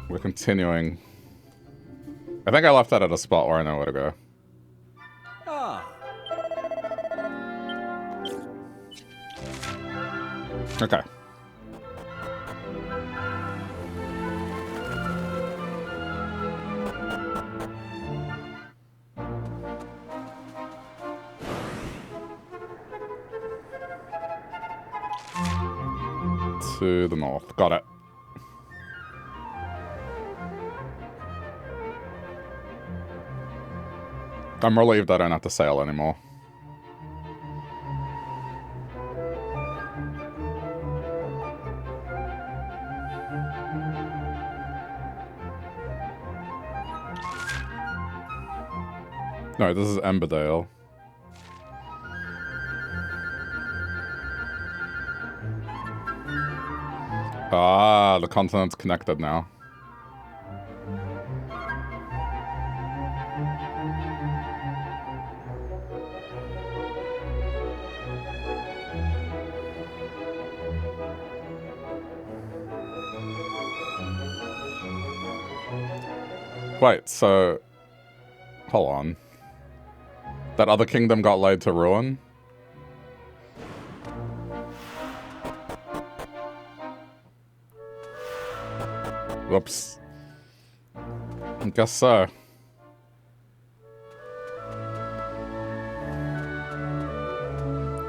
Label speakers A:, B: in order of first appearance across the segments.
A: We're continuing. I think I left that at a spot where I know where to go. Okay. To the north. Got it. I'm relieved I don't have to sail anymore. No, this is Emberdale. Ah, the continent's connected now. Wait, so... Hold on. That other kingdom got laid to ruin? Whoops. I guess so.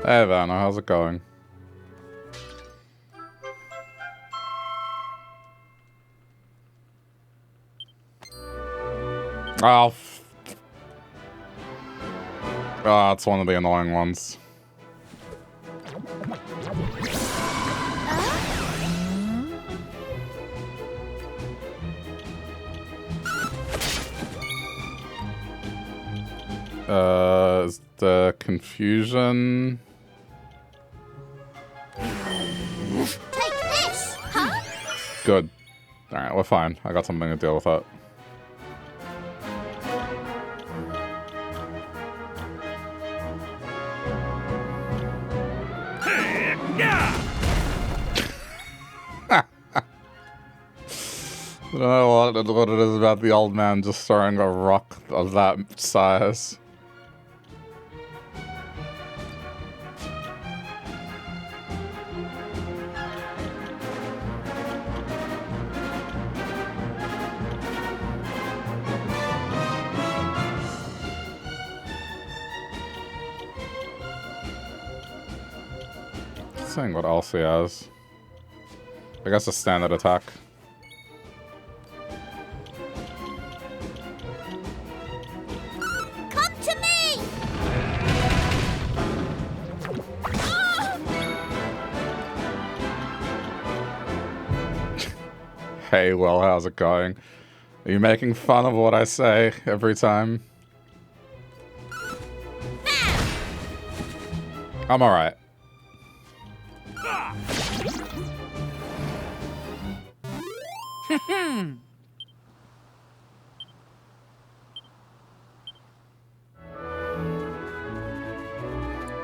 A: Hey Vanna, how's it going? Oh, it's one of the annoying ones. Is the confusion?
B: Take this, huh?
A: Good. Alright, we're fine. I got something to deal with that. I don't know what it is about the old man just throwing a rock of that size. Seeing what else he has. I guess a standard attack.
B: Come to me!
A: Hey, well, how's it going? Are you making fun of what I say every time? I'm alright.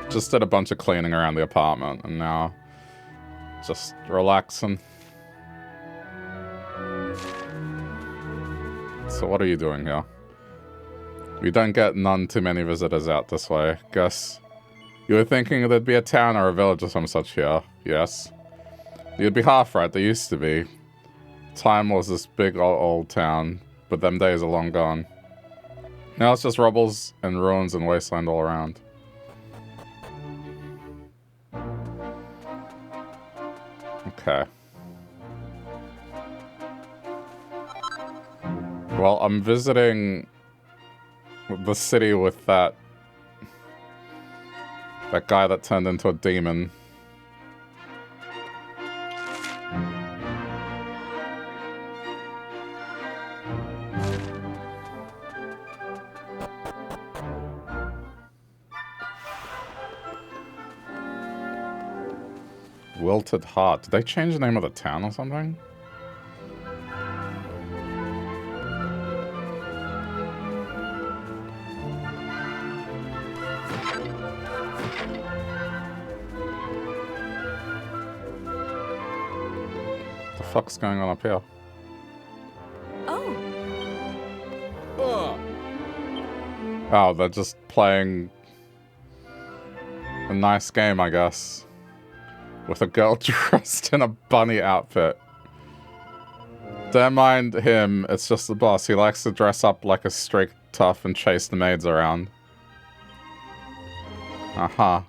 A: Just did a bunch of cleaning around the apartment and now just relaxing. So what are you doing here? We don't get none too many visitors out this way. Guess you were thinking there'd be a town or a village or some such here. Yes. You'd be half right, there used to be. Time was this big old town, but them days are long gone. Now it's just rubbles and ruins and wasteland all around. Okay. Well, I'm visiting the city with that guy that turned into a demon. Wilted Heart. Did they change the name of the town or something? What the fuck's going on up here? Oh, they're just playing a nice game, I guess. With a girl dressed in a bunny outfit. Don't mind him, it's just the boss. He likes to dress up like a strict tough and chase the maids around. Uh-huh.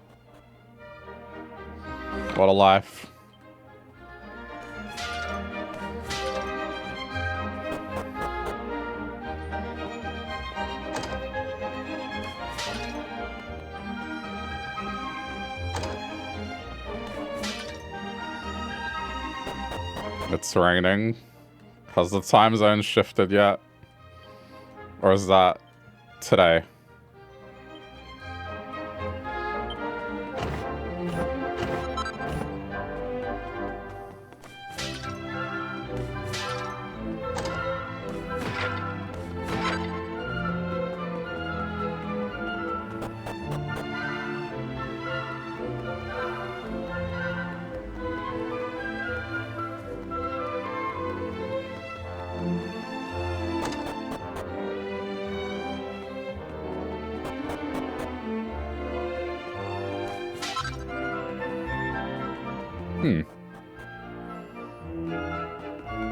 A: What a life. It's raining. Has the time zone shifted yet? Or is that today?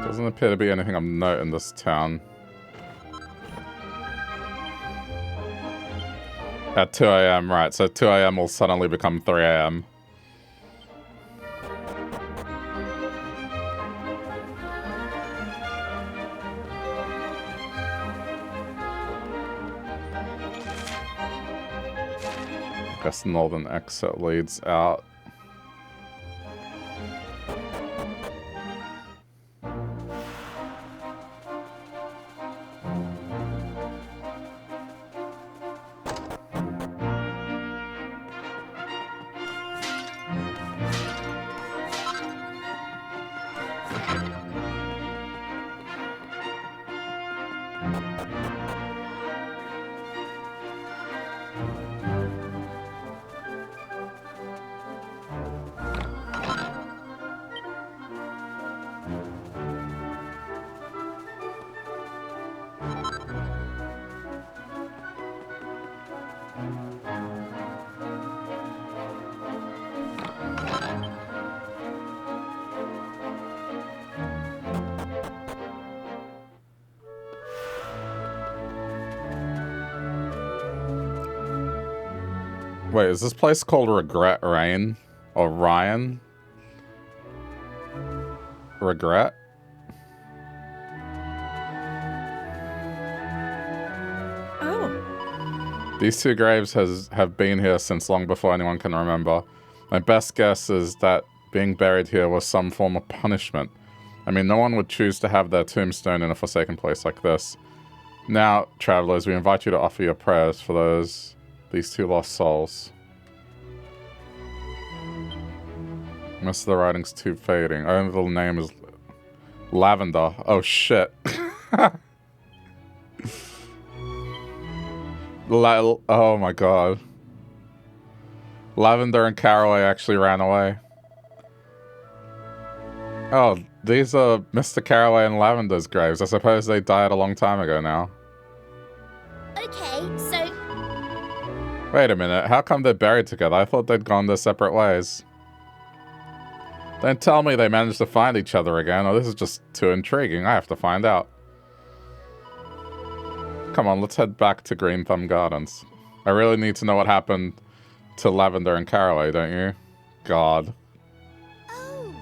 A: Doesn't appear to be anything of note in this town. At 2 a.m., right, so 2 a.m. will suddenly become 3 a.m. Guess the northern exit leads out. Wait, is this place called Regret Rain? Or Ryan? Regret?
B: Oh.
A: These two graves have been here since long before anyone can remember. My best guess is that being buried here was some form of punishment. I mean, no one would choose to have their tombstone in a forsaken place like this. Now, travelers, we invite you to offer your prayers for these two lost souls. Most of the writing's too fading. Only the name is Lavender. Oh shit. Oh my god. Lavender and Caraway actually ran away. Oh, these are Mr. Caraway and Lavender's graves. I suppose they died a long time ago now.
B: Okay, so...
A: Wait a minute, how come they're buried together? I thought they'd gone their separate ways. Don't tell me they managed to find each other again. Oh, this is just too intriguing. I have to find out. Come on, let's head back to Green Thumb Gardens. I really need to know what happened to Lavender and Caraway, don't you? God.
B: Oh.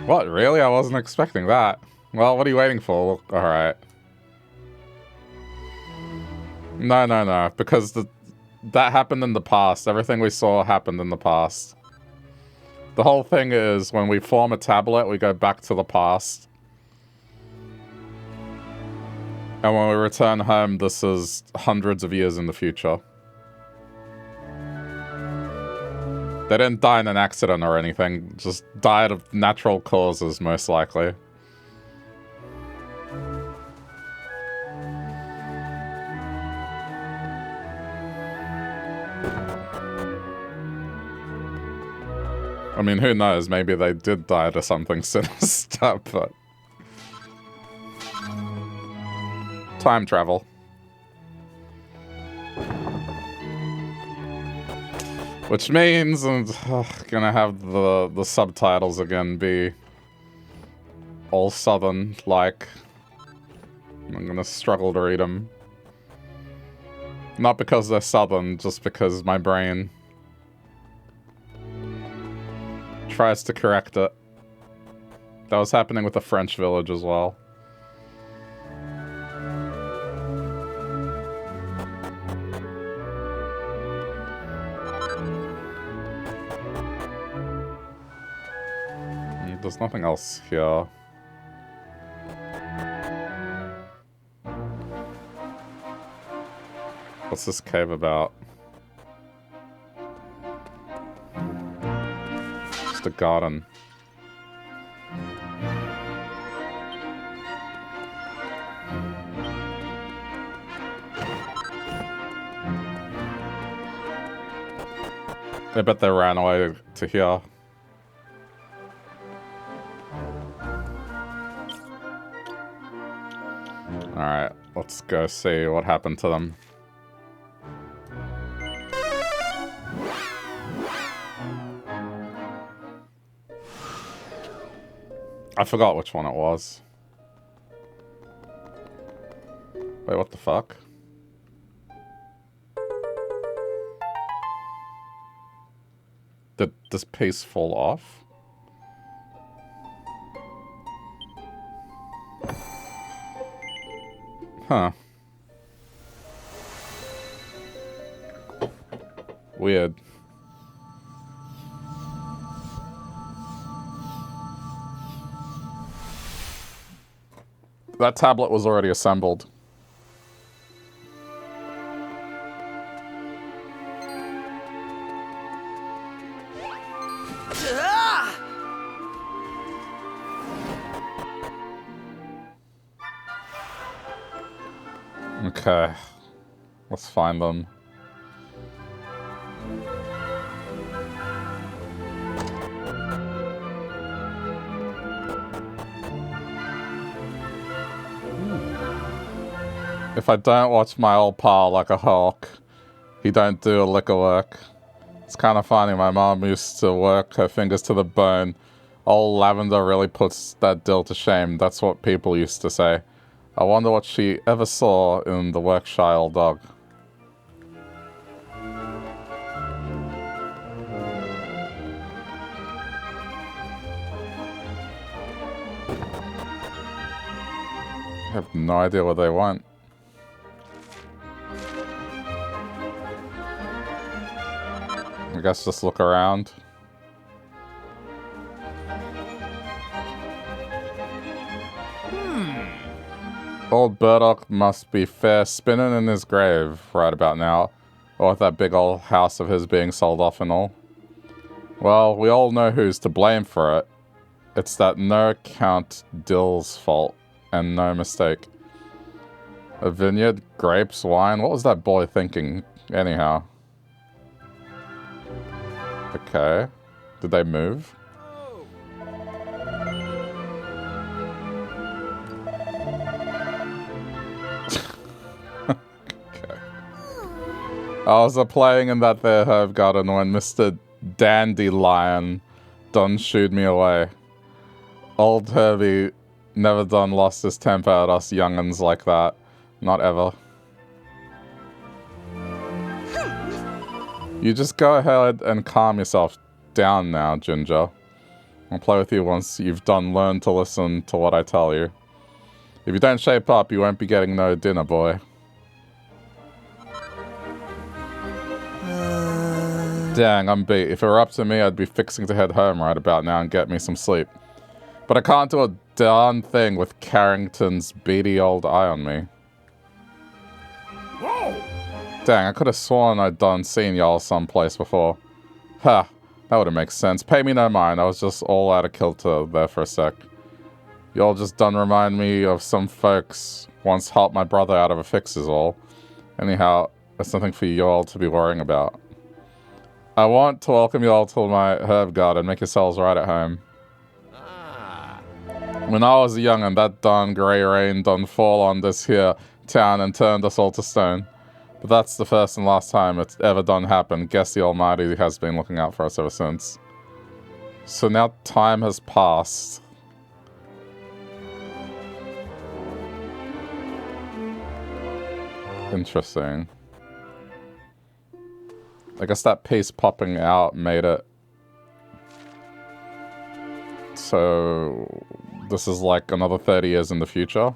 A: What, really? I wasn't expecting that. Well, what are you waiting for? Alright. No. Because that happened in the past. Everything we saw happened in the past. The whole thing is, when we form a tablet, we go back to the past. And when we return home, this is hundreds of years in the future. They didn't die in an accident or anything, just died of natural causes, most likely. I mean, who knows? Maybe they did die to something sinister, but... Time travel. Which means I'm gonna have the subtitles again be all southern, like. I'm gonna struggle to read them. Not because they're southern, just because my brain tries to correct it. That was happening with the French village as well. There's nothing else here. What's this cave about? Just a garden. I bet they ran away to here. Alright, let's go see what happened to them. I forgot which one it was. Wait, what the fuck? Did this piece fall off? Huh. Weird. That tablet was already assembled. Okay. Let's find them. If I don't watch my old pal like a hawk, he don't do a lick of work. It's kind of funny, my mom used to work her fingers to the bone. Old Lavender really puts that dill to shame, that's what people used to say. I wonder what she ever saw in the Workshire old dog. I have no idea what they want. I guess just look around. Old Burdock must be fair spinning in his grave right about now, or with that big old house of his being sold off and all. Well, we all know who's to blame for it. It's that no Count Dill's fault, and no mistake. A vineyard, grapes, wine, what was that boy thinking, anyhow? Okay. Did they move? I was playing in that there herb garden when Mr. Dandelion done shooed me away. Old Herbie never done lost his temper at us young'uns like that. Not ever. You just go ahead and calm yourself down now, Ginger. I'll play with you once you've done learn to listen to what I tell you. If you don't shape up, you won't be getting no dinner, boy. Dang, I'm beat. If it were up to me, I'd be fixing to head home right about now and get me some sleep. But I can't do a darn thing with Carrington's beady old eye on me. Whoa! Dang, I could have sworn I'd done seen y'all someplace before. Ha, that would've make sense. Pay me no mind, I was just all out of kilter there for a sec. Y'all just done remind me of some folks once helped my brother out of a fix is all. Anyhow, there's nothing for y'all to be worrying about. I want to welcome you all to my herb garden. Make yourselves right at home. When I was a young'un, that darn grey rain done fall on this here town and turned us all to stone. But that's the first and last time it's ever done happen. Guess the Almighty has been looking out for us ever since. So now time has passed. Interesting. I guess that piece popping out made it so this is like another 30 years in the future.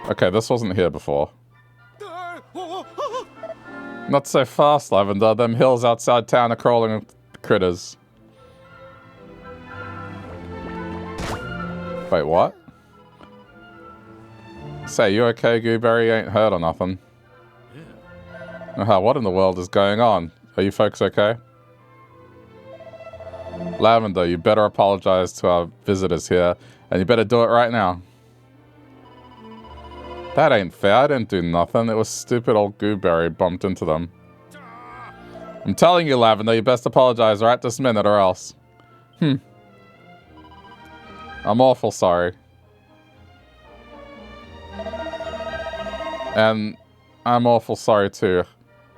A: Okay, this wasn't here before. Not so fast, Lavender. Them hills outside town are crawling with critters. Wait, what? Say, you okay, Gooberry? Ain't hurt or nothing. What in the world is going on? Are you folks okay? Lavender, you better apologize to our visitors here, and you better do it right now. That ain't fair. I didn't do nothing. It was stupid old Gooberry bumped into them. I'm telling you, Lavender, you best apologize right this minute or else. I'm awful sorry. And I'm awful sorry too.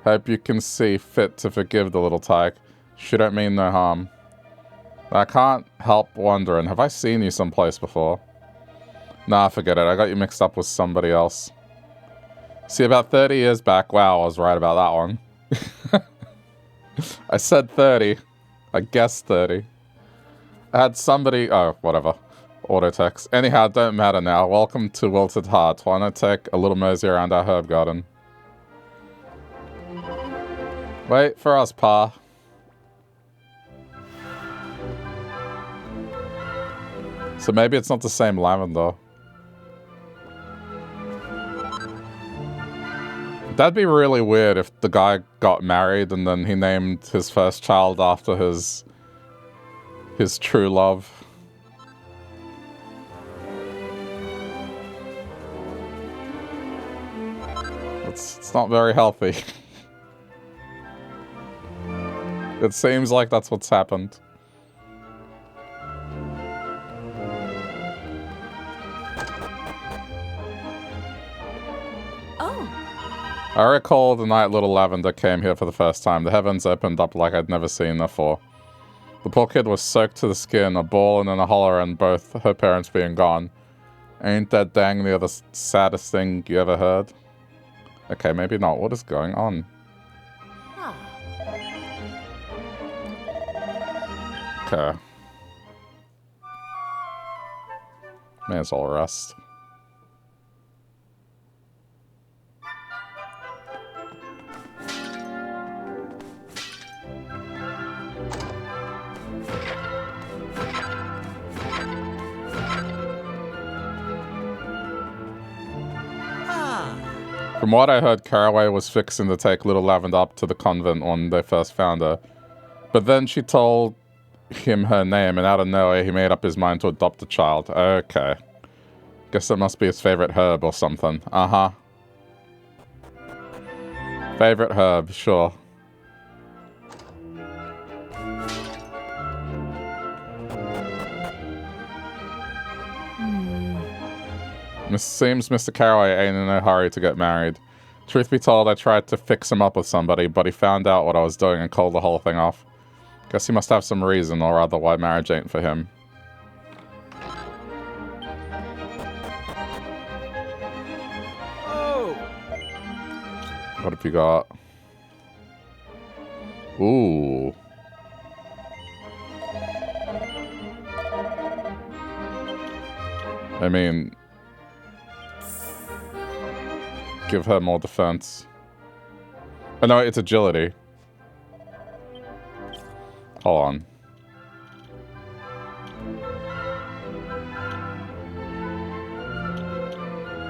A: Hope you can see fit to forgive the little tyke. She don't mean no harm. I can't help wondering, have I seen you someplace before? Nah, forget it. I got you mixed up with somebody else. See, about 30 years back, wow, I was right about that one. I said 30. I guessed 30. I had somebody... Oh, whatever. Auto text. Anyhow, don't matter now. Welcome to Wilted Heart. Why not take a little mosey around our herb garden? Wait for us, Pa. So maybe it's not the same Lavender. That'd be really weird if the guy got married and then he named his first child after his true love. It's not very healthy. It seems like that's what's happened. I recall the night little Lavender came here for the first time. The heavens opened up like I'd never seen before. The poor kid was soaked to the skin, a bawling and a holler, and both her parents being gone. Ain't that dang the other saddest thing you ever heard? Okay, maybe not. What is going on? Okay. May as well rest. From what I heard, Caraway was fixing to take little Lavender up to the convent when they first found her. But then she told him her name, and out of nowhere he made up his mind to adopt the child. Okay. Guess it must be his favorite herb or something. Uh-huh. Favorite herb, sure. Seems Mr. Caraway ain't in no hurry to get married. Truth be told, I tried to fix him up with somebody, but he found out what I was doing and called the whole thing off. Guess he must have some reason, or rather why marriage ain't for him. Oh. What have you got? Ooh. I mean... give her more defense. Oh no, it's agility. Hold on.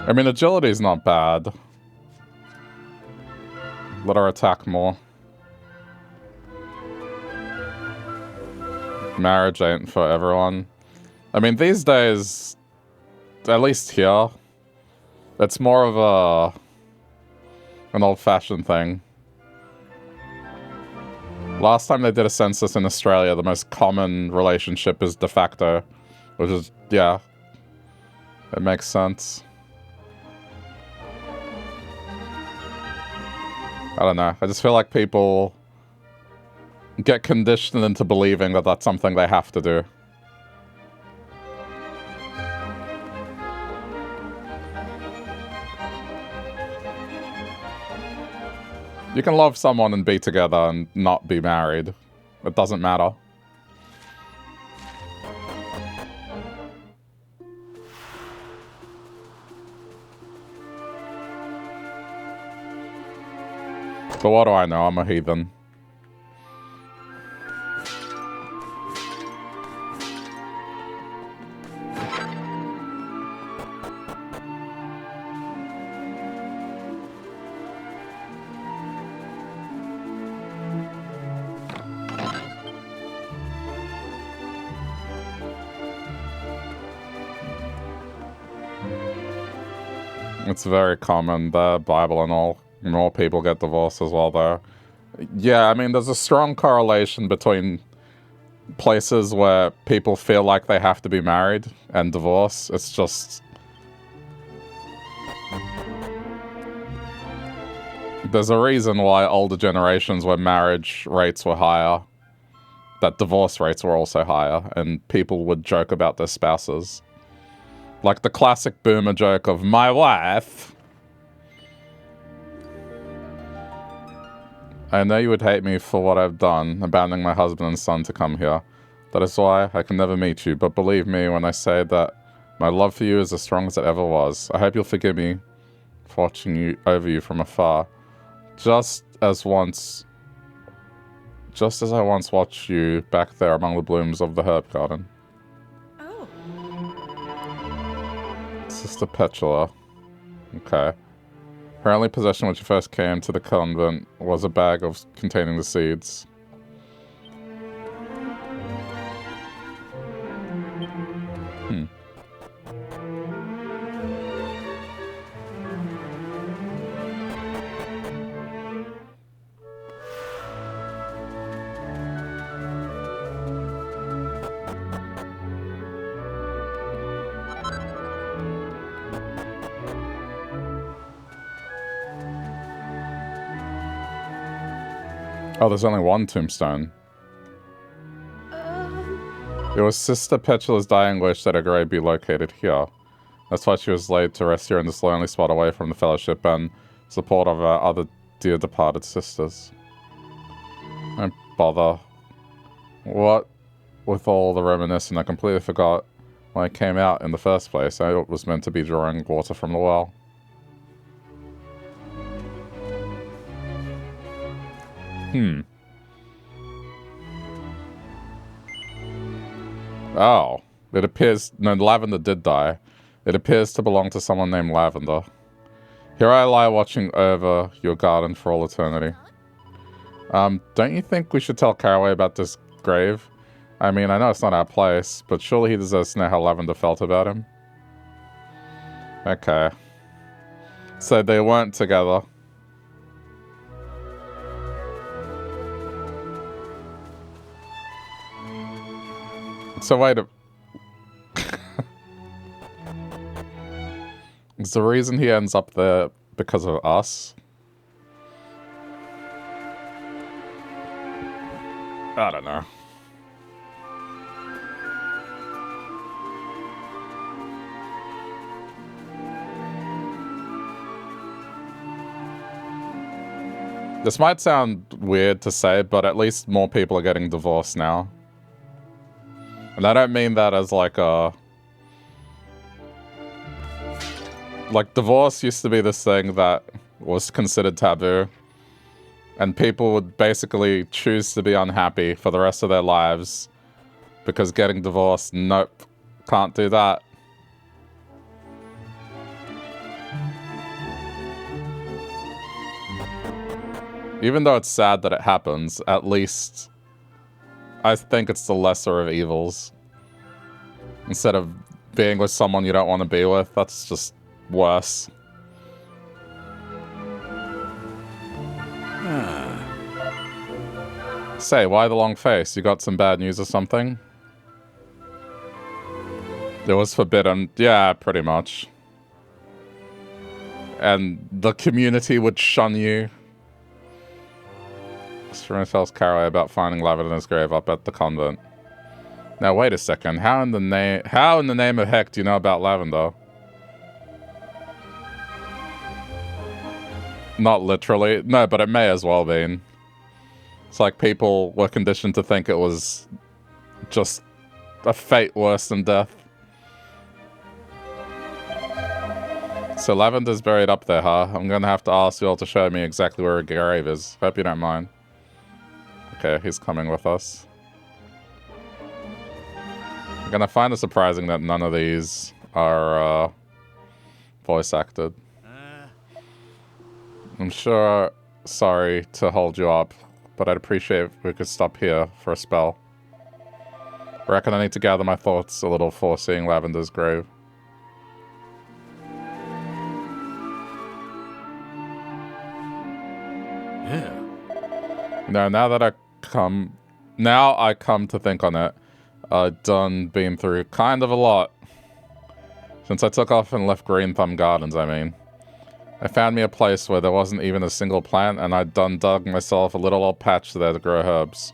A: I mean, agility is not bad. Let her attack more. Marriage ain't for everyone. I mean, these days, at least here, it's more of an old-fashioned thing. Last time they did a census in Australia, the most common relationship is de facto, which is, yeah, it makes sense. I don't know. I just feel like people get conditioned into believing that that's something they have to do. You can love someone and be together and not be married. It doesn't matter. But what do I know? I'm a heathen. It's very common, the Bible and all. More people get divorced as well, though. Yeah, I mean, there's a strong correlation between places where people feel like they have to be married and divorce. It's just... There's a reason why older generations where marriage rates were higher, that divorce rates were also higher, and people would joke about their spouses. Like the classic boomer joke of, my wife. I know you would hate me for what I've done, abandoning my husband and son to come here. That is why I can never meet you, but believe me when I say that my love for you is as strong as it ever was. I hope you'll forgive me for watching over you from afar. Just as I once watched you back there among the blooms of the herb garden. Sister Petula. Okay. Her only possession when she first came to the convent was a bag containing the seeds. Oh, there's only one tombstone. It was Sister Petula's dying wish that her grave be located here. That's why she was laid to rest here in this lonely spot away from the fellowship and support of our other dear departed sisters. Don't bother. What with all the reminiscing, I completely forgot when I came out in the first place. I was meant to be drawing water from the well. Oh. It appears... No, Lavender did die. It appears to belong to someone named Lavender. Here I lie watching over your garden for all eternity. Don't you think we should tell Caraway about this grave? I mean, I know it's not our place, but surely he deserves to know how Lavender felt about him. Okay. So they weren't together. So wait a... Is the reason he ends up there because of us? I don't know. This might sound weird to say, but at least more people are getting divorced now. And I don't mean that as like a... Like, divorce used to be this thing that was considered taboo. And people would basically choose to be unhappy for the rest of their lives. Because getting divorced, nope, can't do that. Even though it's sad that it happens, at least I think it's the lesser of evils. Instead of being with someone you don't want to be with, that's just worse. Say, why the long face? You got some bad news or something? It was forbidden. Yeah, pretty much. And the community would shun you. Shrin tells Caraway about finding Lavender's grave up at the convent. Now wait a second. How in the name of heck do you know about Lavender? Not literally. No, but it may as well been. It's like people were conditioned to think it was just a fate worse than death. So Lavender's buried up there, huh? I'm gonna have to ask you all to show me exactly where her grave is. Hope you don't mind. Okay, he's coming with us. I'm gonna find it surprising that none of these are voice acted. I'm sure sorry to hold you up, but I'd appreciate if we could stop here for a spell. I reckon I need to gather my thoughts a little before seeing Lavender's grave.
C: Yeah.
A: No, now I come to think on it, I've been through kind of a lot. Since I took off and left Green Thumb Gardens, I mean. I found me a place where there wasn't even a single plant, and I'd dug myself a little old patch there to grow herbs.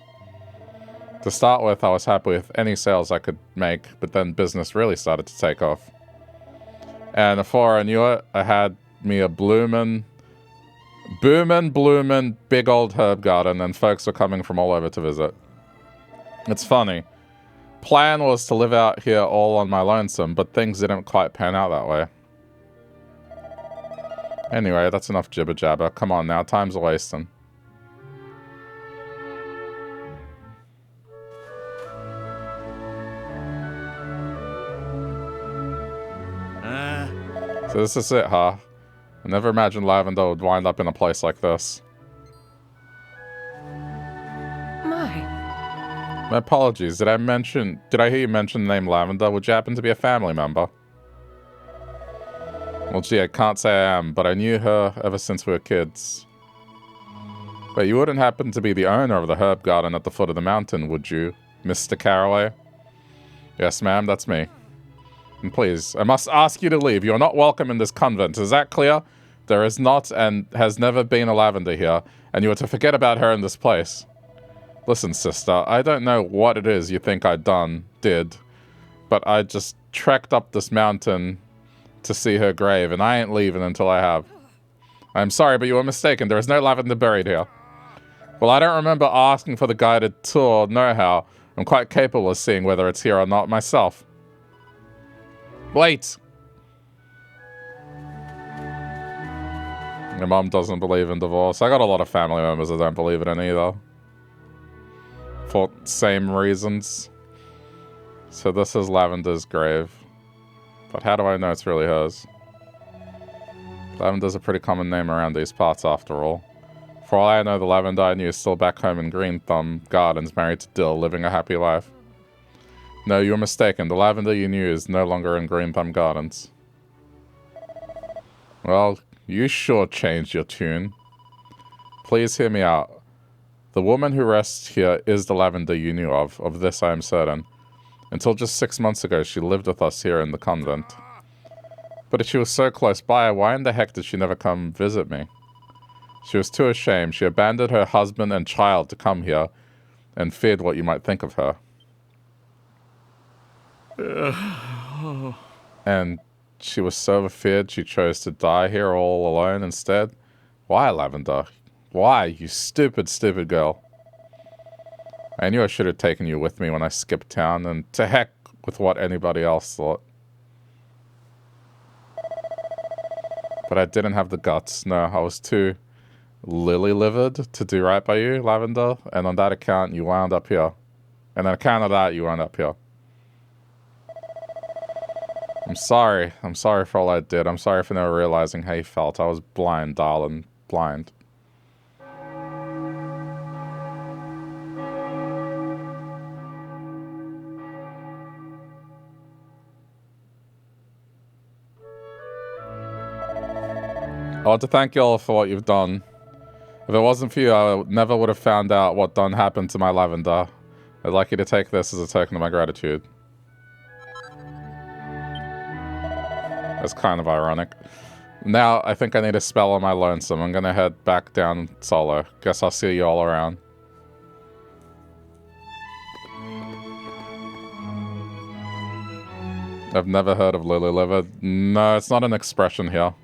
A: To start with, I was happy with any sales I could make, but then business really started to take off. And before I knew it, I had me a bloomin', big old herb garden, and folks were coming from all over to visit. It's funny. Plan was to live out here all on my lonesome, but things didn't quite pan out that way. Anyway, that's enough jibber jabber. Come on now, time's a-wasting. So this is it, huh? I never imagined Lavender would wind up in a place like this. My apologies. Did I hear you mention the name Lavender? Would you happen to be a family member? Well, gee, I can't say I am, but I knew her ever since we were kids. But you wouldn't happen to be the owner of the herb garden at the foot of the mountain, would you, Mr. Caraway? Yes, ma'am, that's me. And please, I must ask you to leave. You're not welcome in this convent. Is that clear? There is not and has never been a Lavender here, and you are to forget about her in this place. Listen, sister, I don't know what it is you think I did, but I just trekked up this mountain to see her grave, and I ain't leaving until I have. I'm sorry, but you were mistaken. There is no Lavender buried here. Well, I don't remember asking for the guided tour, nohow. I'm quite capable of seeing whether it's here or not myself. Wait! Your mom doesn't believe in divorce. I got a lot of family members that don't believe it in either. For same reasons. So this is Lavender's grave. But how do I know it's really hers? Lavender's a pretty common name around these parts after all. For all I know, the Lavender I knew is still back home in Green Thumb Gardens, married to Dill, living a happy life. No, you're mistaken. The Lavender you knew is no longer in Green Thumb Gardens. Well, you sure changed your tune. Please hear me out. The woman who rests here is the Lavender you knew of this I am certain. Until just 6 months ago, she lived with us here in the convent. But if she was so close by, why in the heck did she never come visit me? She was too ashamed. She abandoned her husband and child to come here, and feared what you might think of her. And she was so afeard she chose to die here all alone instead? Why, Lavender? Why, you stupid, stupid girl? I knew I should have taken you with me when I skipped town, and to heck with what anybody else thought. But I didn't have the guts. No, I was too lily-livered to do right by you, Lavender, and on that account, you wound up here. And on account of that, you wound up here. I'm sorry. I'm sorry for all I did. I'm sorry for never realizing how you felt. I was blind, darling. Blind. I want to thank you all for what you've done. If it wasn't for you, I never would have found out what done happened to my Lavender. I'd like you to take this as a token of my gratitude. That's kind of ironic. Now, I think I need a spell on my lonesome. I'm gonna head back down solo. Guess I'll see you all around. I've never heard of lily liver. No, it's not an expression here.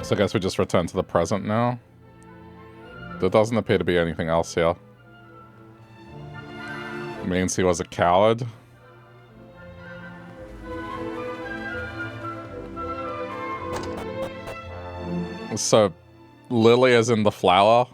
A: So I guess we just return to the present now. There doesn't appear to be anything else here. Means he was a coward. So, Lily is in the flower.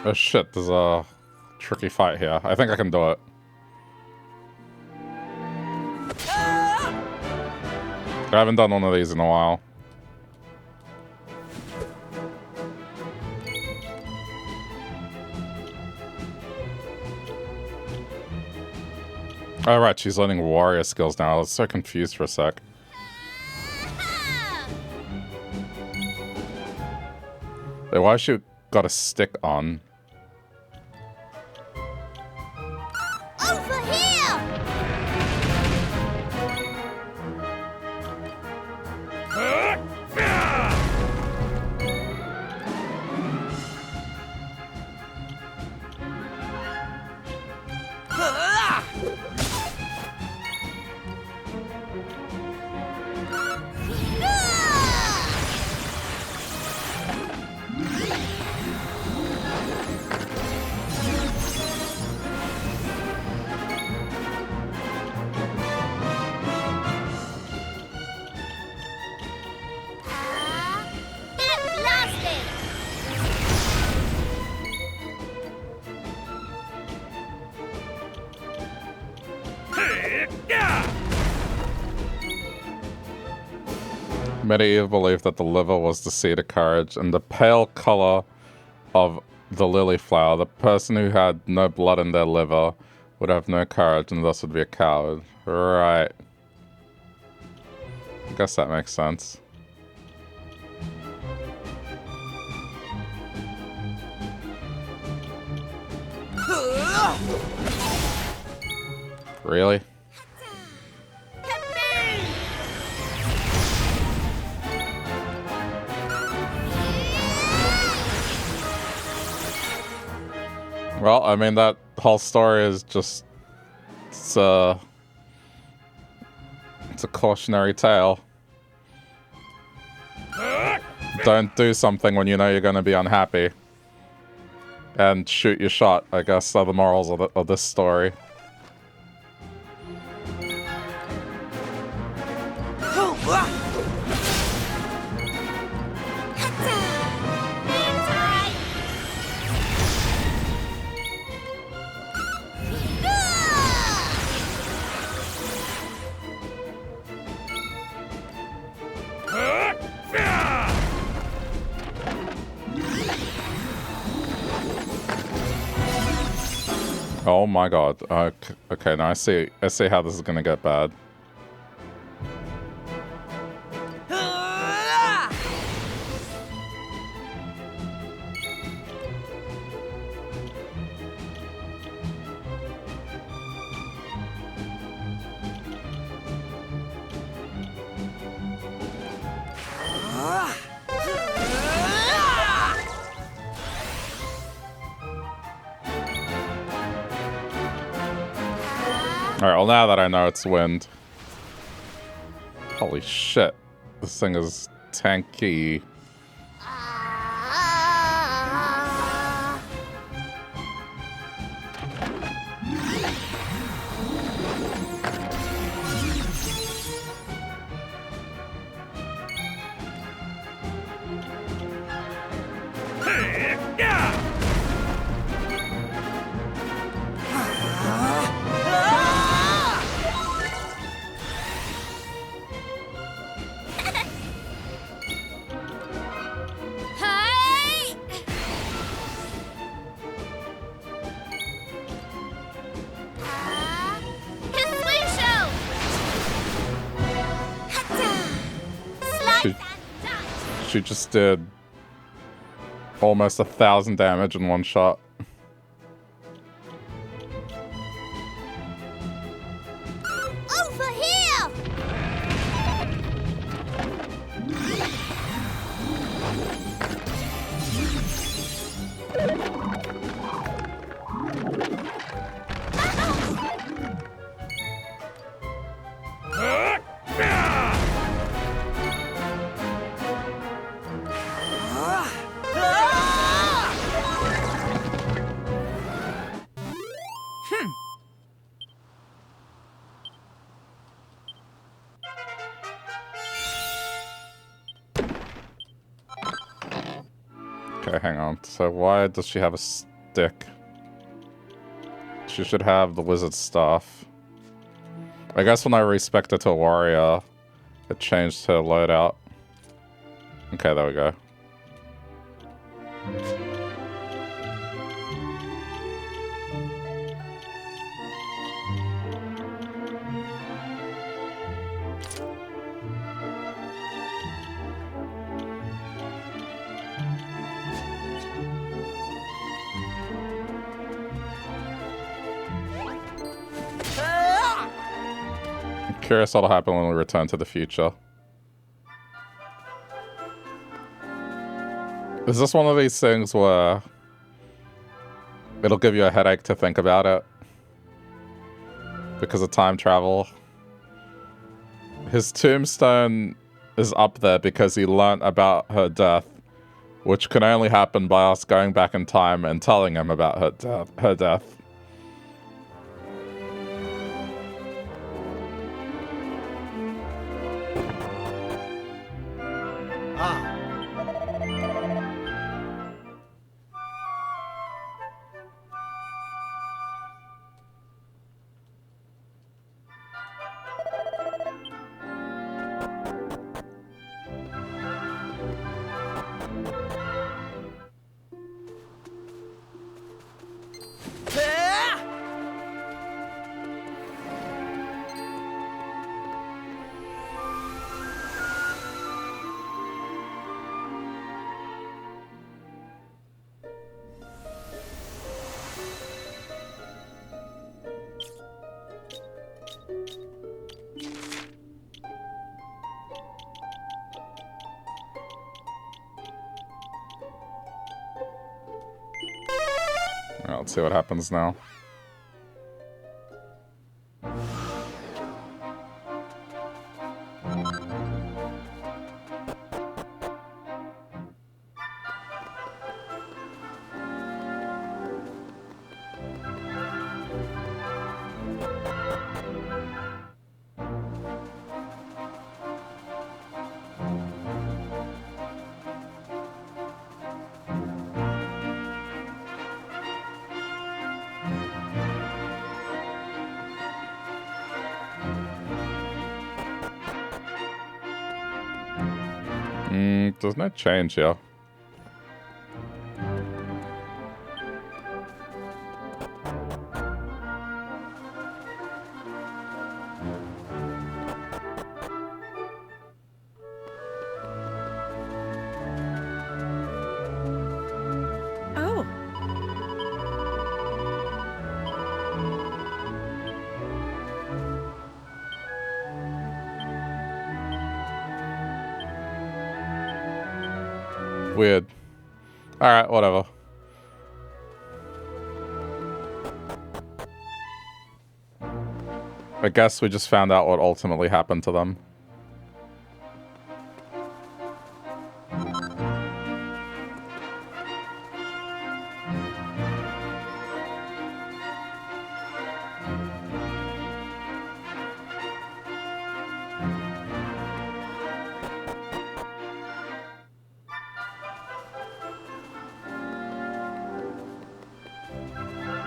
A: Oh shit, there's a tricky fight here. I think I can do it. I haven't done one of these in a while. Oh right, she's learning warrior skills now. I was so confused for a sec. Wait, why has she got a stick on?
B: Over here!
A: Medieval believed that the liver was the seed of courage, and the pale color of the lily flower. The person who had no blood in their liver would have no courage and thus would be a coward. Right. I guess that makes sense. Really? Well, I mean, that whole story is just... It's a cautionary tale. Don't do something when you know you're going to be unhappy. And shoot your shot, I guess, are the morals of this story. Oh my god. Okay, now I see how this is gonna get bad. Alright, well now that I know it's wind. Holy shit. This thing is tanky.
B: Hey! Kaslusho! Slice
A: She,
B: and dice!
A: she just did almost 1,000 damage in one shot.
B: Over here!
A: Okay, hang on. So why does she have a stick? She should have the wizard staff. I guess when I respec'd her to a warrior, it changed her loadout. Okay, there we go. Curious what'll happen when we return to the future. Is this one of these things where it'll give you a headache to think about it? Because of time travel? His tombstone is up there because he learnt about her death, which can only happen by us going back in time and telling him about her death. Let's see what happens now. There's no change here.
C: Oh.
A: Weird. Alright, whatever. I guess we just found out what ultimately happened to them.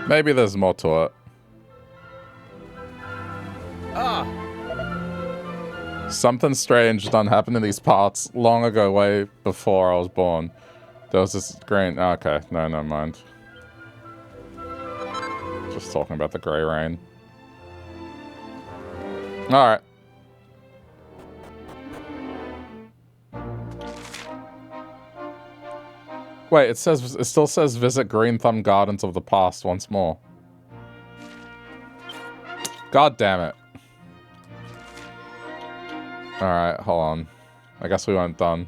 A: Maybe there's more to it. Something strange done happened in these parts long ago, way before I was born. There was this green... Okay, no, never mind. Just talking about the grey rain. Alright. Wait, it still says visit Green Thumb Gardens of the Past once more. God damn it. Alright, hold on. I guess we weren't done.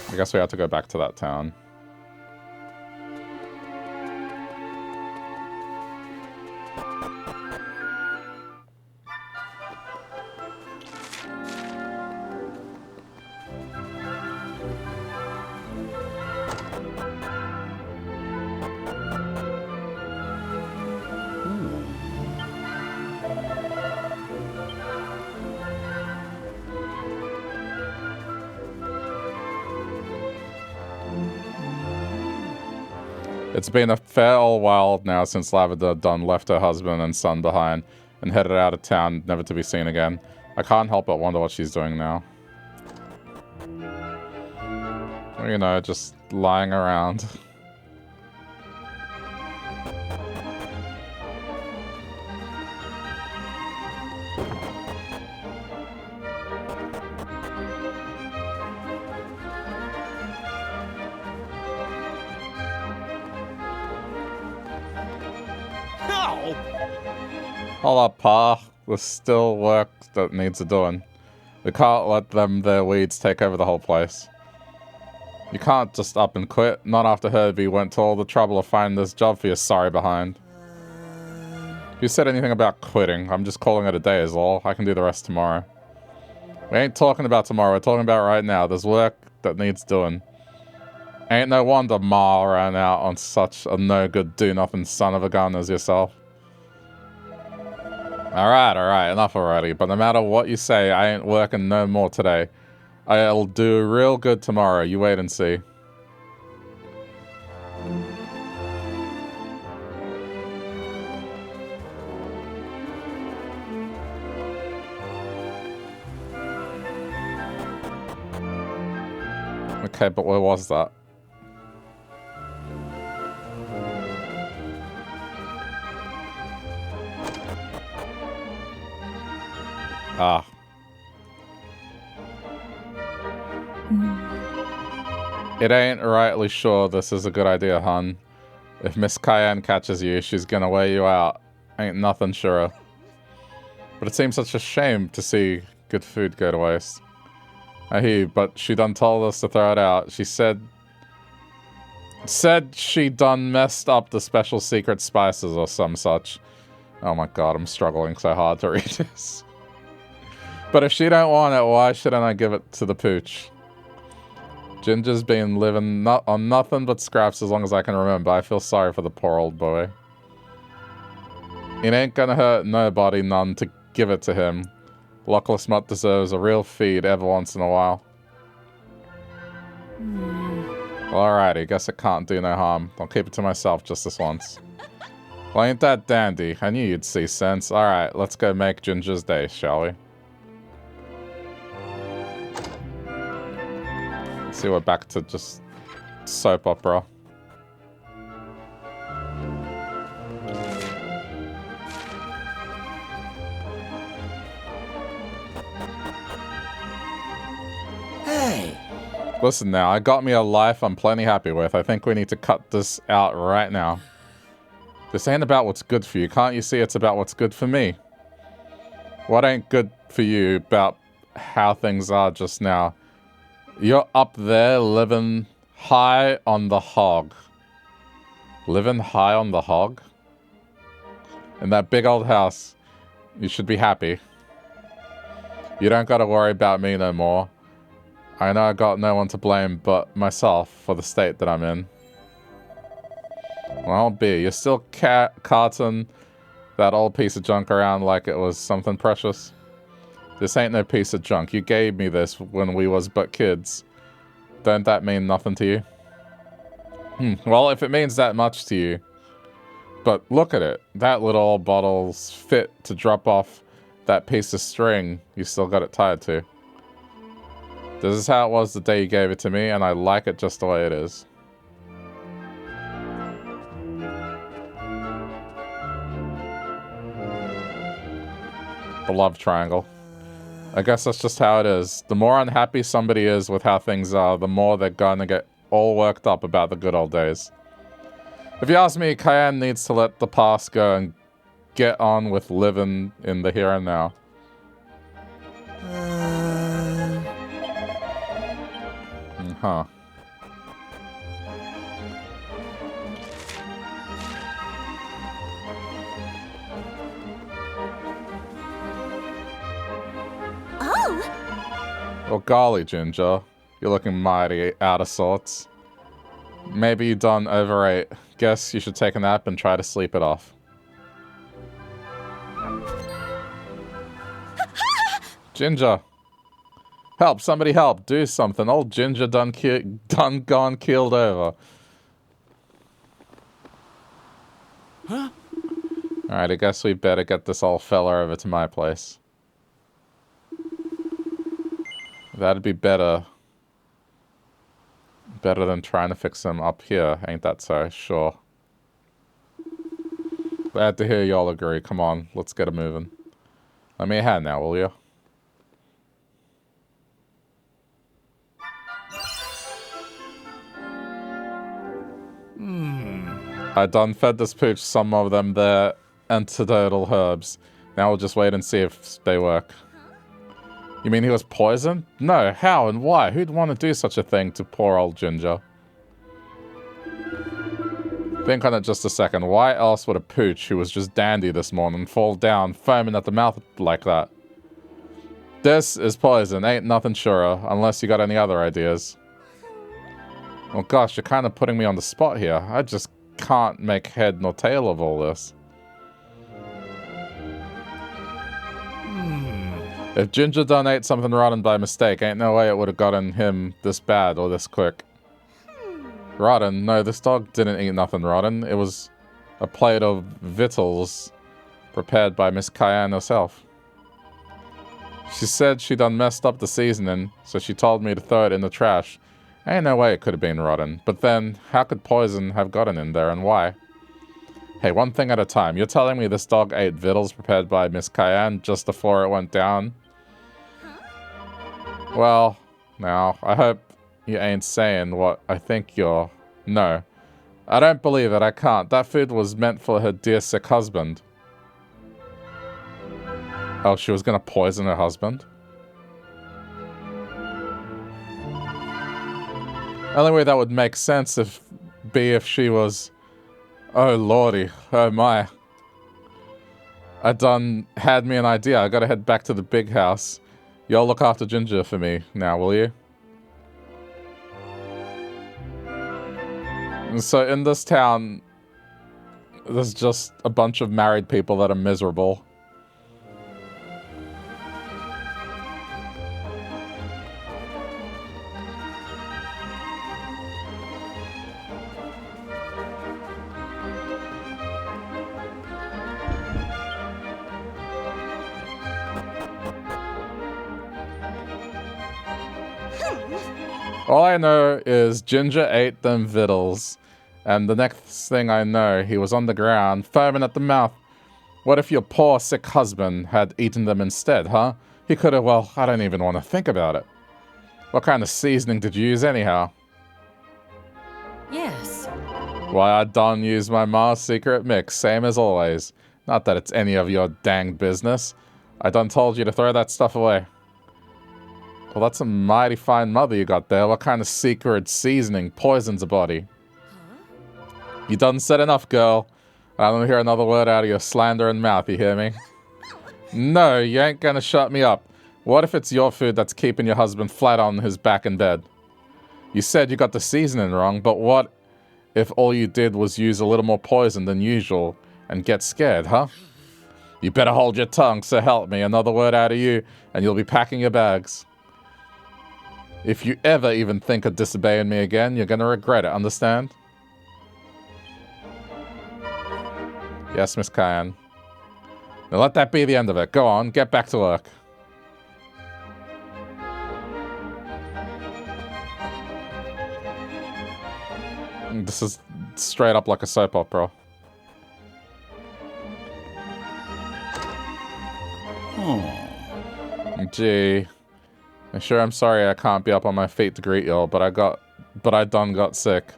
A: I guess we have to go back to that town. It's been a fair old while now since Lavender Dunn left her husband and son behind and headed out of town, never to be seen again. I can't help but wonder what she's doing now. You know, just lying around. Hold up, Pa. There's still work that needs doing. We can't let their weeds take over the whole place. You can't just up and quit. Not after Herbie went to all the trouble of finding this job for your sorry behind. If you said anything about quitting, I'm just calling it a day is all. I can do the rest tomorrow. We ain't talking about tomorrow, we're talking about right now. There's work that needs doing. Ain't no wonder Ma ran out on such a no-good do-nothing son of a gun as yourself. Alright, enough already. But no matter what you say, I ain't working no more today. I'll do real good tomorrow. You wait and see. Okay, but where was that? Ah. It ain't rightly sure this is a good idea, hun. If Miss Cayenne catches you, she's gonna wear you out. Ain't nothing surer. But it seems such a shame to see good food go to waste. I hear you, but she done told us to throw it out. She said she done messed up the special secret spices or some such. Oh my god, I'm struggling so hard to read this. But if she don't want it, why shouldn't I give it to the pooch? Ginger's been living on nothing but scraps as long as I can remember. I feel sorry for the poor old boy. It ain't gonna hurt nobody none to give it to him. Luckless Mutt deserves a real feed every once in a while. Well, alrighty, guess it can't do no harm. I'll keep it to myself just this once. Well, ain't that dandy? I knew you'd see sense. Alright, let's go make Ginger's day, shall we? See, we're back to just soap opera.
D: Hey,
A: Listen now, I got me a life I'm plenty happy with. I think we need to cut this out right now. This ain't about what's good for you. Can't you see it's about what's good for me? What ain't good for you about how things are just now? You're up there living high on the hog. Living high on the hog? In that big old house. You should be happy. You don't gotta worry about me no more. I know I got no one to blame but myself for the state that I'm in. Well, B, you're still carting that old piece of junk around like it was something precious. This ain't no piece of junk. You gave me this when we was but kids. Don't that mean nothing to you? Well, if it means that much to you. But look at it. That little old bottle's fit to drop off that piece of string you still got it tied to. This is how it was the day you gave it to me, and I like it just the way it is. The love triangle. I guess that's just how it is. The more unhappy somebody is with how things are, the more they're gonna get all worked up about the good old days. If you ask me, Cayenne needs to let the past go and get on with living in the here and now. Huh. Well, golly, Ginger. You're looking mighty out of sorts. Maybe you done overate. Guess you should take a nap and try to sleep it off. Ginger. Help, somebody help. Do something. Old Ginger done gone keeled over.
D: Huh?
A: Alright, I guess we better get this old fella over to my place. That'd be better. Better than trying to fix him up here, ain't that so? Sure. Glad to hear y'all agree. Come on, let's get it moving. Let me a hand now, will you? I done fed this pooch some of them there antidotal herbs. Now we'll just wait and see if they work. You mean he was poisoned? No, how and why? Who'd want to do such a thing to poor old Ginger? Think on it just a second. Why else would a pooch who was just dandy this morning fall down, foaming at the mouth like that? This is poison. Ain't nothing surer, unless you got any other ideas. Well, gosh, you're kind of putting me on the spot here. I just can't make head nor tail of all this. If Ginger done ate something rotten by mistake, ain't no way it would have gotten him this bad or this quick. Rotten? No, this dog didn't eat nothing rotten. It was a plate of victuals prepared by Miss Cayenne herself. She said she done messed up the seasoning, so she told me to throw it in the trash. Ain't no way it could have been rotten. But then, how could poison have gotten in there and why? Hey, one thing at a time. You're telling me this dog ate victuals prepared by Miss Cayenne just before it went down? Well, now, I hope you ain't saying what I think you're... No. I don't believe it, I can't. That food was meant for her dear sick husband. Oh, she was gonna poison her husband? Only way that would make sense if she was... Oh lordy, oh my. I done had me an idea. I gotta head back to the big house. Y'all look after Ginger for me now, will you? And so in this town, there's just a bunch of married people that are miserable. All I know is Ginger ate them victuals, and the next thing I know, he was on the ground, foaming at the mouth. What if your poor, sick husband had eaten them instead, huh? He could have, well, I don't even want to think about it. What kind of seasoning did you use anyhow?
C: Yes.
A: Why, I done use my ma's secret mix, same as always. Not that it's any of your dang business. I done told you to throw that stuff away. Well, that's a mighty fine mother you got there. What kind of secret seasoning poisons a body? You done said enough, girl. I don't hear another word out of your slandering mouth, you hear me? No, you ain't gonna shut me up. What if it's your food that's keeping your husband flat on his back in bed? You said you got the seasoning wrong, but what if all you did was use a little more poison than usual and get scared, huh? You better hold your tongue, so help me. Another word out of you, and you'll be packing your bags. If you ever even think of disobeying me again, you're gonna regret it, understand? Yes, Miss Cayenne. Now let that be the end of it. Go on, get back to work. This is straight up like a soap opera. Gee. I'm sorry I can't be up on my feet to greet y'all, but I done got sick.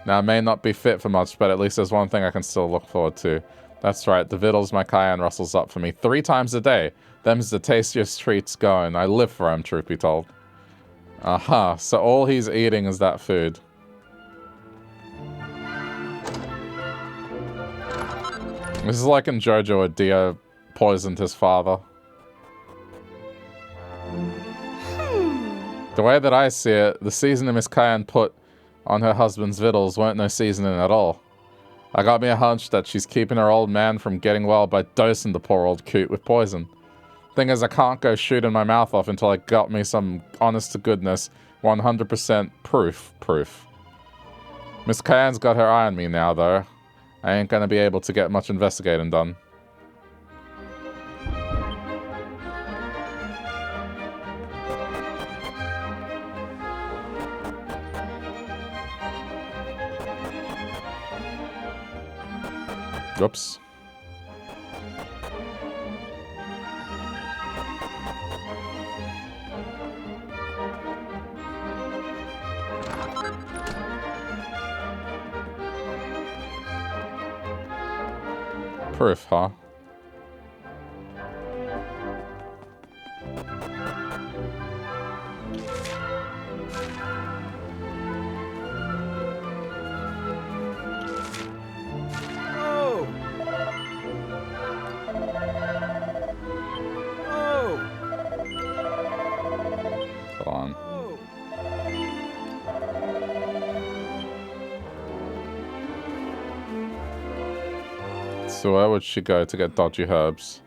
A: Now, I may not be fit for much, but at least there's one thing I can still look forward to. That's right, the vittles my Cayenne rustles up for me 3 times a day. Them's the tastiest treats going. I live for 'em, truth be told. Aha, so all he's eating is that food. This is like in JoJo where Dio poisoned his father. The way that I see it, the seasoning Miss Cayenne put on her husband's victuals weren't no seasoning at all. I got me a hunch that she's keeping her old man from getting well by dosing the poor old coot with poison. Thing is, I can't go shooting my mouth off until I got me some honest-to-goodness, 100% proof. Miss Cayenne's got her eye on me now, though. I ain't gonna be able to get much investigating done. Oops. Proof, huh? So where would she go to get dodgy herbs?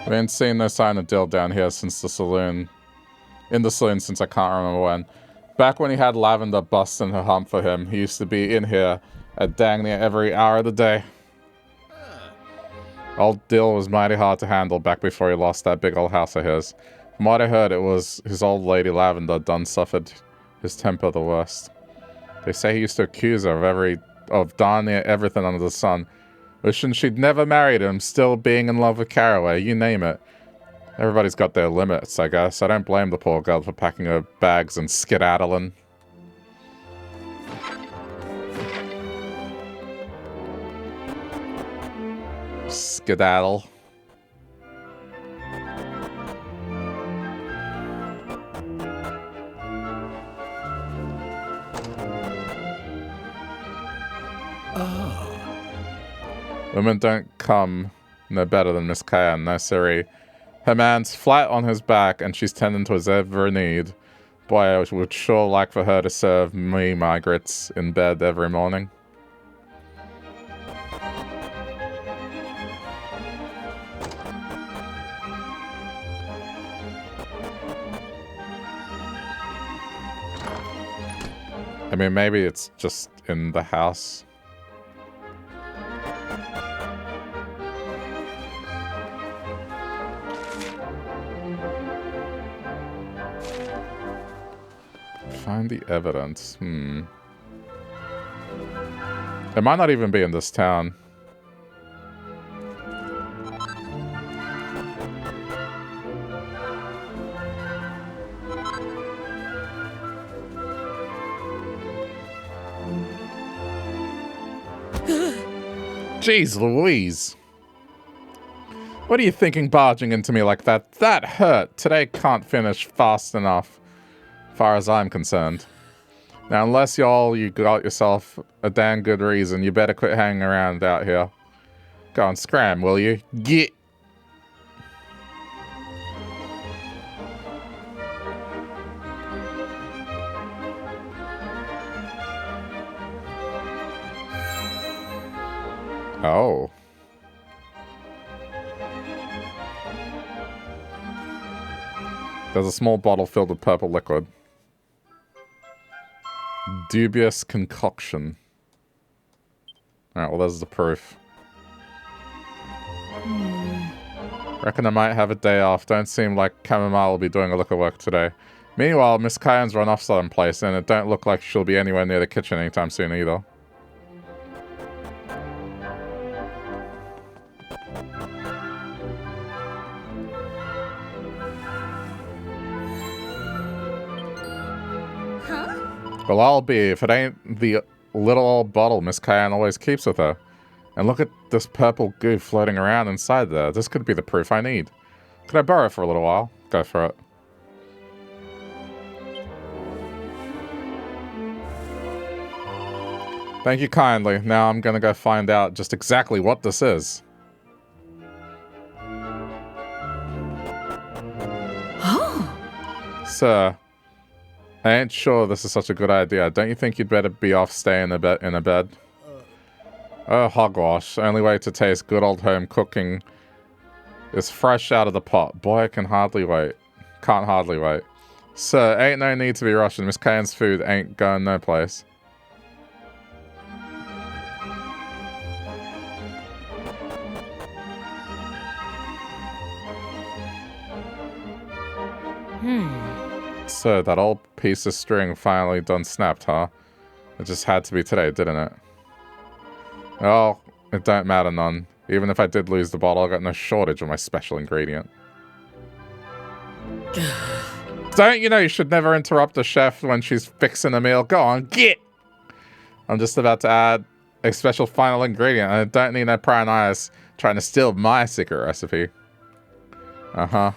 A: We ain't seen no sign of Dill down here since the saloon. In the saloon since I can't remember when. Back when he had Lavender busting her hump for him, he used to be in here at dang near every hour of the day. Old Dill was mighty hard to handle back before he lost that big old house of his. From what I heard, it was his old lady Lavender done suffered his temper the worst. They say he used to accuse her of darn near everything under the sun. Wishing she'd never married him, still being in love with Caraway, you name it. Everybody's got their limits, I guess. I don't blame the poor girl for packing her bags and skedaddling. Skedaddle. Women don't come no better than Miss Cayenne, no siree. Her man's flat on his back and she's tending to his every need. Boy, I would sure like for her to serve me my grits in bed every morning. I mean, maybe it's just in the house. Find the evidence. It might not even be in this town. Jeez Louise. What are you thinking barging into me like that? That hurt. Today can't finish fast enough, far as I'm concerned. Now, unless you got yourself a damn good reason, you better quit hanging around out here. Go on, scram, will you? Get. Oh. There's a small bottle filled with purple liquid. Dubious concoction. Alright, well, there's the proof. Reckon I might have a day off. Don't seem like Chamomile will be doing a look of work today. Meanwhile, Miss Cayenne's run off someplace, and it don't look like she'll be anywhere near the kitchen anytime soon either. Well, I'll be if it ain't the little old bottle Miss Cayenne always keeps with her. And look at this purple goo floating around inside there. This could be the proof I need. Could I borrow it for a little while? Go for it. Thank you kindly. Now I'm gonna go find out just exactly what this is. Sir, I ain't sure this is such a good idea. Don't you think you'd better be off staying in a bed? Oh, hogwash. Only way to taste good old home cooking is fresh out of the pot. Boy, I can hardly wait. Can't hardly wait. Sir, ain't no need to be rushing. Miss Cayenne's food ain't going no place. So that old piece of string finally done snapped, huh? It just had to be today, didn't it? Oh, it don't matter none. Even if I did lose the bottle, I got no shortage of my special ingredient. Don't you know you should never interrupt the chef when she's fixing a meal? Go on, get! I'm just about to add a special final ingredient, and I don't need no prying eyes trying to steal my secret recipe. Uh-huh.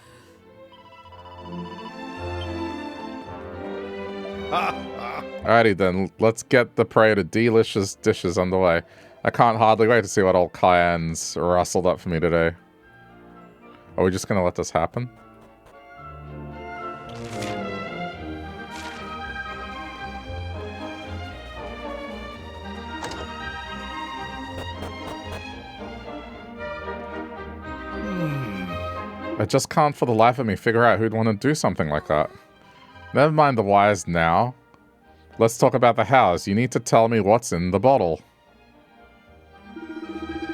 A: Alrighty then, let's get the parade of delicious dishes underway. I can't hardly wait to see what old Cayenne's rustled up for me today. Are we just gonna let this happen? I just can't for the life of me figure out who'd want to do something like that. Never mind the whys now. Let's talk about the hows. You need to tell me what's in the bottle.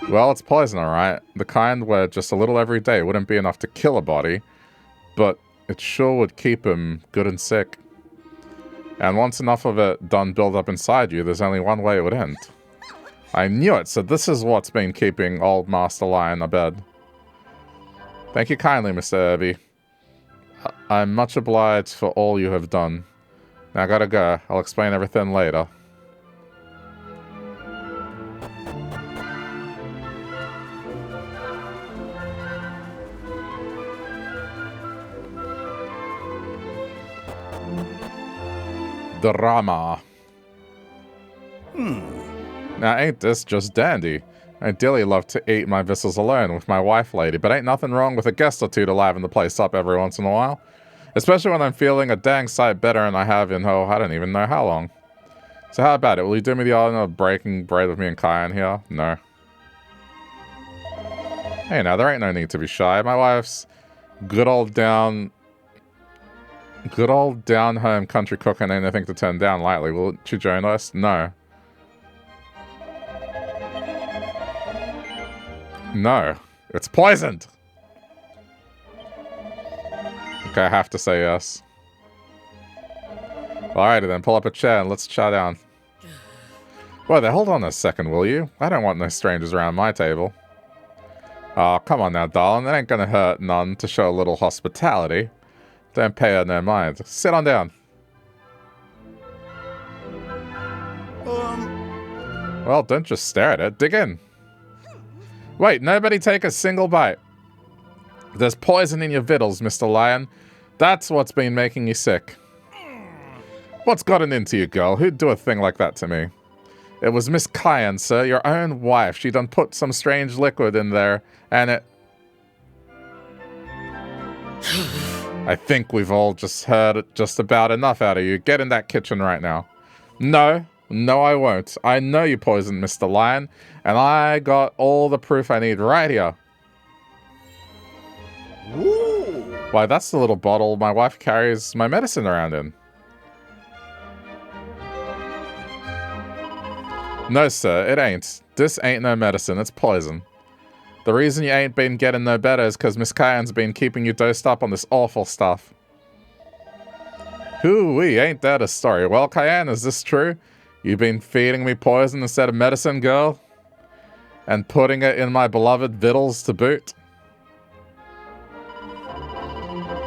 A: Well, it's poison, alright. The kind where just a little every day wouldn't be enough to kill a body, but it sure would keep him good and sick. And once enough of it done build up inside you, there's only one way it would end. I knew it, so this is what's been keeping old Master Lion abed. Thank you kindly, Mr. Irby. I'm much obliged for all you have done. Now I gotta go. I'll explain everything later. Drama. Now ain't this just dandy? I'd dearly love to eat my vessels alone with my wife lady, but ain't nothing wrong with a guest or two to liven the place up every once in a while. Especially when I'm feeling a dang sight better than I have in, I don't even know how long. So how about it? Will you do me the honor of breaking bread with me and Cayenne here? No. Hey now, there ain't no need to be shy. My wife's good old down Good old down-home country cooking, anything to turn down lightly. Will you join us? No. No. It's poisoned! Okay, I have to say yes. Alrighty then, pull up a chair and let's chat down. Wait there, hold on a second, will you? I don't want no strangers around my table. Oh, come on now, darling. It ain't gonna hurt none to show a little hospitality. Don't pay her no mind. Sit on down. Well, don't just stare at it. Dig in. Wait, nobody take a single bite. There's poison in your victuals, Mr. Lion. That's what's been making you sick. What's gotten into you, girl? Who'd do a thing like that to me? It was Miss Cayenne, sir, your own wife. She done put some strange liquid in there, and it... I think we've all just heard just about enough out of you. Get in that kitchen right now. No, I won't. I know you poisoned Mr. Lion, and I got all the proof I need right here.
D: Ooh.
A: Why, that's the little bottle my wife carries my medicine around in. No, sir, it ain't. This ain't no medicine, it's poison. The reason you ain't been getting no better is because Miss Cayenne's been keeping you dosed up on this awful stuff. Hoo-wee, ain't that a story? Well, Cayenne, is this true? You've been feeding me poison instead of medicine, girl? And putting it in my beloved victuals to boot?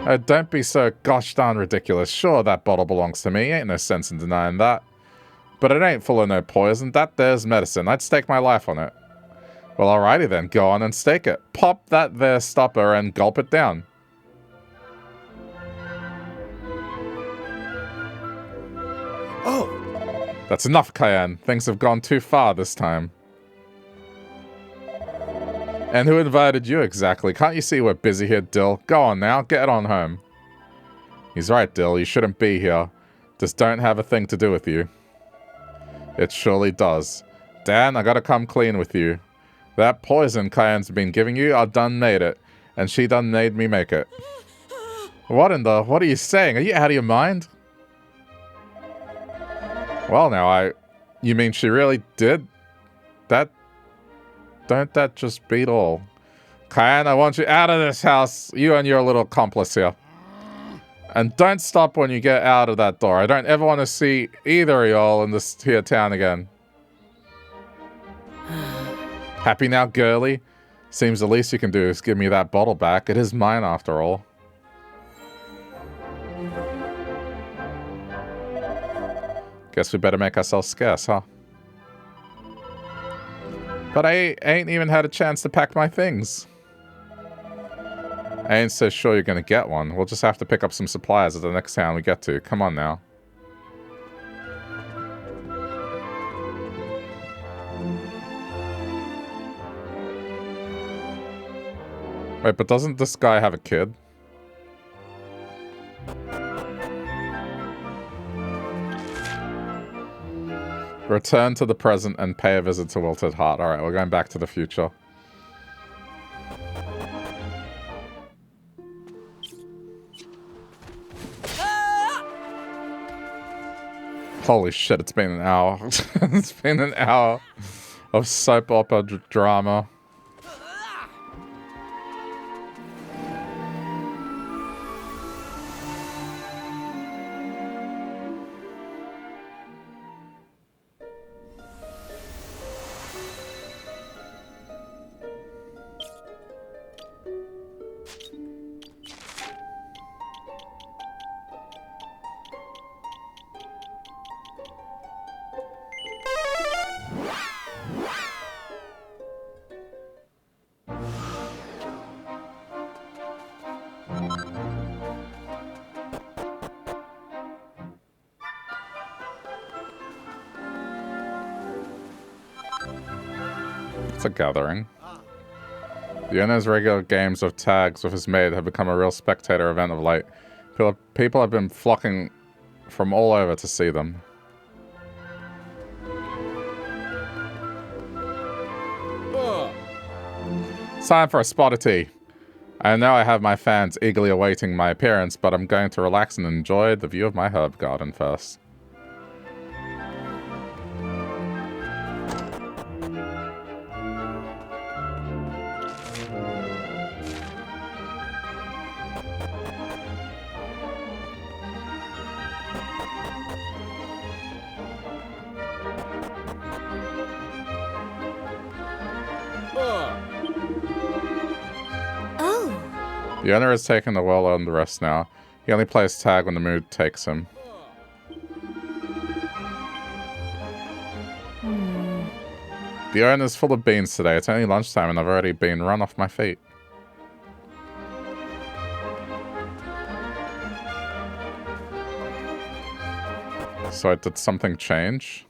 A: Oh, don't be so gosh darn ridiculous. Sure, that bottle belongs to me. Ain't no sense in denying that. But it ain't full of no poison. That there's medicine. I'd stake my life on it. Well, alrighty then. Go on and stake it. Pop that there stopper and gulp it down.
D: Oh.
A: That's enough, Cayenne. Things have gone too far this time. And who invited you exactly? Can't you see we're busy here, Dill? Go on now. Get on home. He's right, Dill. You shouldn't be here. This don't have a thing to do with you. It surely does. Dan, I gotta come clean with you. That poison Cayenne's been giving you, I done made it. And she done made me make it. What are you saying? Are you out of your mind? Well now, you mean she really did? Don't that just beat all? Cayenne, I want you out of this house. You and your little accomplice here. And don't stop when you get out of that door. I don't ever want to see either of y'all in this here town again. Happy now, girly? Seems the least you can do is give me that bottle back. It is mine after all. Guess we better make ourselves scarce, huh? But I ain't even had a chance to pack my things. I ain't so sure you're gonna get one. We'll just have to pick up some supplies at the next town we get to. Come on now. Wait, but doesn't this guy have a kid? Return to the present and pay a visit to Wilted Heart. Alright, we're going back to the future. Holy shit, it's been an hour. It's been an hour of soap opera drama. It's a gathering. The owner's regular games of tags with his maid have become a real spectator event of late. People have been flocking from all over to see them. It's time for a spot of tea. I know I have my fans eagerly awaiting my appearance, but I'm going to relax and enjoy the view of my herb garden first.
B: Oh.
A: The owner has taken the well-earned rest now. He only plays tag when the mood takes him. The owner's full of beans today. It's only lunchtime and I've already been run off my feet. So did something change?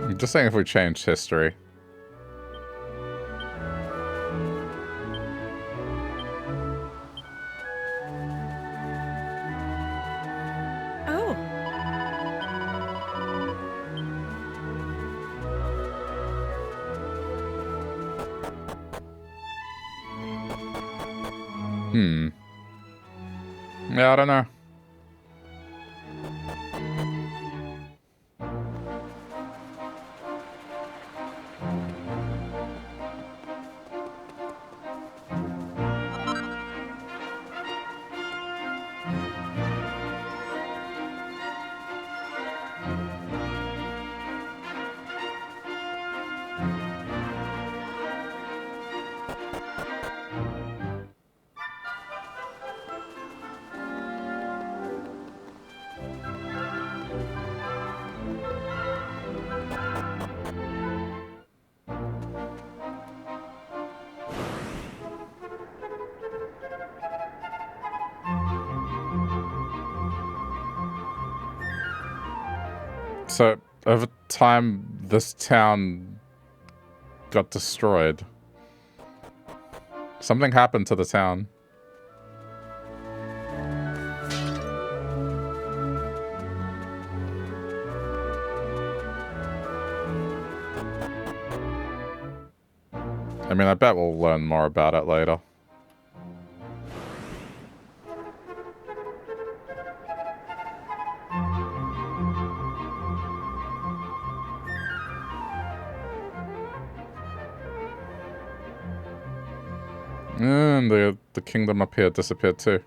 A: I'm just saying if we change history.
C: Oh.
A: Yeah, I don't know. So, over time, this town got destroyed. Something happened to the town. I mean, I bet we'll learn more about it later. And the kingdom up here disappeared too.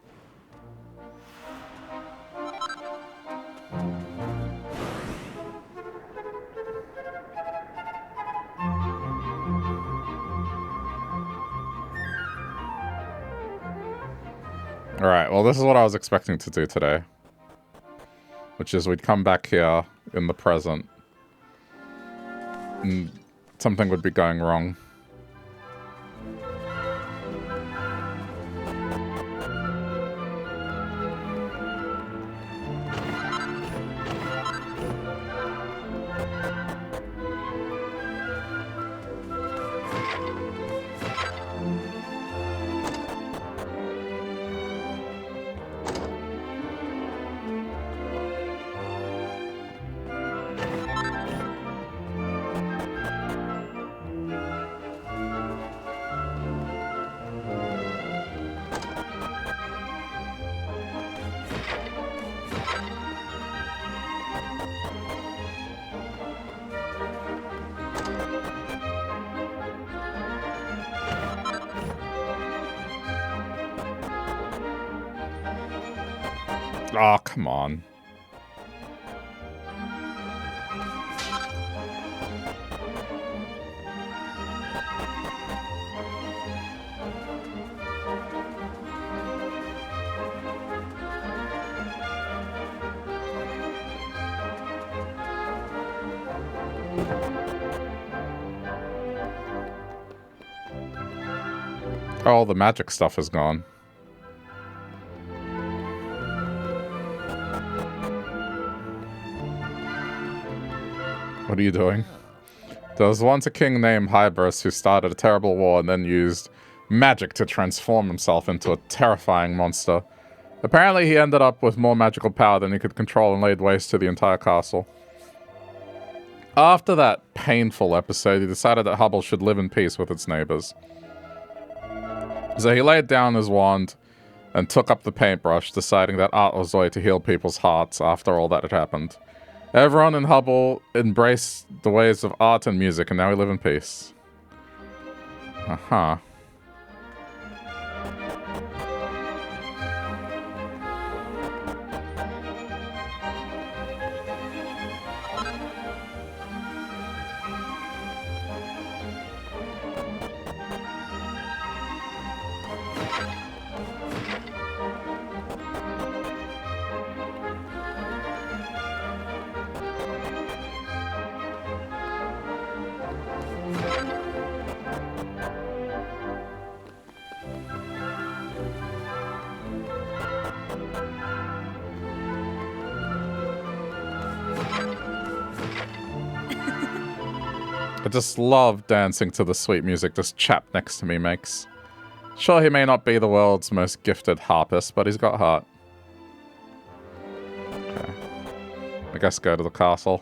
A: Alright, well this is what I was expecting to do today. Which is we'd come back here in the present. And something would be going wrong. Oh, come on. All the magic stuff is gone. What are you doing? There was once a king named Hybris who started a terrible war and then used magic to transform himself into a terrifying monster. Apparently he ended up with more magical power than he could control and laid waste to the entire castle. After that painful episode, he decided that Hubble should live in peace with its neighbors. So he laid down his wand and took up the paintbrush, deciding that art was the way to heal people's hearts after all that had happened. Everyone in Hubble embraced the ways of art and music, and now we live in peace. Uh-huh. I just love dancing to the sweet music this chap next to me makes. Sure, he may not be the world's most gifted harpist, but he's got heart. Okay. I guess go to the castle.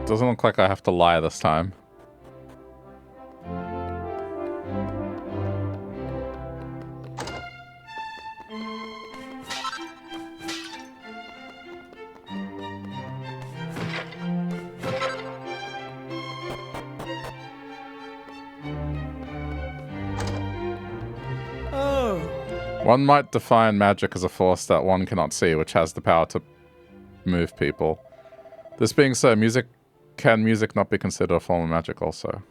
A: Doesn't look like I have to lie this time.
C: Oh.
A: One might define magic as a force that one cannot see, which has the power to move people. This being so, can music not be considered a form of magic also?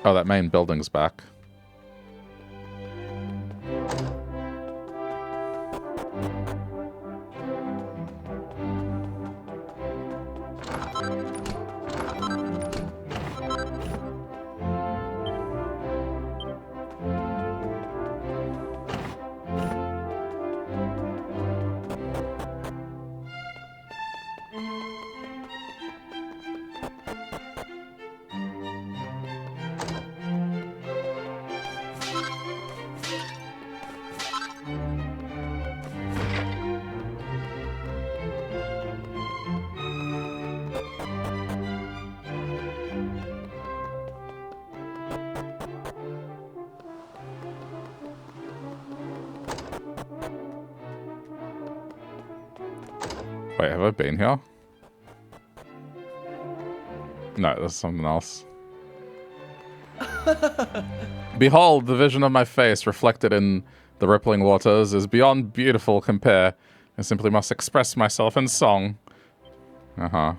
A: Oh, that main building's back. Wait, have I been here? No, there's something else. Behold, the vision of my face reflected in the rippling waters is beyond beautiful compare. I simply must express myself in song. Uh-huh.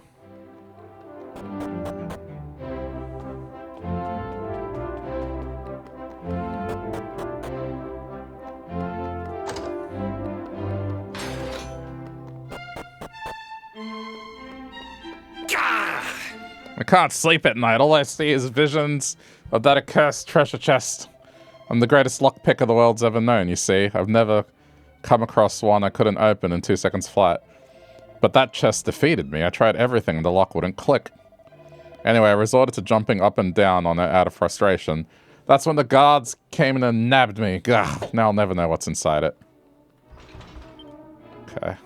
A: I can't sleep at night. All I see is visions of that accursed treasure chest. I'm the greatest lockpicker the world's ever known, you see. I've never come across one I couldn't open in 2 seconds flat. But that chest defeated me. I tried everything and the lock wouldn't click. Anyway, I resorted to jumping up and down on it out of frustration. That's when the guards came in and nabbed me. Gah, now I'll never know what's inside it. Okay.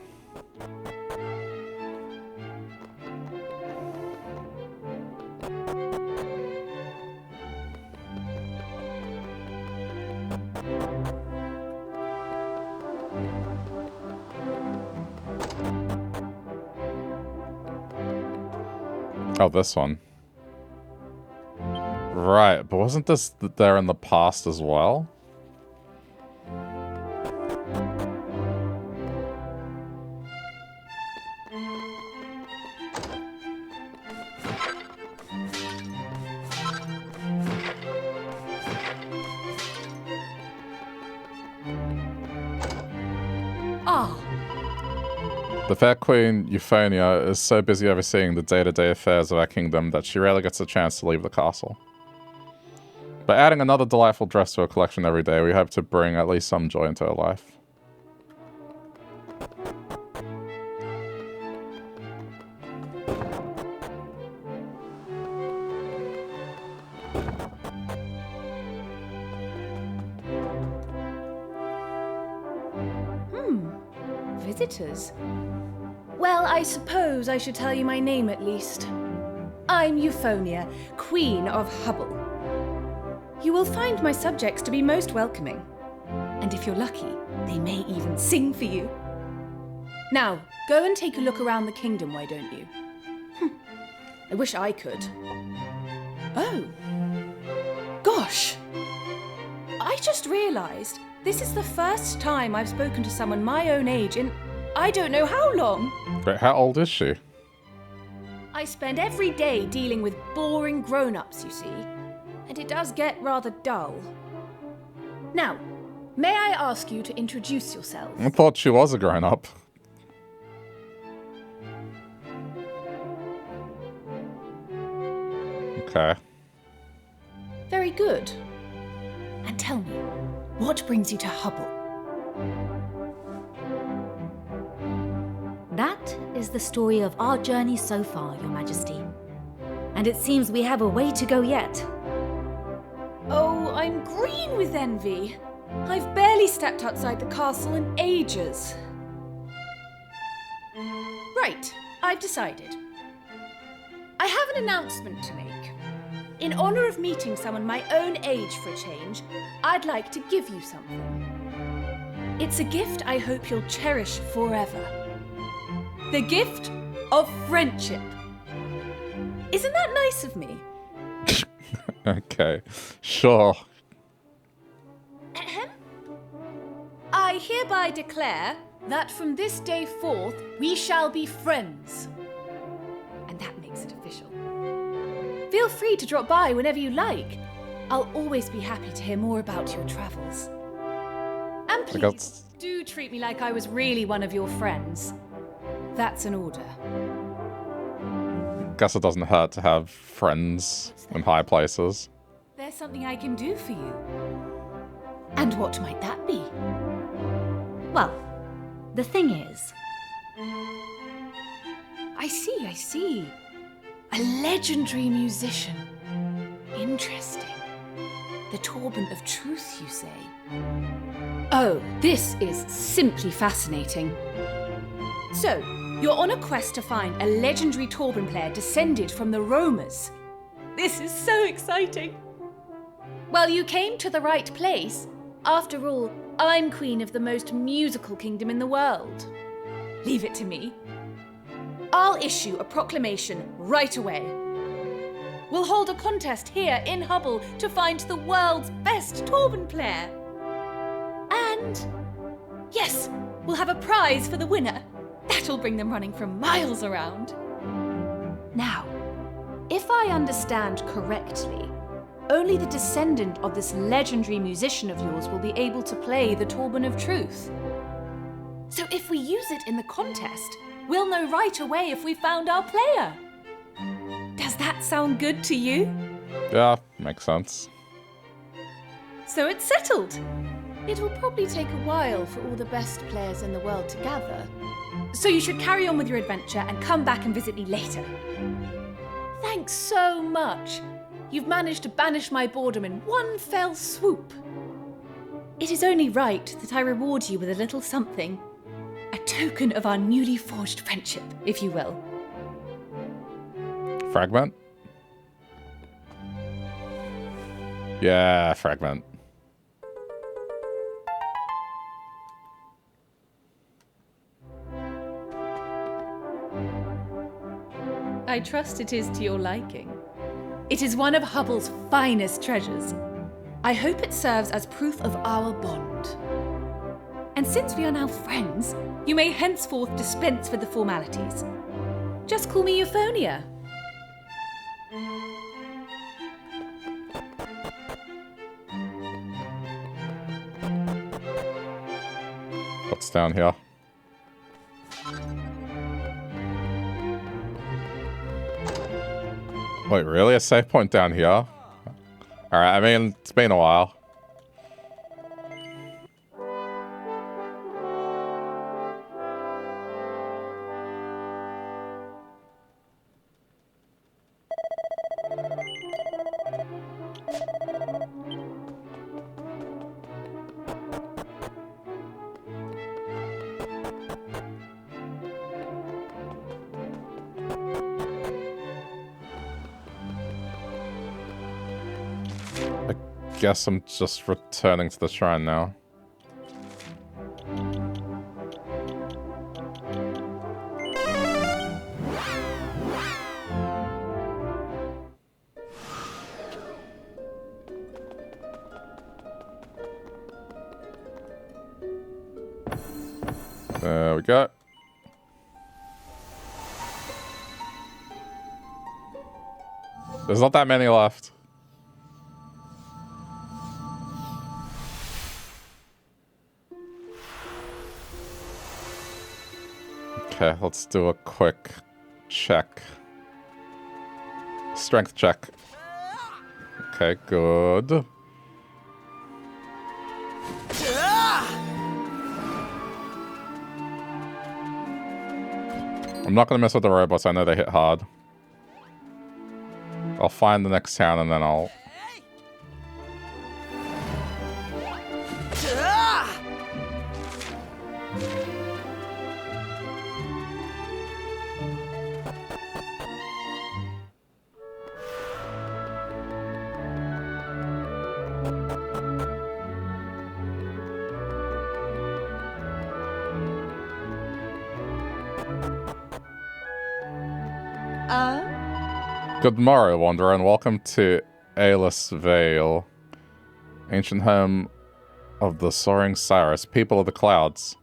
A: Oh, this one. Right, but wasn't this there in the past as well?
C: Ah,
A: The fair Queen Euphonia is so busy overseeing the day-to-day affairs of our kingdom that she rarely gets a chance to leave the castle. By adding another delightful dress to her collection every day, we hope to bring at least some joy into her life.
C: visitors. Well, I suppose I should tell you my name at least. I'm Euphonia, Queen of Hubble. You will find my subjects to be most welcoming. And if you're lucky, they may even sing for you. Now, go and take a look around the kingdom, why don't you? I wish I could. Oh. Gosh. I just realised this is the first time I've spoken to someone my own age in I don't know how long.
A: But how old is she?
C: I spend every day dealing with boring grown-ups, you see. And it does get rather dull. Now, may I ask you to introduce yourself?
A: I thought she was a grown-up. Okay.
C: Very good. And tell me, what brings you to Hubble?
B: That is the story of our journey so far, Your Majesty. And it seems we have a way to go yet.
C: Oh, I'm green with envy. I've barely stepped outside the castle in ages. Right, I've decided. I have an announcement to make. In honor of meeting someone my own age for a change, I'd like to give you something. It's a gift I hope you'll cherish forever. The gift of friendship. Isn't that nice of me?
A: Okay, sure.
C: Ahem. I hereby declare that from this day forth, we shall be friends. And that makes it official. Feel free to drop by whenever you like. I'll always be happy to hear more about your travels. And please, do treat me like I was really one of your friends. That's an order.
A: Guess it doesn't hurt to have friends in high places.
C: There's something I can do for you. And what might that be?
B: Well, the thing is...
C: I see. A legendary musician. Interesting. The Torban of Truth, you say? Oh, this is simply fascinating. So, you're on a quest to find a legendary Torban player descended from the Romers. This is so exciting. Well, you came to the right place. After all, I'm queen of the most musical kingdom in the world. Leave it to me. I'll issue a proclamation right away. We'll hold a contest here in Hubble to find the world's best Torban player. And, yes, we'll have a prize for the winner. That'll bring them running for miles around. Now, if I understand correctly, only the descendant of this legendary musician of yours will be able to play the Torban of Truth. So if we use it in the contest, we'll know right away if we found our player. Does that sound good to you?
A: Yeah, makes sense.
C: So it's settled. It will probably take a while for all the best players in the world to gather. So you should carry on with your adventure and come back and visit me later. Thanks so much. You've managed to banish my boredom in one fell swoop. It is only right that I reward you with a little something. A token of our newly forged friendship, if you will.
A: Fragment? Yeah, fragment.
C: I trust it is to your liking. It is one of Hubble's finest treasures. I hope it serves as proof of our bond. And since we are now friends, you may henceforth dispense with the formalities. Just call me Euphonia.
A: What's down here? Wait, really? A save point down here? Alright, I mean, it's been a while. Guess I'm just returning to the shrine now. There we go. There's not that many left. Okay, let's do a quick check. Strength check. Okay, good. I'm not gonna mess with the robots, I know they hit hard. I'll find the next town and then I'll... Good morrow, Wanderer, and welcome to Aelus Vale, ancient home of the soaring Cyrus, people of the clouds.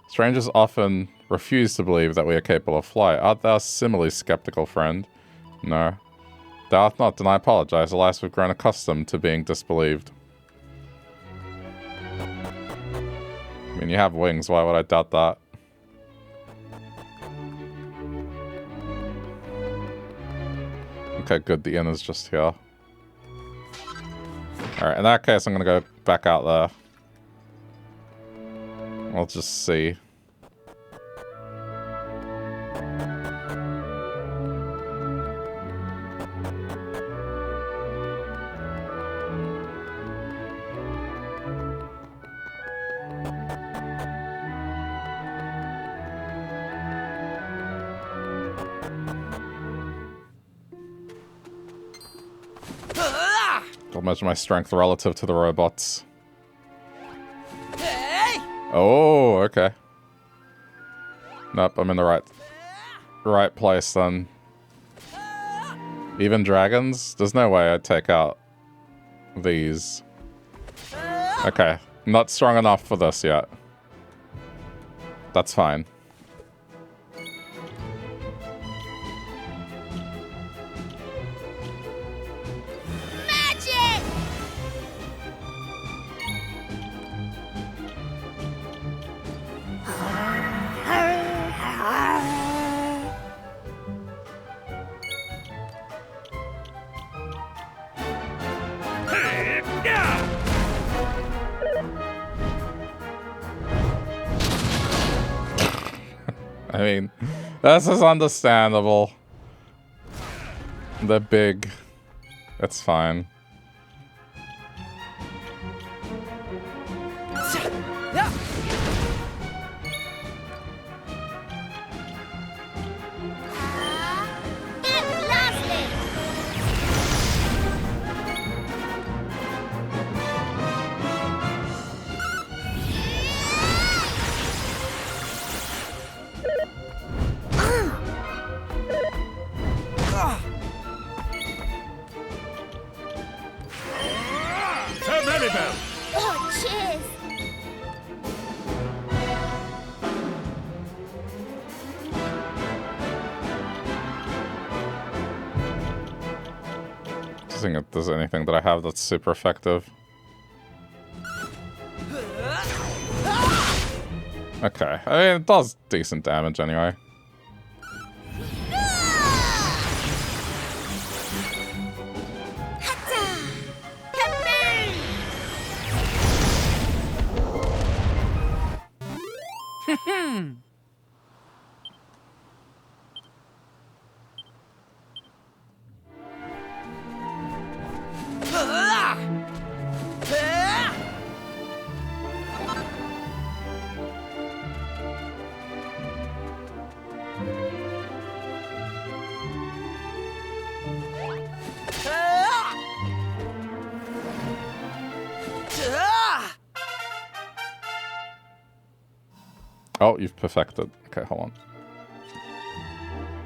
A: Strangers often refuse to believe that we are capable of flight. Art thou similarly skeptical, friend? No. Thou art not, and I apologize. Alas, we've grown accustomed to being disbelieved. I mean, you have wings, why would I doubt that? Okay, good. The inn is just here. Alright, in that case, I'm gonna go back out there. We'll just see. I'll measure my strength relative to the robots. Oh, okay. Nope, I'm in the right place then. Even dragons? There's no way I'd take out these. Okay, not strong enough for this yet. That's fine. I mean, this is understandable. They're big. It's fine.
D: Rainbow!
E: Oh, cheers!
A: Just think if there's anything that I have that's super effective. Okay, I mean, it does decent damage anyway. Oh, you've perfected. Okay, hold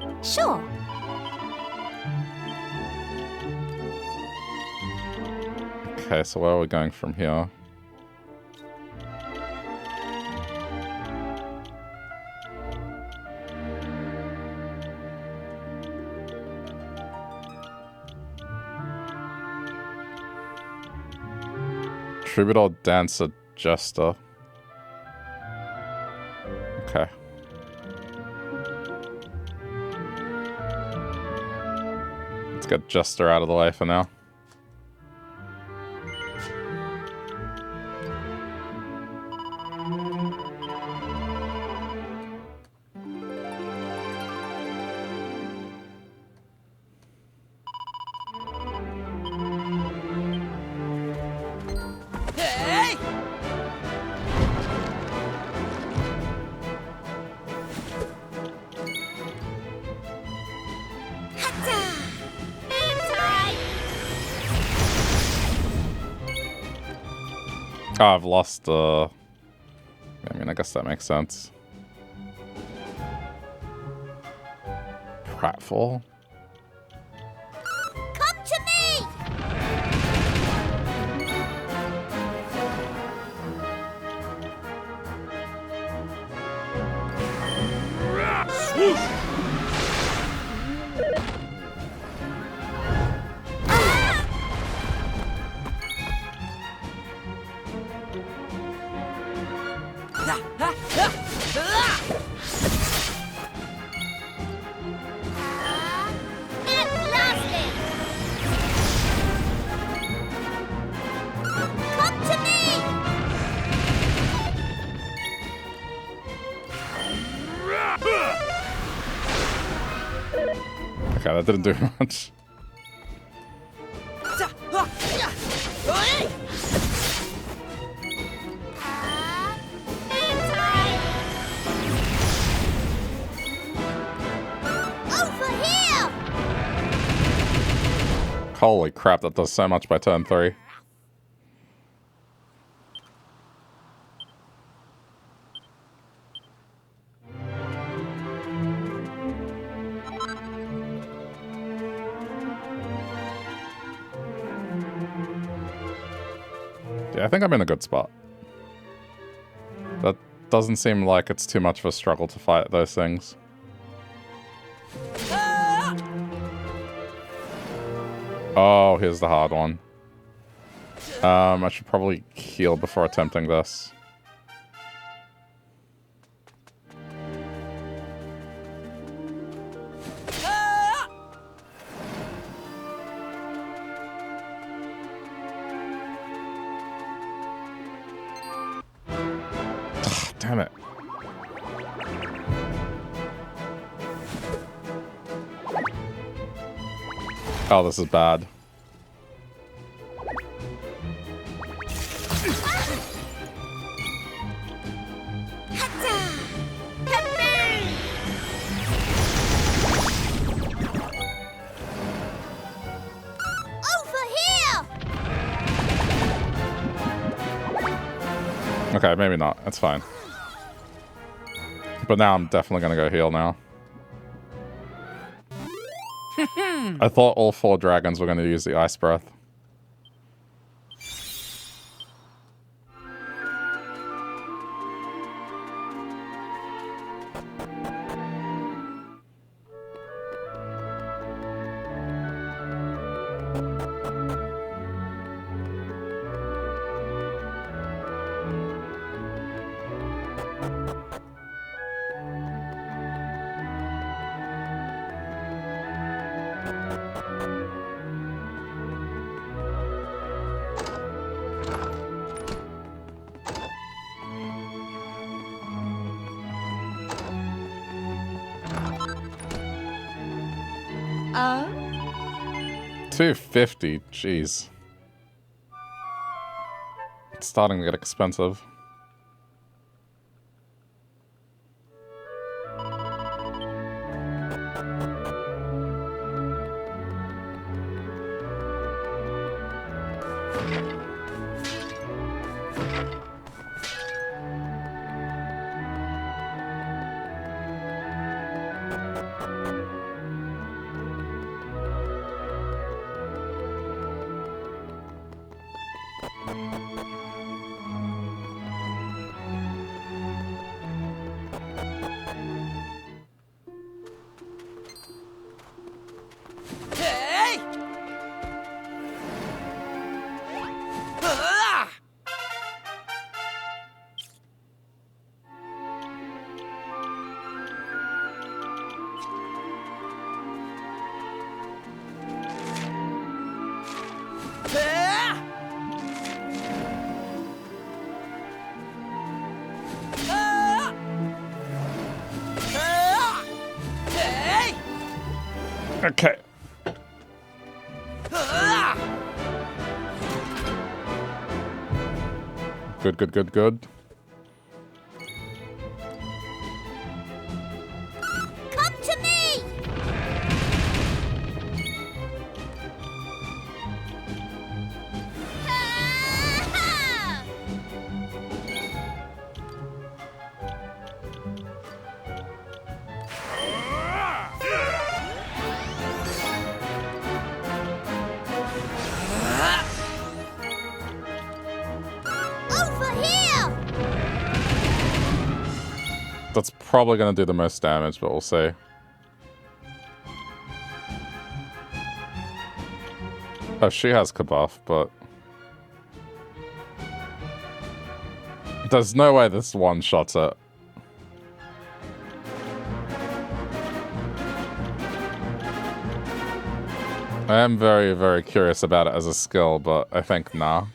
A: on.
E: Sure.
A: Okay, so where are we going from here? Troubadour, dancer, jester. Okay. Let's get jester out of the way for now. Oh, I've lost, I mean, I guess that makes sense. Pratfall?
E: Come to me!
D: Swoosh!
A: Okay, that didn't do much. Holy crap, that does so much by turn 3. Yeah, I think I'm in a good spot. That doesn't seem like it's too much of a struggle to fight those things. Oh, here's the hard one. I should probably heal before attempting this. Damn it. Oh, this is bad. Okay, maybe not. That's fine. But now I'm definitely gonna go heal now. I thought all 4 dragons were gonna use the ice breath. $250, jeez. It's starting to get expensive. Okay. Good, good, good, good.
E: Come to me! Ha! Over here!
A: That's probably going to do the most damage, but we'll see. Oh, she has Kabuff, but... There's no way this one-shots it. I am very, very curious about it as a skill, but I think nah.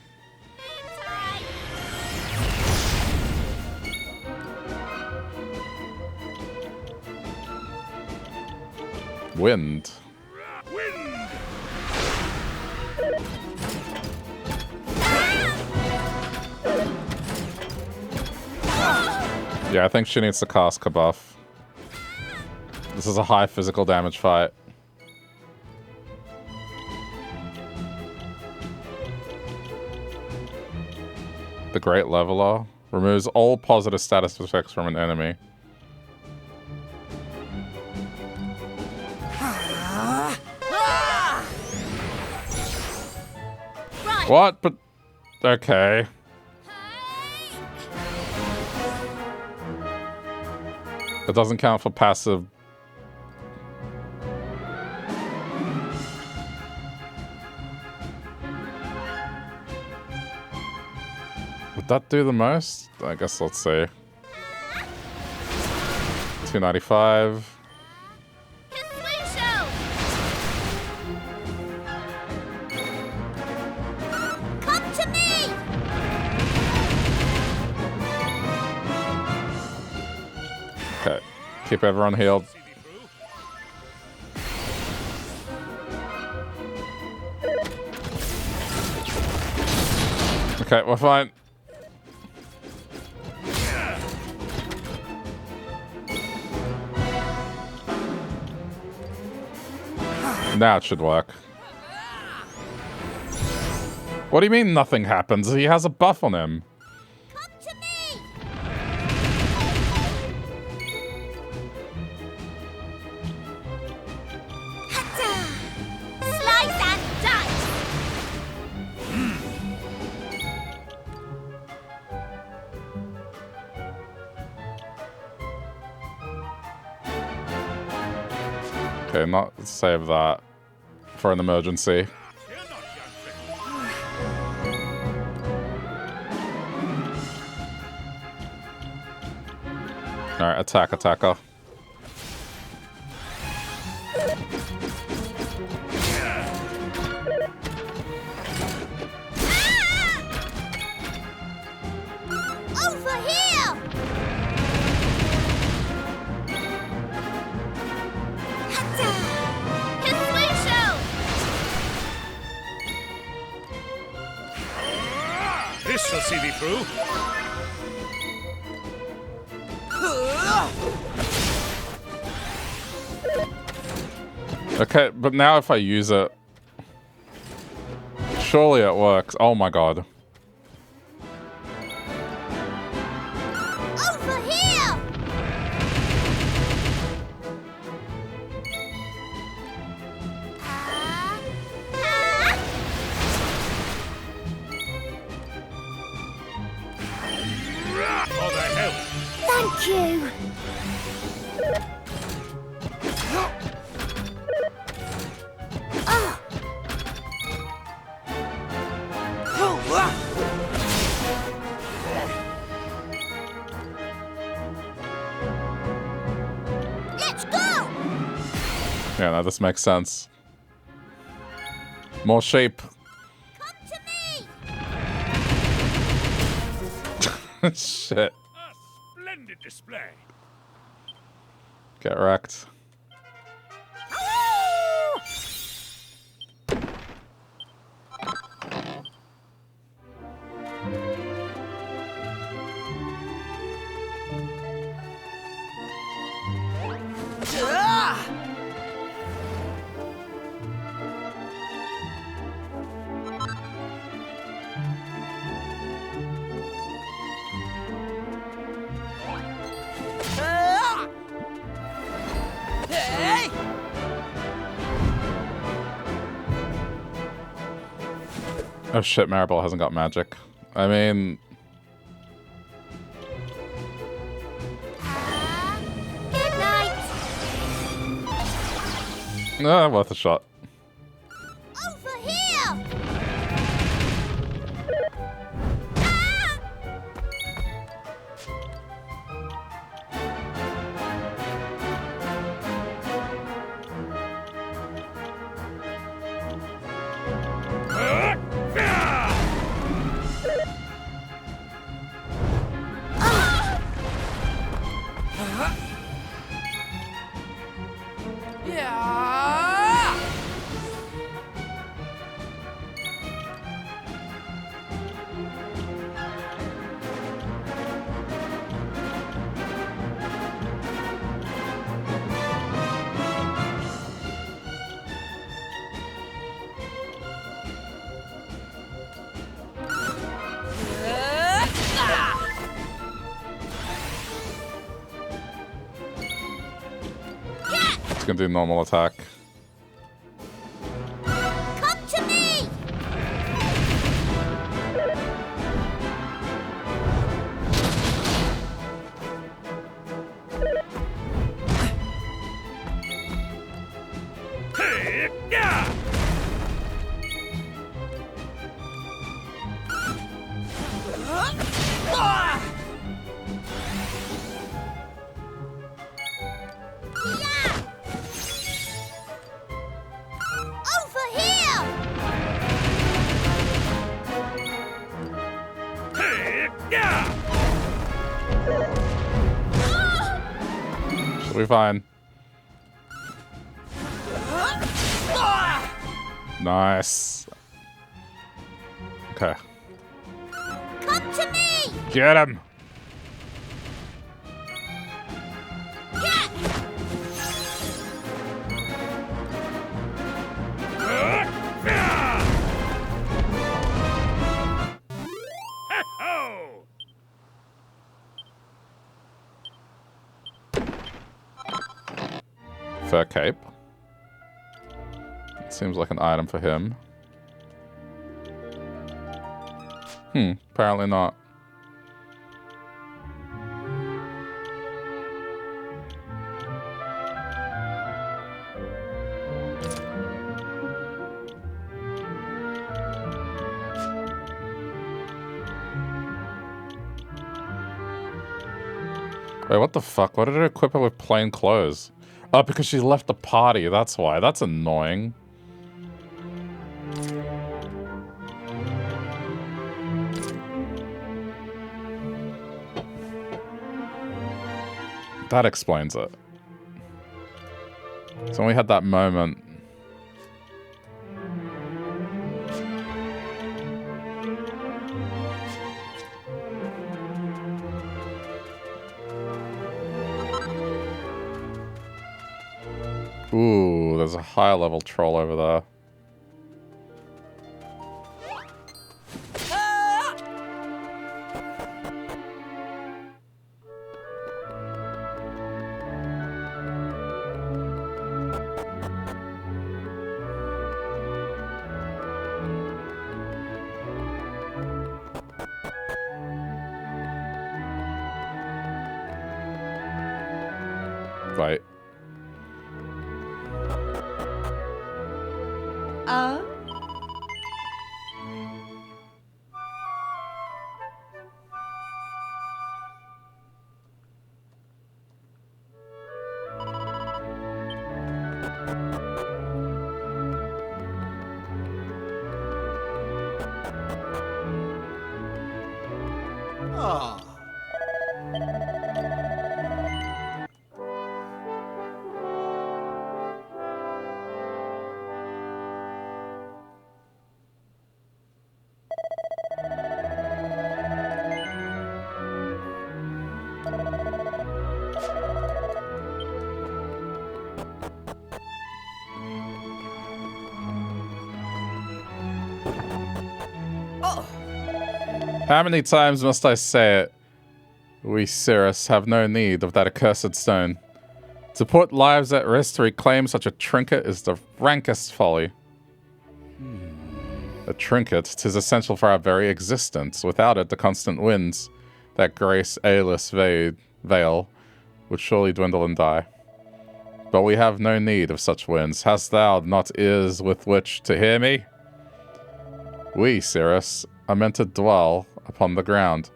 A: Wind. Yeah, I think she needs to cast Kabuff. This is a high physical damage fight. The Great Leveler removes all positive status effects from an enemy. What? But... okay. It doesn't count for passive. Would that do the most? I guess let's see. 295.
E: Come to me!
A: Okay. Keep everyone healed. Okay, we're fine. Now it should work. What do you mean nothing happens? He has a buff on him.
E: Come to me! Hatta! Slice and dice!
A: Okay, not save that for an emergency. Alright, attacker.
E: Over here! Hatta! Hisuisho!
D: This shall see thee through.
A: Okay, but now if I use it... Surely it works. Oh my god.
E: Over here!
D: For the help.
E: Thank you! Let's go!
A: Yeah, no, this makes sense. More shape.
E: Come to me!
A: Shit.
D: A splendid display.
A: Get wrecked. Oh shit, Maribel hasn't got magic. I mean...
E: Good night!
A: worth a shot.
E: Over here!
A: It's gonna do normal attack.
E: Come to me!
D: Hey, yeah.
E: Yeah! Over here!
D: Hey, yeah.
A: Should be fine. Nice. Okay.
E: Come to me!
A: Get him!
D: Ho!
A: Fur cape. Seems like an item for him. Apparently not. Wait, what the fuck? Why did it equip her with plain clothes? Oh, because she left the party, that's why. That's annoying. That explains it. So when we had that moment... Ooh, there's a higher level troll over there. Right. How many times must I say it? We Cirrus have no need of that accursed stone. To put lives at risk to reclaim such a trinket is the rankest folly. A trinket, 'tis essential for our very existence. Without it, the constant winds that grace airless veil would surely dwindle and die. But we have no need of such winds. Hast thou not ears with which to hear me? We, Cirrus, are meant to dwell upon the ground,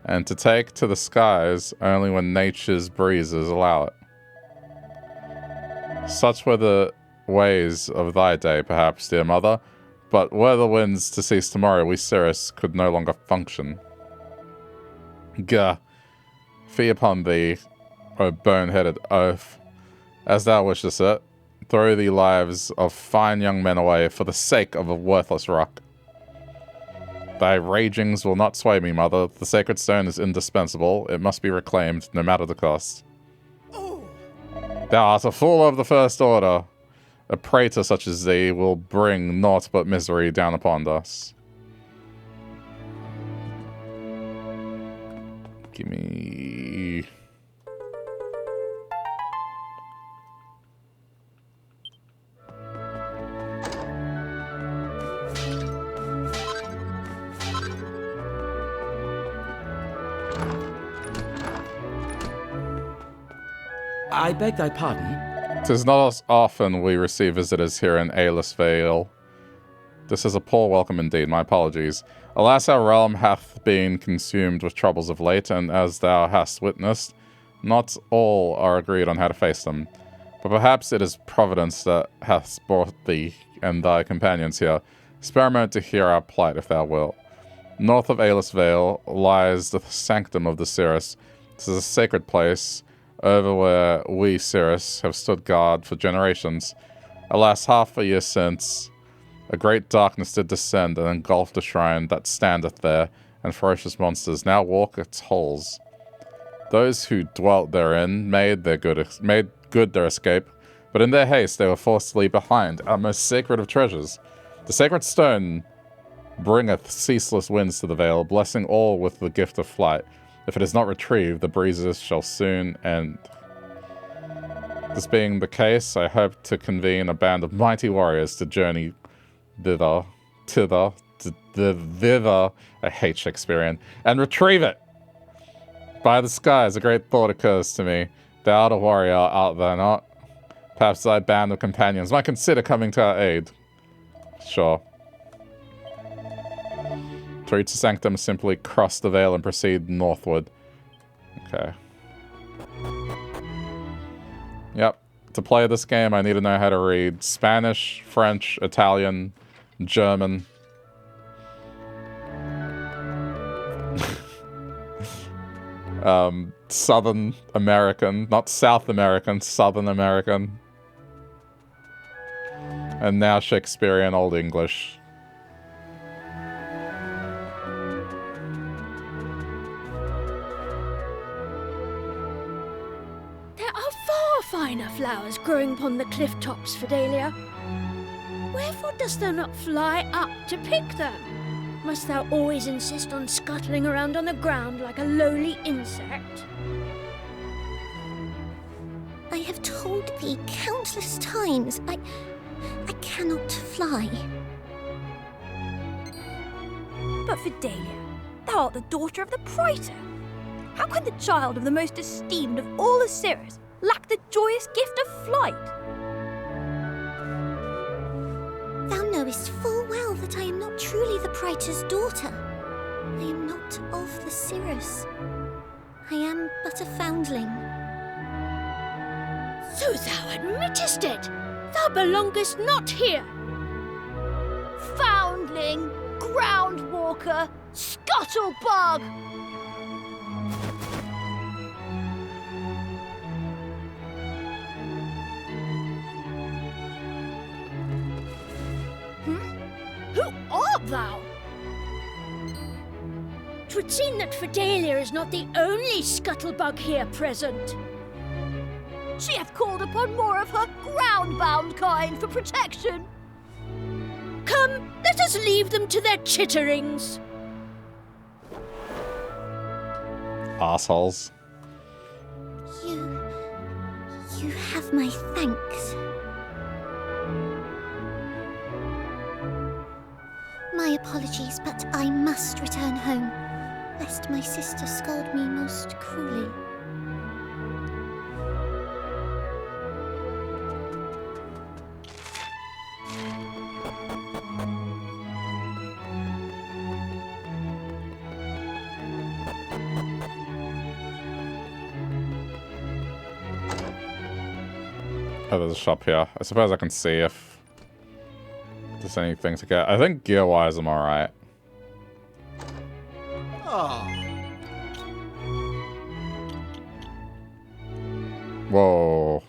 A: and to take to the skies only when nature's breezes allow it. Such were the ways of thy day, perhaps, dear mother, but were the winds to cease tomorrow, we Cirrus could no longer function. Gah, fie upon thee, O bone-headed oaf. As thou wishest it, throw the lives of fine young men away for the sake of a worthless rock. Thy ragings will not sway me, mother. The sacred stone is indispensable. It must be reclaimed, no matter the cost. Thou art a fool of the first order. A praetor such as thee will bring naught but misery down upon us. Gimme...
F: I beg thy pardon?
A: 'Tis not as often we receive visitors here in Aelus Vale. This is a poor welcome indeed, my apologies. Alas, our realm hath been consumed with troubles of late, and as thou hast witnessed, not all are agreed on how to face them. But perhaps it is Providence that hath brought thee and thy companions here. Spare a moment to hear our plight, if thou wilt. North of Aelus Vale lies the sanctum of the Cirrus. This is a sacred place, over where we, Cirrus, have stood guard for generations. Alas, half a year since, a great darkness did descend and engulf the shrine that standeth there, and ferocious monsters now walk its halls. Those who dwelt therein made good their escape, but in their haste they were forced to leave behind our most sacred of treasures. The sacred stone bringeth ceaseless winds to the vale, blessing all with the gift of flight. If it is not retrieved, the breezes shall soon end. This being the case, I hope to convene a band of mighty warriors to journey thither, I hate Shakespearean, and retrieve it! By the skies, a great thought occurs to me. Thou art a warrior, art thou not? Perhaps thy band of companions might consider coming to our aid. Sure. To reach the sanctum, simply cross the vale and proceed northward. Okay. to play this game, I need to know how to read Spanish, French, Italian, German. Southern American, not South American, Southern American. And now Shakespearean Old English.
G: There are far finer flowers growing upon the cliff tops, Fidelia. Wherefore dost thou not fly up to pick them? Must thou always insist on scuttling around on the ground like a lowly insect?
E: I have told thee countless times, I cannot fly.
G: But Fidelia, thou art the daughter of the Praetor. How can the child of the most esteemed of all the Cirrus lack the joyous gift of flight?
E: Thou knowest full well that I am not truly the Praetor's daughter. I am not of the Cirrus. I am but a foundling.
G: So thou admittest it! Thou belongest not here! Foundling, groundwalker, scuttlebug! Who art thou? 'Twould seem that Fidelia is not the only scuttlebug here present. She hath called upon more of her ground-bound kind for protection. Come, let us leave them to their chitterings.
A: Assholes.
E: You have my thanks. My apologies, but I must return home, lest my sister scold me most cruelly.
A: Oh, there's a shop here. I suppose I can see if there's anything to get. I think gear-wise I'm alright. Whoa.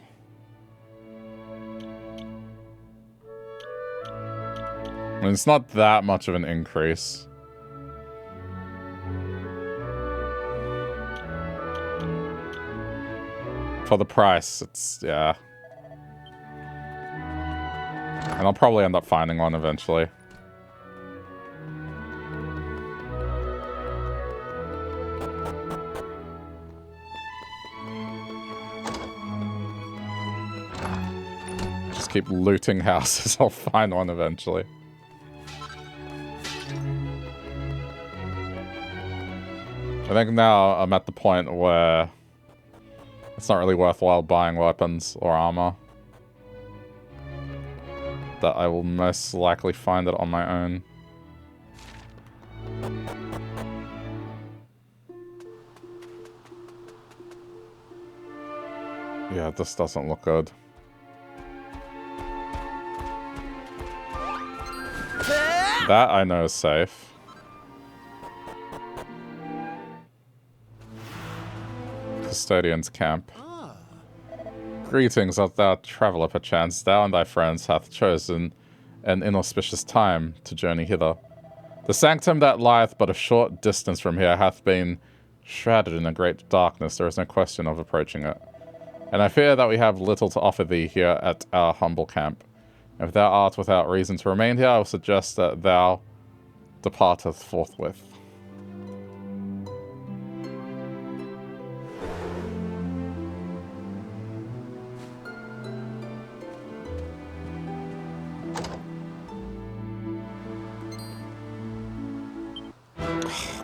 A: I mean, it's not that much of an increase. For the price, it's, yeah. And I'll probably end up finding one eventually. Just keep looting houses, I'll find one eventually. I think now I'm at the point where it's not really worthwhile buying weapons or armor. That I will most likely find it on my own. Yeah, this doesn't look good. That I know is safe. Custodian's camp. Greetings, art thou traveller perchance? Thou and thy friends hath chosen an inauspicious time to journey hither. The sanctum that lieth but a short distance from here hath been shrouded in a great darkness. There is no question of approaching it. And I fear that we have little to offer thee here at our humble camp. If thou art without reason to remain here, I will suggest that thou departeth forthwith.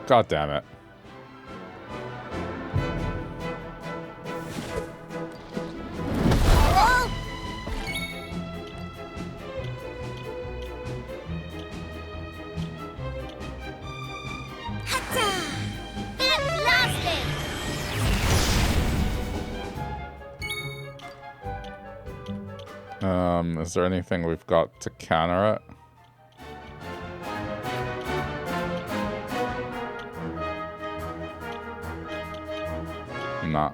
A: God damn it. Is there anything we've got to counter it? Nah.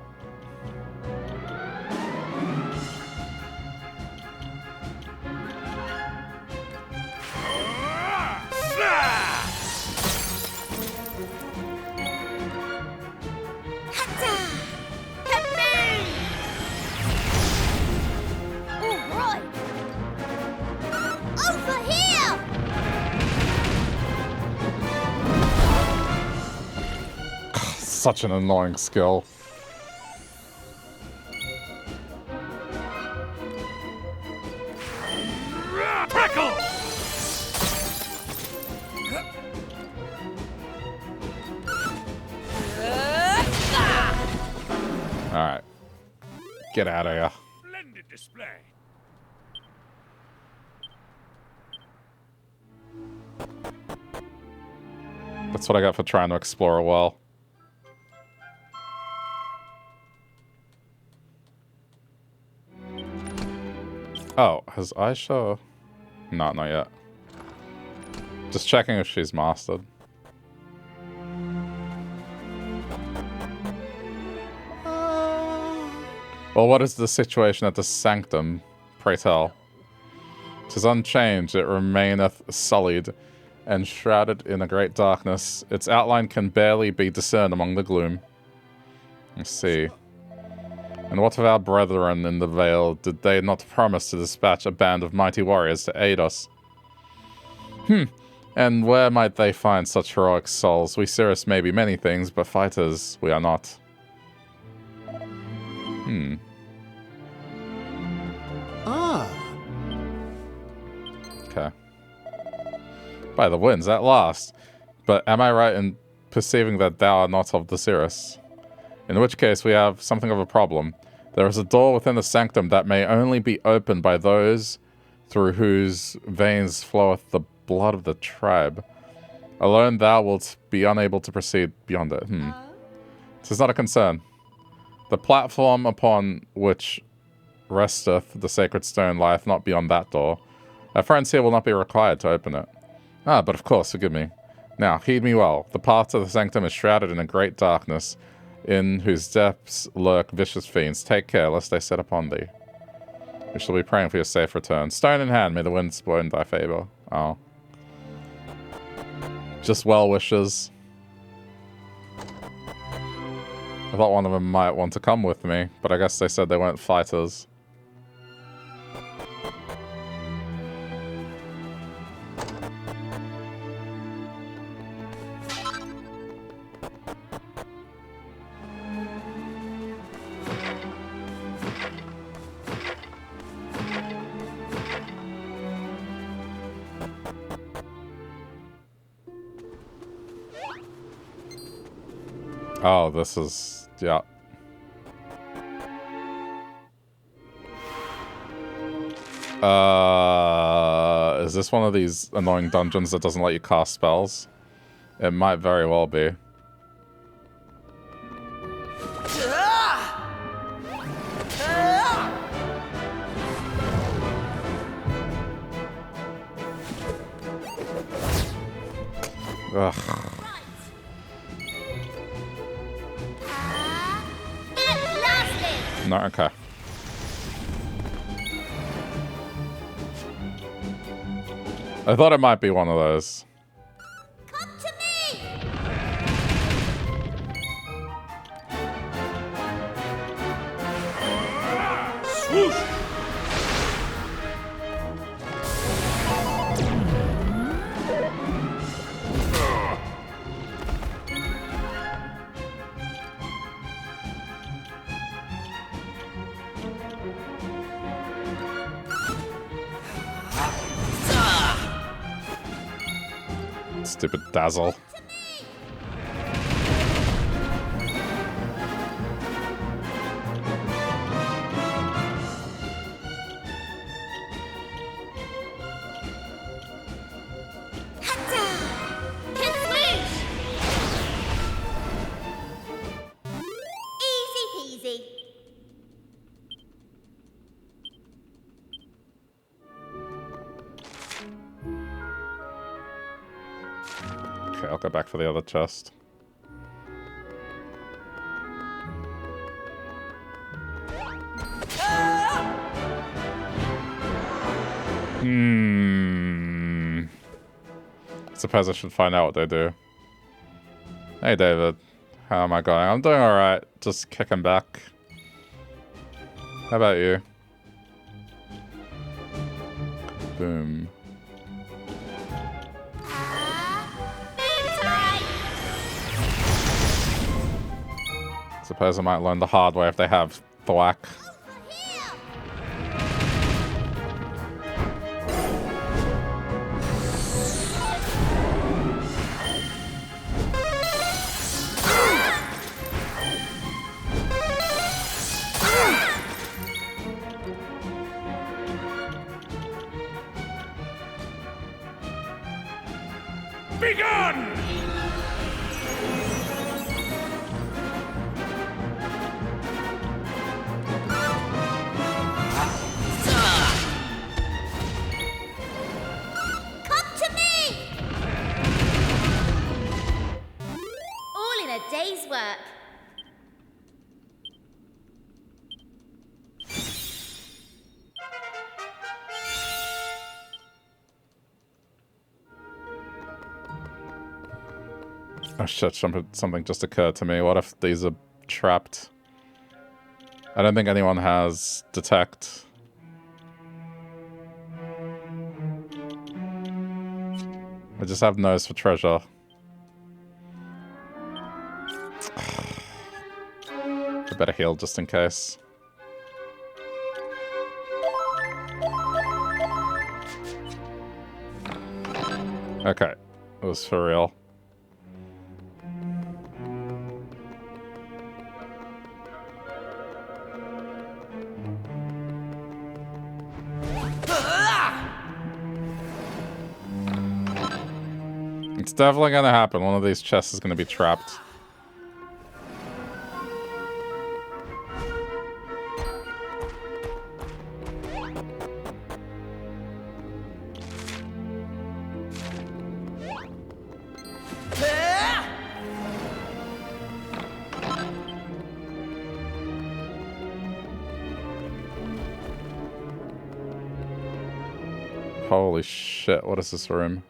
A: Such an annoying skill.
D: Prickle!
A: Alright. Get out of here.
D: Splendid display.
A: That's what I got for trying to explore a well. Oh, has Aisha... No, not yet. Just checking if she's mastered. Well, what is the situation at the sanctum? Pray tell. 'Tis unchanged, it remaineth sullied, and shrouded in a great darkness. Its outline can barely be discerned among the gloom. Let's see. And what of our brethren in the Vale? Did they not promise to dispatch a band of mighty warriors to aid us? And where might they find such heroic souls? We Cirrus may be many things, but fighters we are not. Okay. By the winds, at last. But am I right in perceiving that thou art not of the Cirrus? In which case we have something of a problem. There is a door within the sanctum that may only be opened by those through whose veins floweth the blood of the tribe. Alone thou wilt be unable to proceed beyond it. 'Tis not a concern. The platform upon which resteth the sacred stone lieth not beyond that door. Our friends here will not be required to open it. Ah, but of course, forgive me. Now, heed me well. The path to the sanctum is shrouded in a great darkness, in whose depths lurk vicious fiends. Take care, lest they set upon thee. We shall be praying for your safe return. Stone in hand, may the winds blow in thy favor. Oh. Just well wishes. I thought one of them might want to come with me, but I guess they said they weren't fighters. Oh, this is... yeah. Is this one of these annoying dungeons that doesn't let you cast spells? It might very well be. Ugh. No, okay. I thought it might be one of those.
E: Come to me!
D: Swoosh!
A: Stupid dazzle. Okay, I'll go back for the other chest. Suppose I should find out what they do. Hey, David. How am I going? I'm doing alright. Just kicking back. How about you? Boom. Suppose I might learn the hard way if they have thwack.
D: Begun!
E: Come to me! All in a day's work.
A: Oh shit, something just occurred to me. What if these are trapped? I don't think anyone has detect. I just have nose for treasure. I better heal just in case. Okay, it was for real. It's definitely gonna happen. One of these chests is gonna be trapped. Holy shit, what is this room?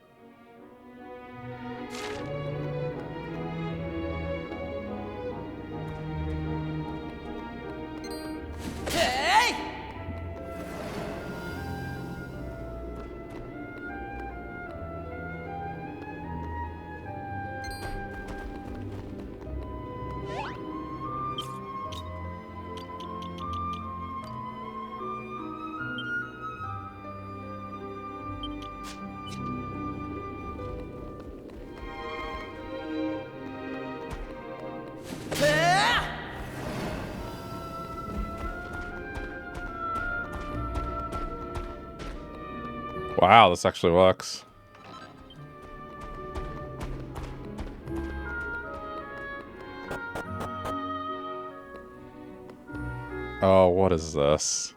A: Wow, this actually works. Oh, what is this?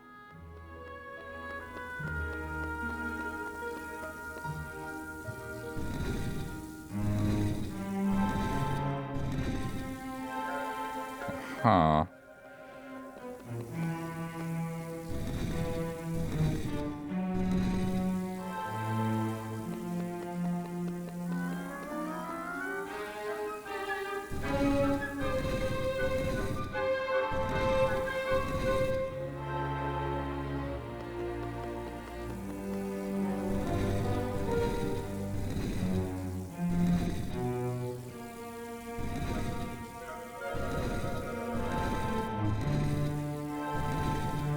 A: Huh.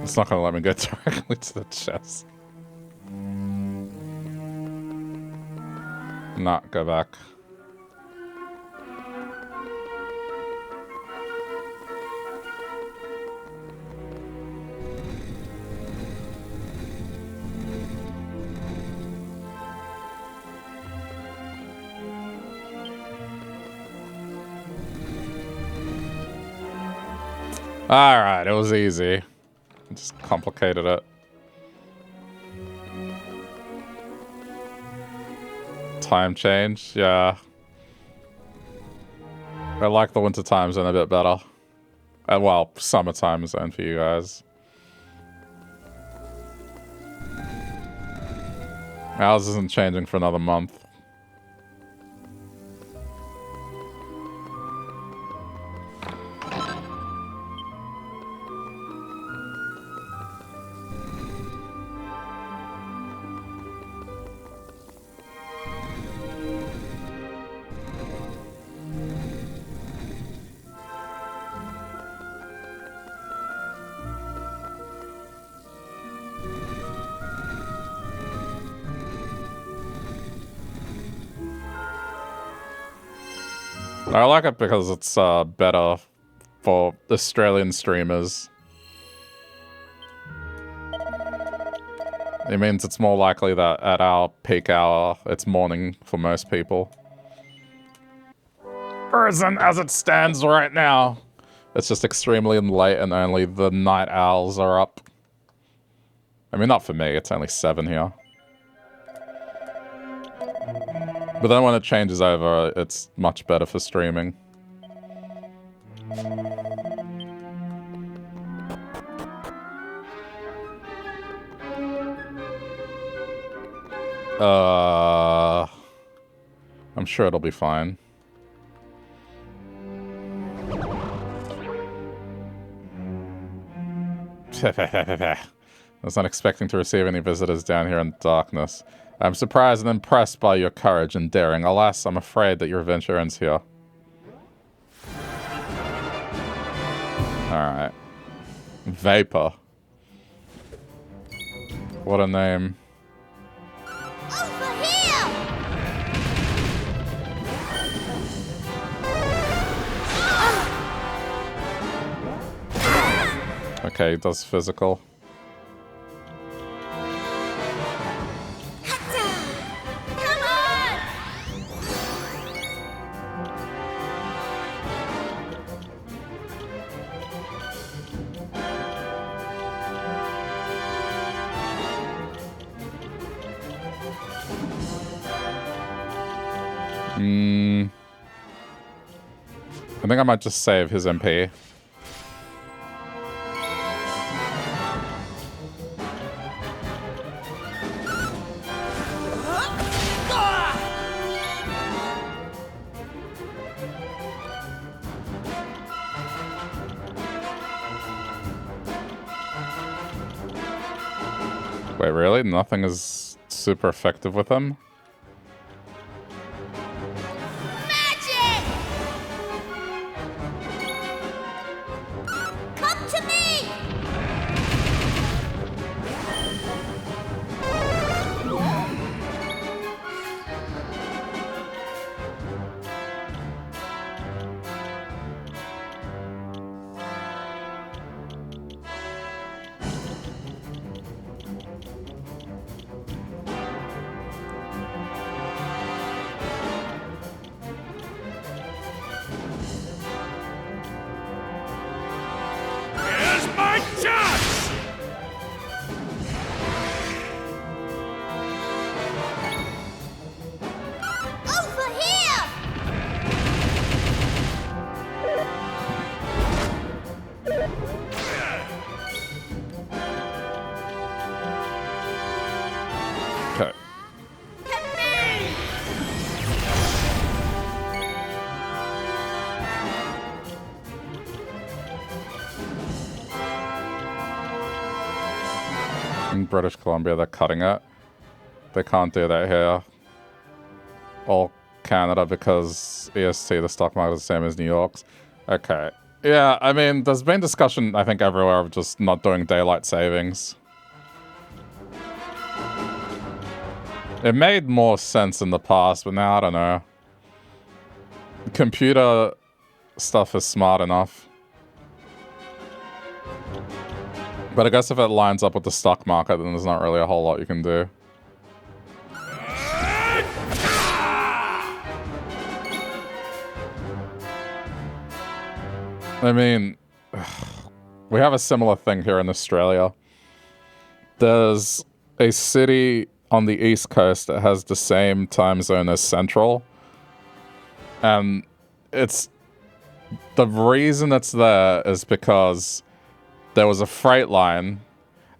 A: It's not gonna let me go directly to the chest. Not go back. Alright, it was easy. Just complicated it. time change, yeah. I like the winter time zone a bit better. Well, summer time zone for you guys. Ours isn't changing for another month. I like it because it's better for Australian streamers. It means it's more likely that at our peak hour, it's morning for most people. Prison as it stands right now. It's just extremely late and only the night owls are up. I mean, not for me, it's only 7 here. But then when it changes over, it's much better for streaming. I'm sure it'll be fine. I was not expecting to receive any visitors down here in darkness. I'm surprised and impressed by your courage and daring. Alas, I'm afraid that your adventure ends here. Alright. Vapor. What a name.
E: Over here!
A: Okay, he does physical.
E: Come on!
A: I think I might just save his MP. Wait, really? Nothing is super effective with him?
E: Magic! Come to me!
D: Here's my chance!
E: Over here!
A: Okay. In British Columbia, they're cutting it. They can't do that here. Or Canada, because EST, the stock market, is the same as New York's. Okay. Yeah, I mean, there's been discussion, I think, everywhere of just not doing daylight savings. It made more sense in the past, but now I don't know. Computer stuff is smart enough. But I guess if it lines up with the stock market, then there's not really a whole lot you can do. I mean, we have a similar thing here in Australia. There's a city on the East Coast, it has the same time zone as Central. And it's... The reason it's there is because there was a freight line,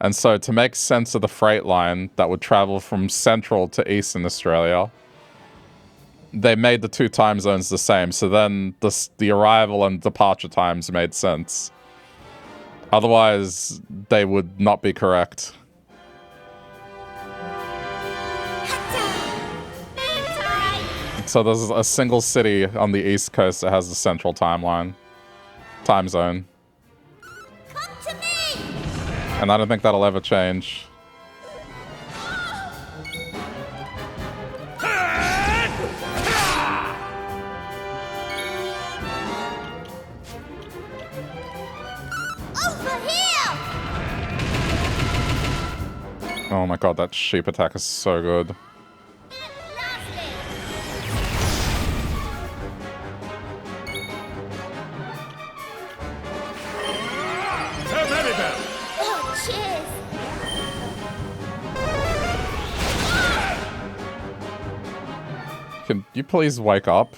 A: and so to make sense of the freight line that would travel from Central to Eastern Australia, they made the two time zones the same, so then the arrival and departure times made sense. Otherwise, they would not be correct. So there's a single city on the East Coast that has the Central time zone.
E: Come to me!
A: And I don't think that'll ever change.
E: Over here!
A: Oh my god, that sheep attack is so good.
E: Oh, cheers!
A: Can you please wake up?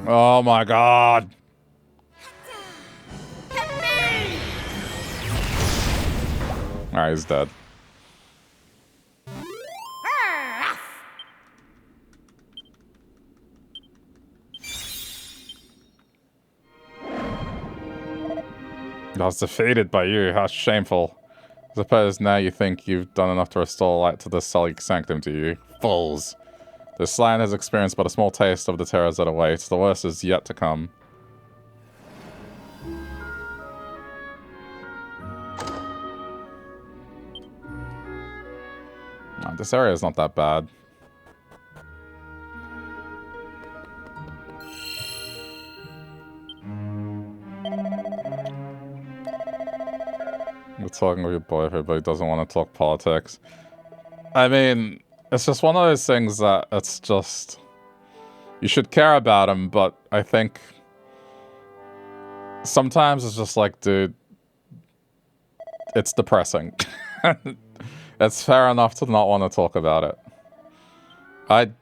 A: Oh my god. Alright, he's dead. I was defeated by you. How shameful. I suppose now you think you've done enough to restore light to the sully sanctum to you. Fools. This land has experienced but a small taste of the terrors that await. The worst is yet to come. Oh, this area is not that bad. You're talking with your boyfriend, but he doesn't want to talk politics. I mean, it's just one of those things that it's just... You should care about him, but I think... Sometimes it's just like, dude... It's depressing. It's fair enough to not want to talk about it.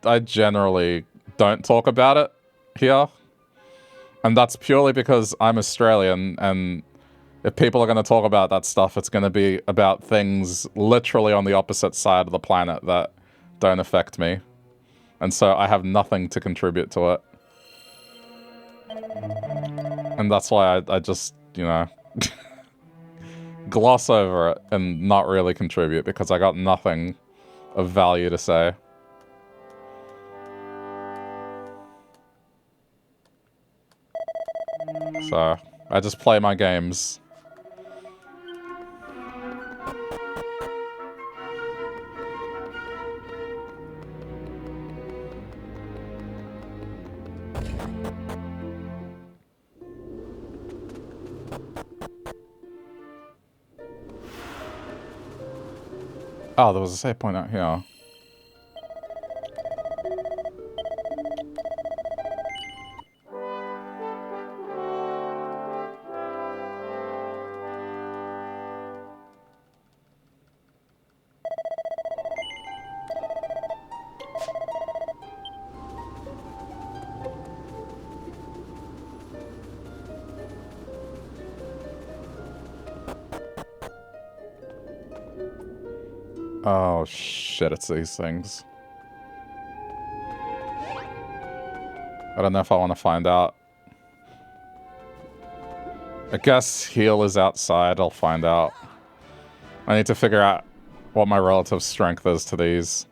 A: I generally don't talk about it here. And that's purely because I'm Australian, and... If people are going to talk about that stuff, it's going to be about things literally on the opposite side of the planet that don't affect me. And so I have nothing to contribute to it. And that's why I just, you know, gloss over it and not really contribute, because I got nothing of value to say. So I just play my games. Oh, there was a save point out here. Oh shit, it's these things. I don't know if I want to find out. I guess heal is outside, I'll find out. I need to figure out what my relative strength is to these.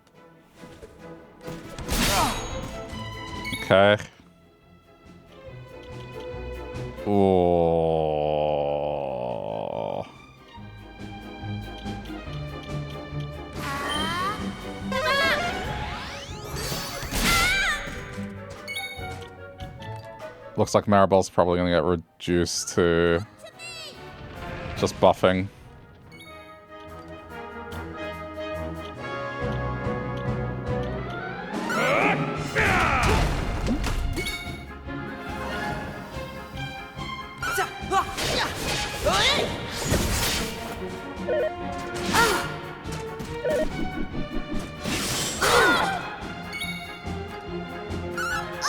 A: Okay. Ooh. Looks like Maribel's probably gonna get reduced to just buffing.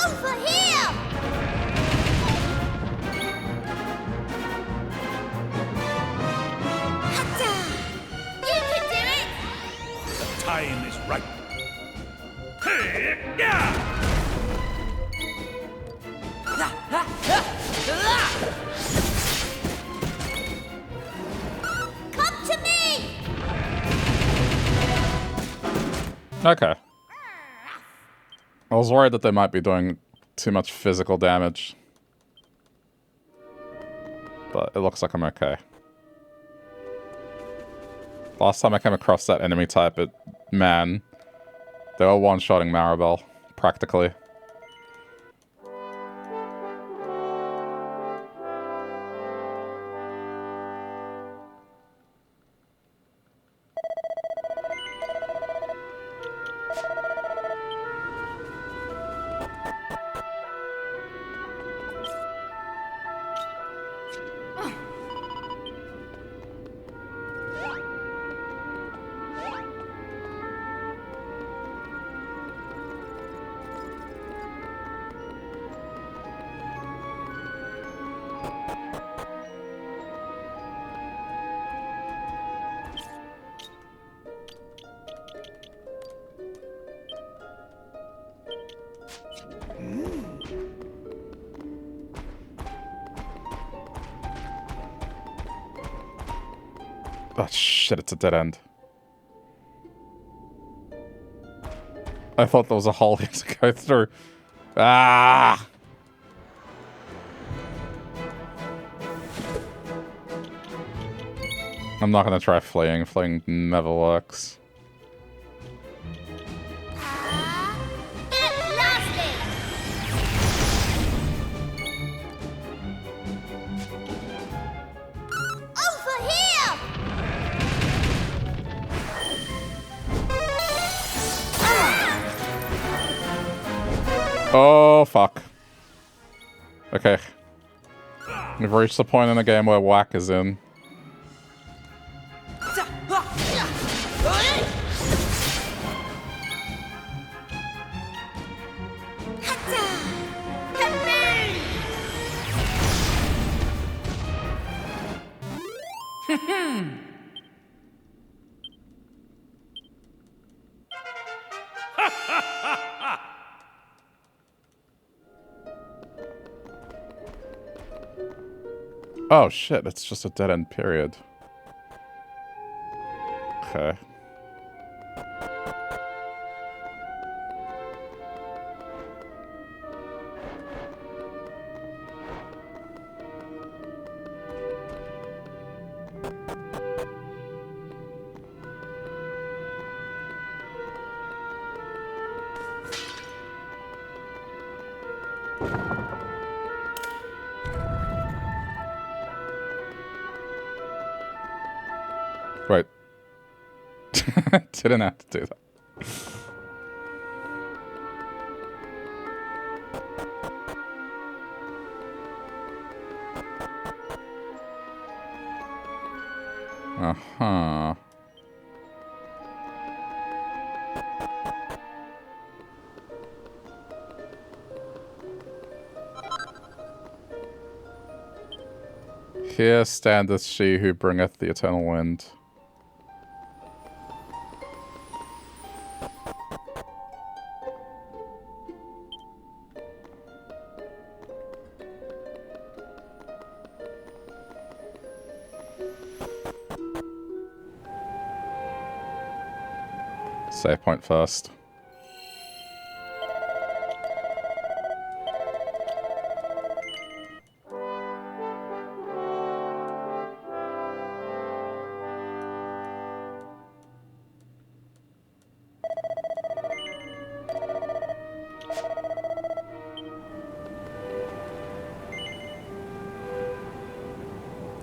E: Over here! Hatta! You can do it!
D: The time is right. Hey, yeah!
E: Come to me!
A: Okay. I was worried that they might be doing too much physical damage. But it looks like I'm okay. Last time I came across that enemy type, man, they were one-shotting Maribel, practically. Oh shit, it's a dead end. I thought there was a hole here to go through. Ah! I'm not gonna try fleeing. Fleeing never works.
E: Over here!
A: Oh, fuck. Okay. We've reached the point in the game where whack is in. Oh shit, it's just a dead end period. Okay. Wait. Didn't have to do that. Uh-huh. Here standeth she who bringeth the eternal wind. Save point first.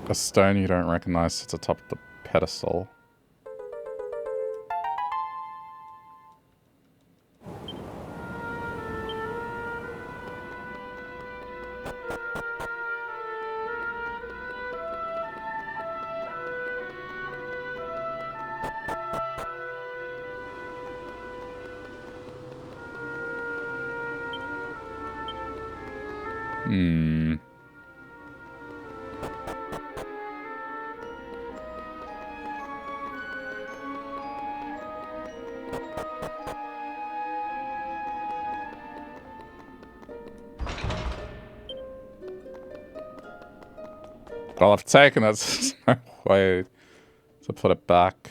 A: A stone you don't recognize sits atop the pedestal. Hmm. Well, I've taken it. So no way to put it back.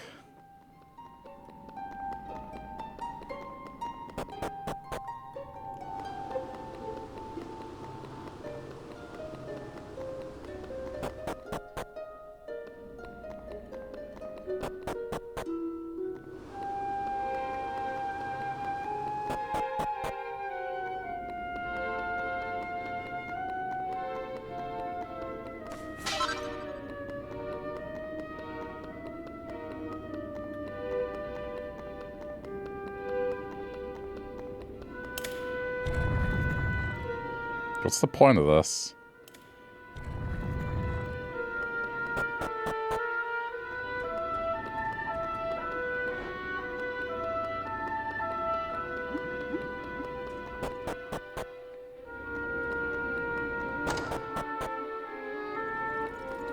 A: What's the point of this?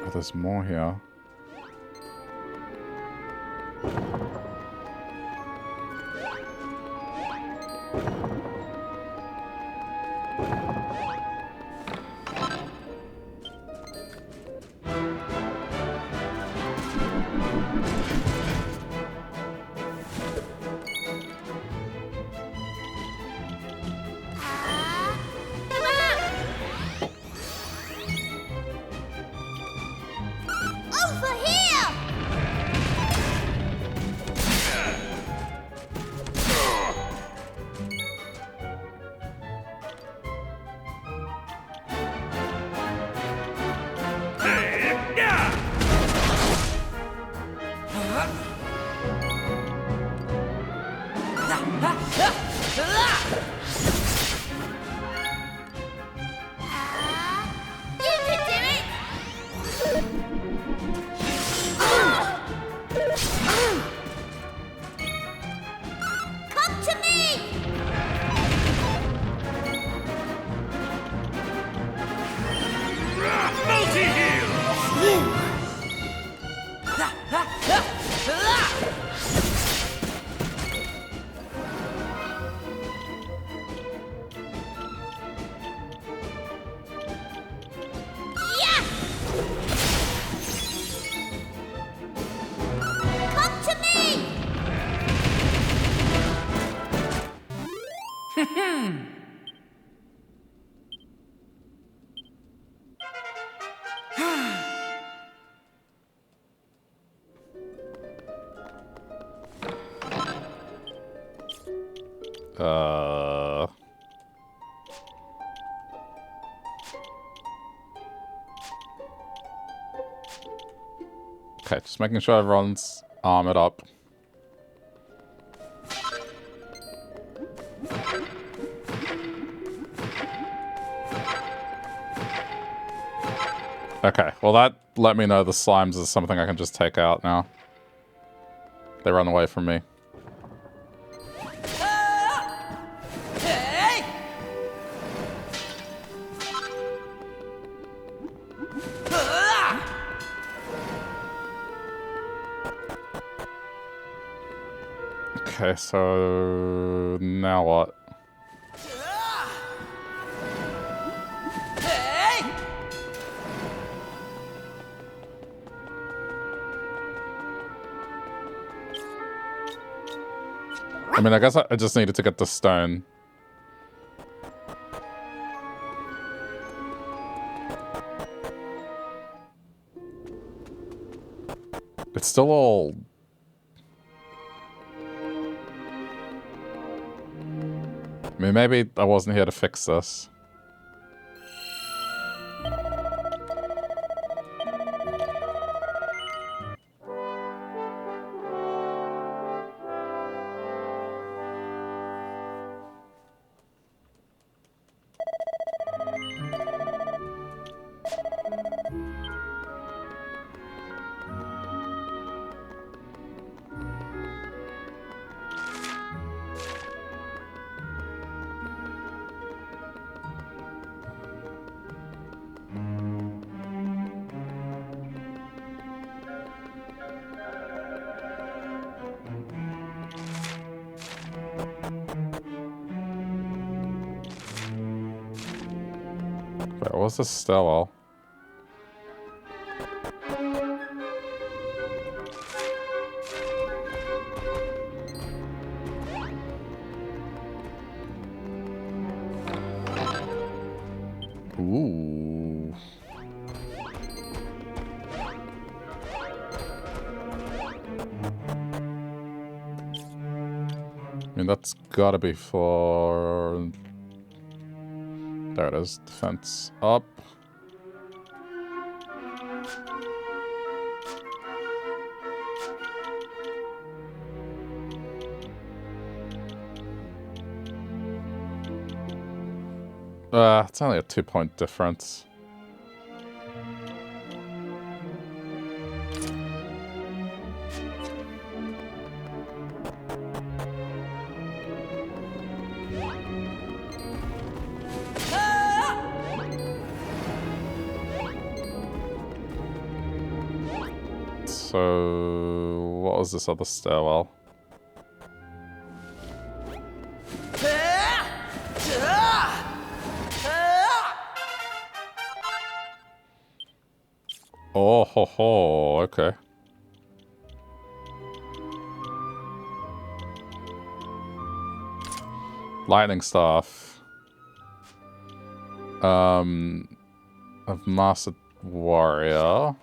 A: Oh, there's more here.
E: Over here! You can do it! Come to me!
D: Multi-heal!
E: Yeah! Come to me!
A: Okay, just making sure everyone's armored up. Okay, well that let me know the slimes is something I can just take out now. They run away from me. Okay, so now what? I mean, I guess I just needed to get the stone. It's still all... I mean, maybe I wasn't here to fix this. Wait, what was this stairwell? Ooh. I mean, that's gotta be for... There it is. Defense up. It's only a 2-point difference. So, what was this other stairwell? Oh ho ho, okay. Lightning staff. Of Master Warrior.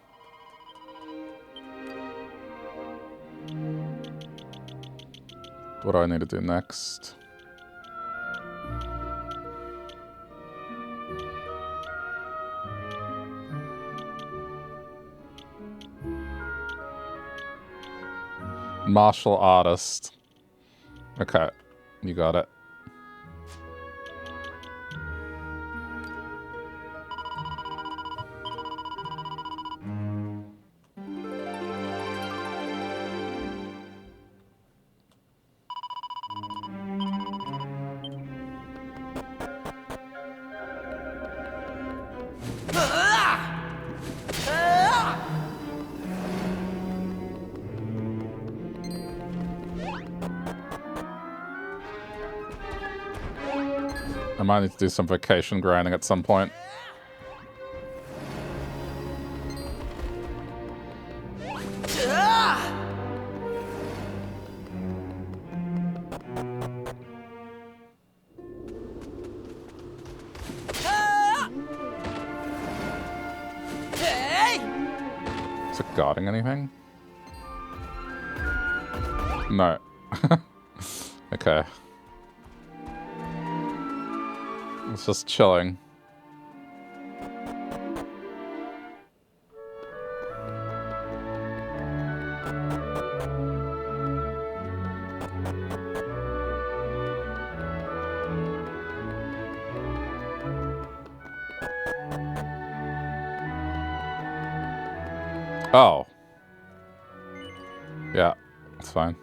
A: What do I need to do next? Martial artist. Okay, you got it. I might need to do some vacation grinding at some point. Is it guarding anything? No. Okay. It's just chilling. Oh. Yeah, it's fine.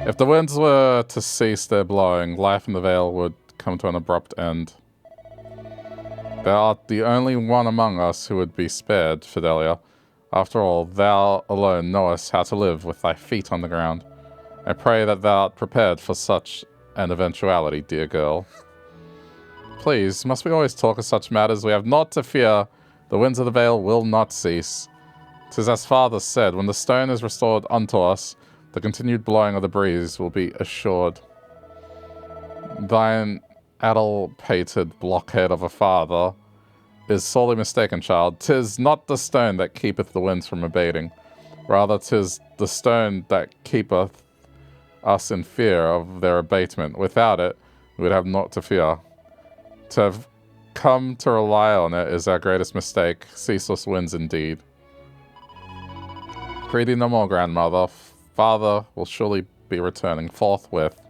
A: If the winds were to cease their blowing, life in the Vale would come to an abrupt end. Thou art the only one among us who would be spared, Fidelia. After all, thou alone knowest how to live with thy feet on the ground. I pray that thou art prepared for such an eventuality, dear girl. Please, must we always talk of such matters? We have naught to fear. The winds of the Vale will not cease. 'Tis as father said, when the stone is restored unto us, the continued blowing of the breeze will be assured. Thine addle-pated blockhead of a father is sorely mistaken, child. 'Tis not the stone that keepeth the winds from abating. Rather, 'tis the stone that keepeth us in fear of their abatement. Without it, we would have naught to fear. To have come to rely on it is our greatest mistake. Ceaseless winds indeed. Greedy no more, grandmother. Father will surely be returning forthwith.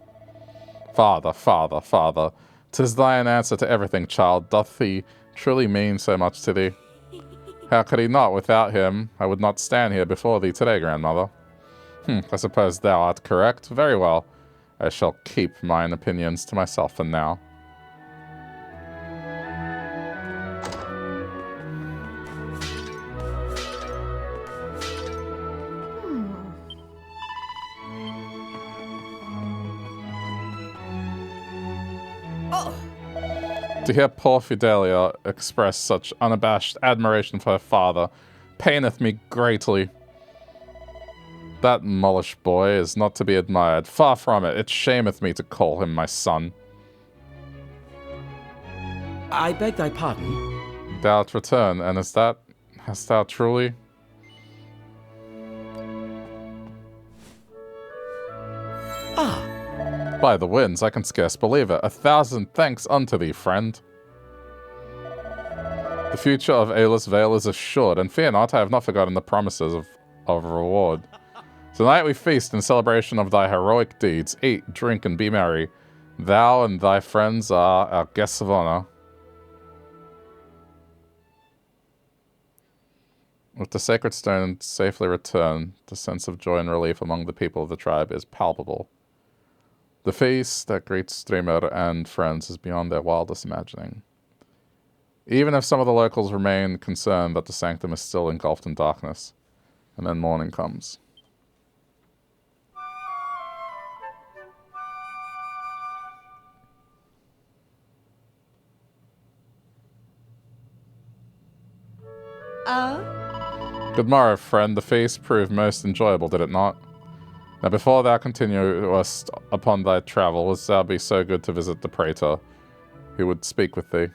A: Father, father, father. 'Tis thine answer to everything, child. Doth he truly mean so much to thee? How could he not? Without him, I would not stand here before thee today, grandmother. I suppose thou art correct. Very well. I shall keep mine opinions to myself for now. To hear poor Fidelia express such unabashed admiration for her father paineth me greatly. That mullish boy is not to be admired. Far from it. It shameth me to call him my son.
F: I beg thy pardon.
A: Thou'lt return, and hast thou truly?
F: Ah.
A: By the winds, I can scarce believe it. 1,000 thanks unto thee, friend. The future of Aelus Vale is assured, and fear not, I have not forgotten the promises of reward. Tonight we feast in celebration of thy heroic deeds. Eat, drink, and be merry. Thou and thy friends are our guests of honor. With the sacred stone safely returned, the sense of joy and relief among the people of the tribe is palpable. The feast that greets Streamer and friends is beyond their wildest imagining. Even if some of the locals remain concerned that the sanctum is still engulfed in darkness, and then morning comes. Good morrow, friend. The feast proved most enjoyable, did it not? Now before thou continuest upon thy travel, wouldst thou be so good to visit the praetor, who would speak with thee?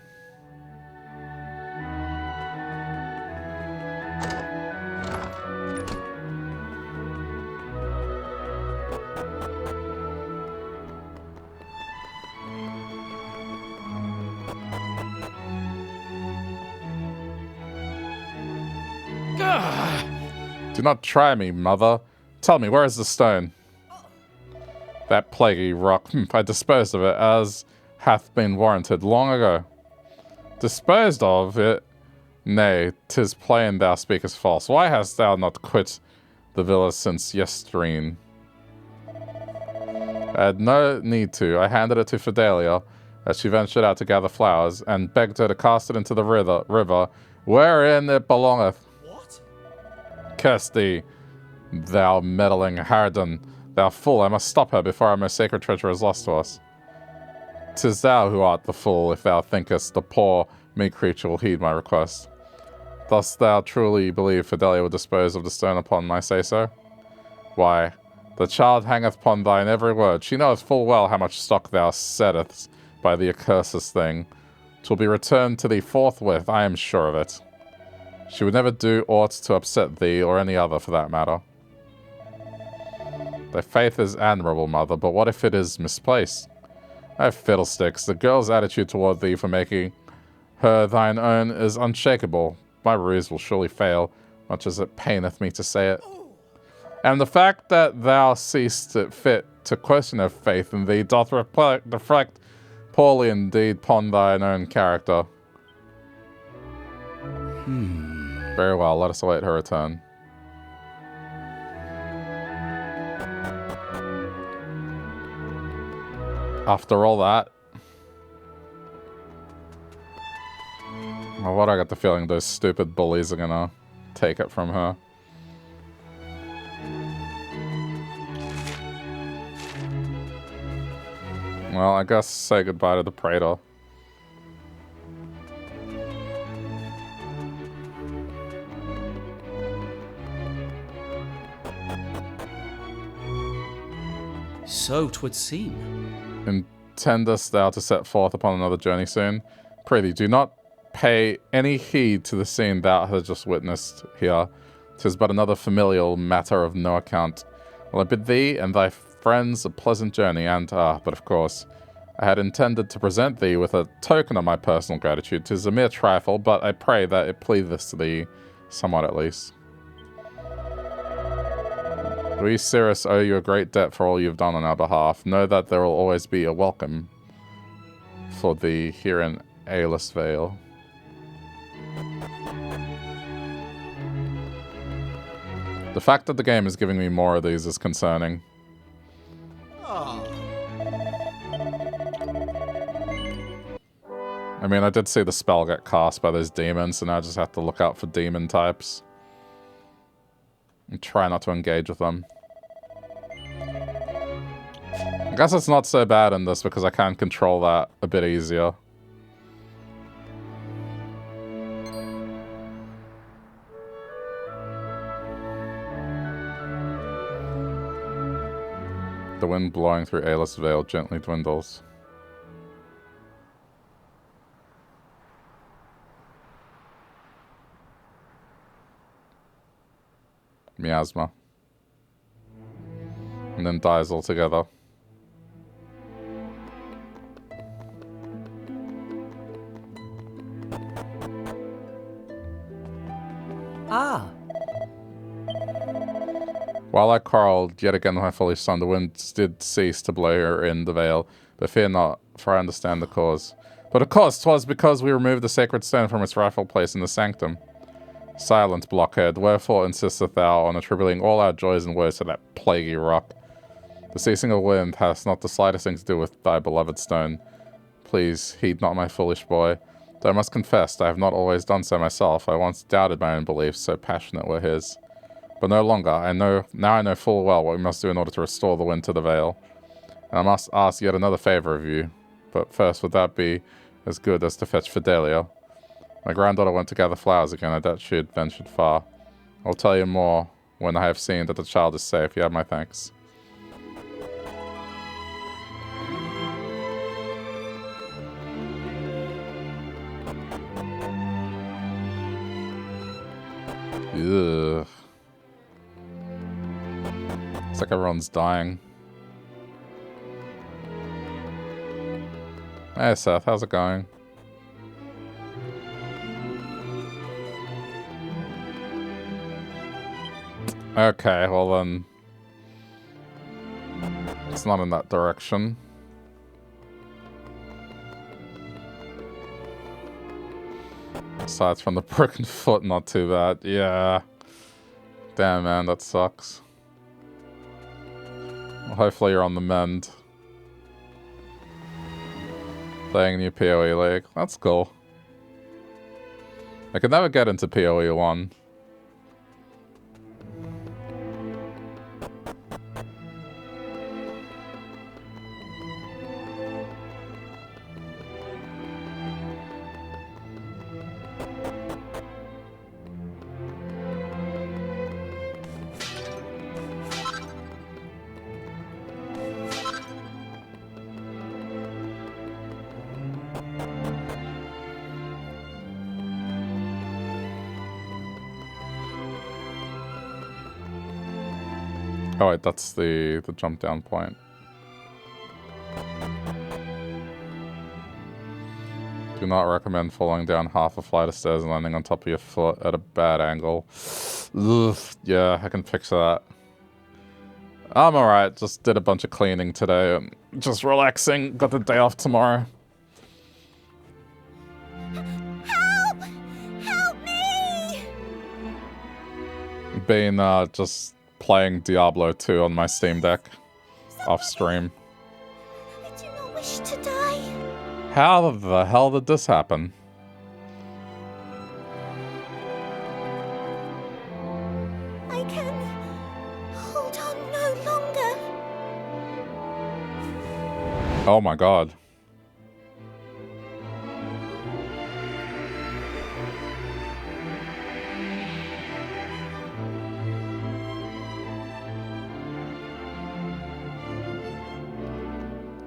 A: Do not try me, mother. Tell me, where is the stone? That plaguey rock. I disposed of it, as hath been warranted long ago. Disposed of it? Nay, 'tis plain thou speakest false. Why hast thou not quit the villa since yestreen? I had no need to. I handed it to Fidelia as she ventured out to gather flowers, and begged her to cast it into the river wherein it belongeth. Curse thee, thou meddling harridan. Thou fool, I must stop her before our most sacred treasure is lost to us. 'Tis thou who art the fool, if thou thinkest the poor, meek creature will heed my request. Dost thou truly believe Fidelia will dispose of the stone upon my say-so? Why, the child hangeth upon thine every word. She knoweth full well how much stock thou settest by the accursed thing. 'Twill be returned to thee forthwith, I am sure of it. She would never do aught to upset thee, or any other for that matter. Thy faith is admirable, mother, but what if it is misplaced? Oh, fiddlesticks, the girl's attitude toward thee for making her thine own is unshakable. My ruse will surely fail, much as it paineth me to say it. And the fact that thou seest it fit to question her faith in thee doth reflect poorly indeed upon thine own character. Very well, let us await her return. After all that... Well, what I got the feeling those stupid bullies are gonna take it from her. Well, I guess say goodbye to the praetor.
F: So 'twould seem.
A: Intendest thou to set forth upon another journey soon? Prithee, do not pay any heed to the scene thou hast just witnessed here. 'Tis but another familial matter of no account. Well, I bid thee and thy friends a pleasant journey, and, but of course, I had intended to present thee with a token of my personal gratitude. 'Tis a mere trifle, but I pray that it pleaseth thee somewhat at least. We, Cirrus, owe you a great debt for all you've done on our behalf. Know that there will always be a welcome for thee here in Aelus Vale. The fact that the game is giving me more of these is concerning. I mean, I did see the spell get cast by those demons, so now I just have to look out for demon types. And try not to engage with them. I guess it's not so bad in this because I can control that a bit easier. The wind blowing through Ayla's veil gently dwindles. Miasma. And then dies altogether.
F: Ah.
A: While I quarreled yet again with my foolish son, the winds did cease to blow her in the veil. But fear not, for I understand the cause. But of course, 'twas because we removed the sacred stone from its rightful place in the sanctum. Silent blockhead, wherefore insisteth thou on attributing all our joys and woes to that plaguey rock? The ceasing of wind has not the slightest thing to do with thy beloved stone. Please, heed not my foolish boy. Though I must confess, I have not always done so myself. I once doubted my own beliefs, so passionate were his. But no longer. Now I know full well what we must do in order to restore the wind to the veil. And I must ask yet another favor of you. But first, would that be as good as to fetch Fidelia? My granddaughter went to gather flowers again. I doubt she had ventured far. I'll tell you more when I have seen that the child is safe. You have my thanks. Ugh. It's like everyone's dying. Hey Seth, how's it going? Okay, well then... It's not in that direction. Aside from the broken foot, not too bad. Yeah. Damn, man, that sucks. Well, hopefully you're on the mend. Playing a new PoE league. That's cool. I could never get into PoE 1. Oh wait, that's the jump down point. Do not recommend falling down half a flight of stairs and landing on top of your foot at a bad angle. Ugh, yeah, I can picture that. I'm alright, just did a bunch of cleaning today and just relaxing. Got the day off tomorrow.
E: Help! Help me!
A: Been just playing Diablo 2 on my Steam Deck off stream.
E: I do not wish to die.
A: How the hell did this happen?
E: I can hold on no longer.
A: Oh my god.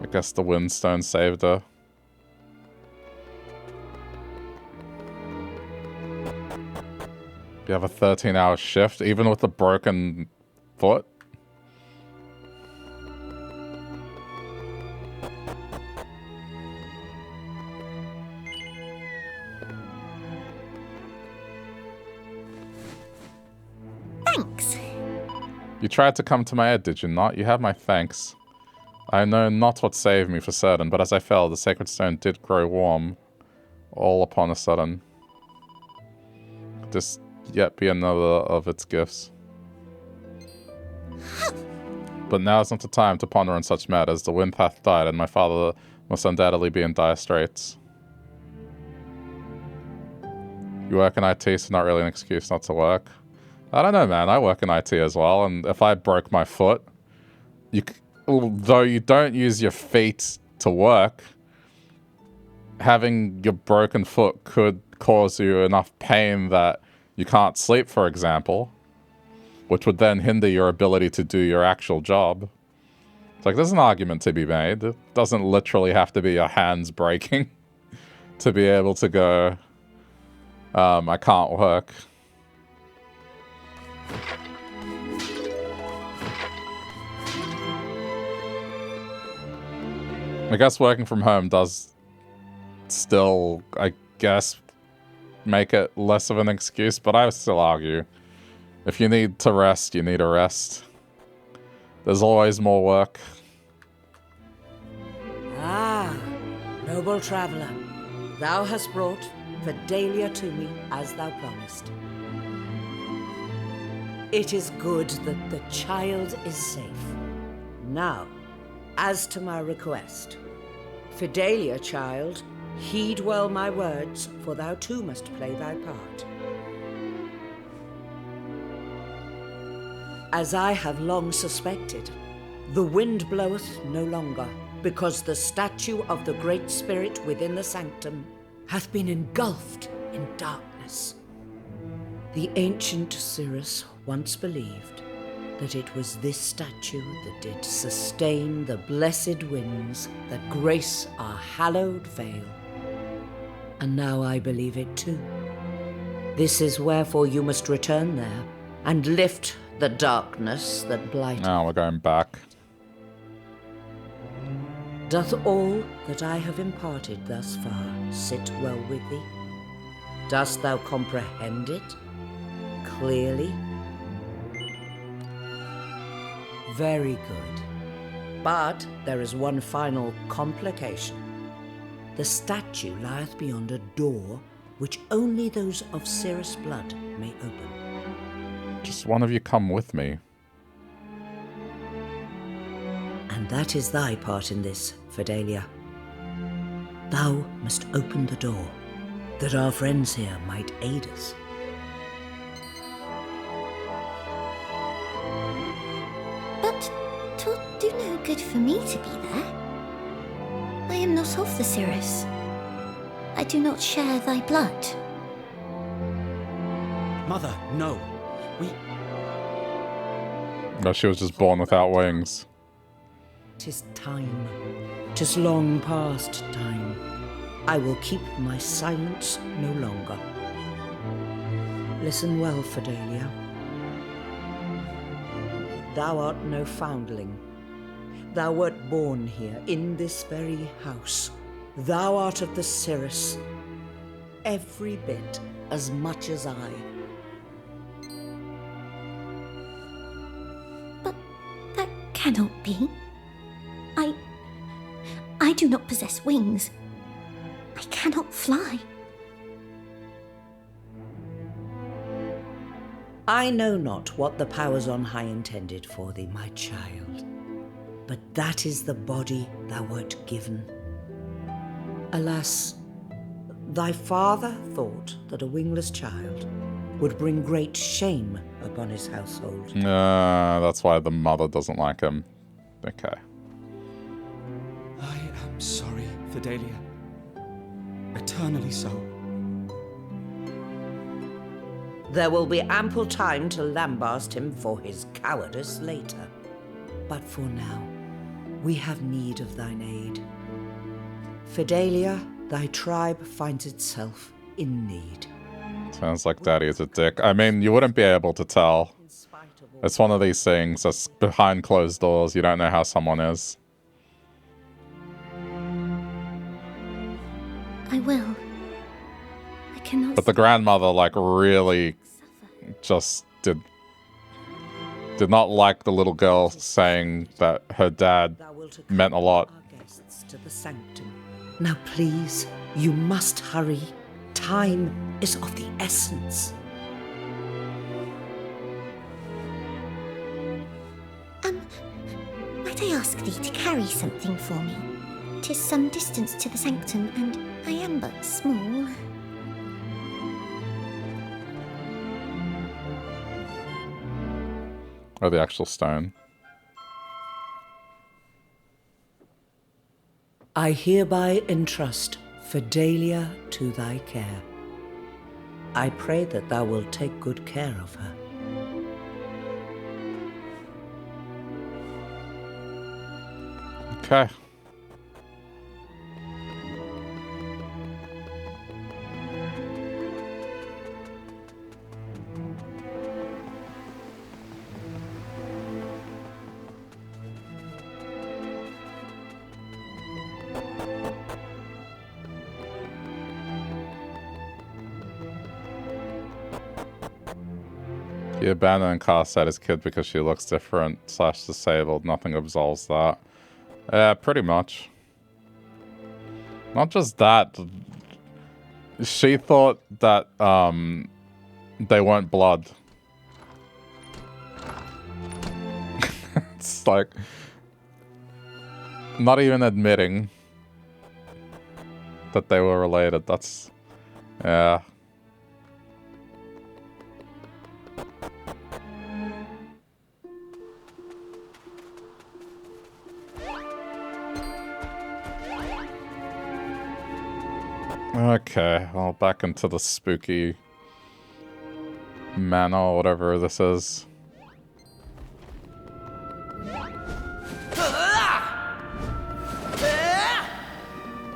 A: I guess the Windstone saved her. You have a 13-hour shift, even with a broken foot?
E: Thanks.
A: You tried to come to my aid, did you not? You have my thanks. I know not what saved me for certain, but as I fell, the sacred stone did grow warm, all upon a sudden. Could this yet be another of its gifts? But now is not the time to ponder on such matters. The wind hath died, and my father must undoubtedly be in dire straits. You work in IT, so not really an excuse not to work. I don't know, man. I work in IT as well, and if I broke my foot, although you don't use your feet to work, having your broken foot could cause you enough pain that you can't sleep, for example, which would then hinder your ability to do your actual job. It's like, there's an argument to be made. It doesn't literally have to be your hands breaking to be able to go, I can't work. I guess working from home does still, I guess, make it less of an excuse, but I would still argue, if you need to rest, you need a rest. There's always more work.
F: Ah, noble traveller, thou hast brought Fidelia to me as thou promised. It is good that the child is safe. Now, as to my request, Fidelia, child, heed well my words, for thou too must play thy part. As I have long suspected, the wind bloweth no longer, because the statue of the Great Spirit within the sanctum hath been engulfed in darkness. The ancient Cirrus once believed that it was this statue that did sustain the blessed winds that grace our hallowed vale. And now I believe it too. This is wherefore you must return there and lift the darkness that blighted.
A: Now we're going back.
F: Doth all that I have imparted thus far sit well with thee? Dost thou comprehend it clearly? Very good. But there is one final complication. The statue lieth beyond a door which only those of Cirrus blood may open.
A: Just one of you come with me.
F: And that is thy part in this, Fidelia. Thou must open the door, that our friends here might aid us.
E: But 'twill do no good for me to be there. I am not of the Cirrus. I do not share thy blood.
H: Mother, no.
A: No, she was just born without wings.
F: 'Tis time. 'Tis long past time. I will keep my silence no longer. Listen well, Fidelia. Thou art no foundling. Thou wert born here, in this very house. Thou art of the Cirrus, every bit as much as I.
E: But that cannot be. I do not possess wings. I cannot fly.
F: I know not what the powers on high intended for thee, my child, but that is the body thou wert given. Alas, thy father thought that a wingless child would bring great shame upon his household.
A: That's why the mother doesn't like him. Okay.
H: I am sorry, Fidelia. Eternally so.
F: There will be ample time to lambast him for his cowardice later. But for now, we have need of thine aid. Fidelia, thy tribe finds itself in need.
A: Sounds like Daddy is a dick. I mean, you wouldn't be able to tell. It's one of these things that's behind closed doors. You don't know how someone is.
E: I will. I cannot.
A: But the grandmother, like, really just did not like the little girl saying that her dad meant a lot.
F: Our guests to the sanctum. Now please, you must hurry. Time is of the essence.
E: Might I ask thee to carry something for me? 'Tis some distance to the sanctum, and I am but small.
A: Oh, the actual stone.
F: I hereby entrust Fidelia to thy care. I pray that thou wilt take good care of her.
A: Okay. He abandoned and cast out his kid because she looks different / disabled. Nothing absolves that. Yeah, pretty much. Not just that. She thought that they weren't blood. It's like not even admitting that they were related. That's yeah. Okay, well, back into the spooky manor, or whatever this is.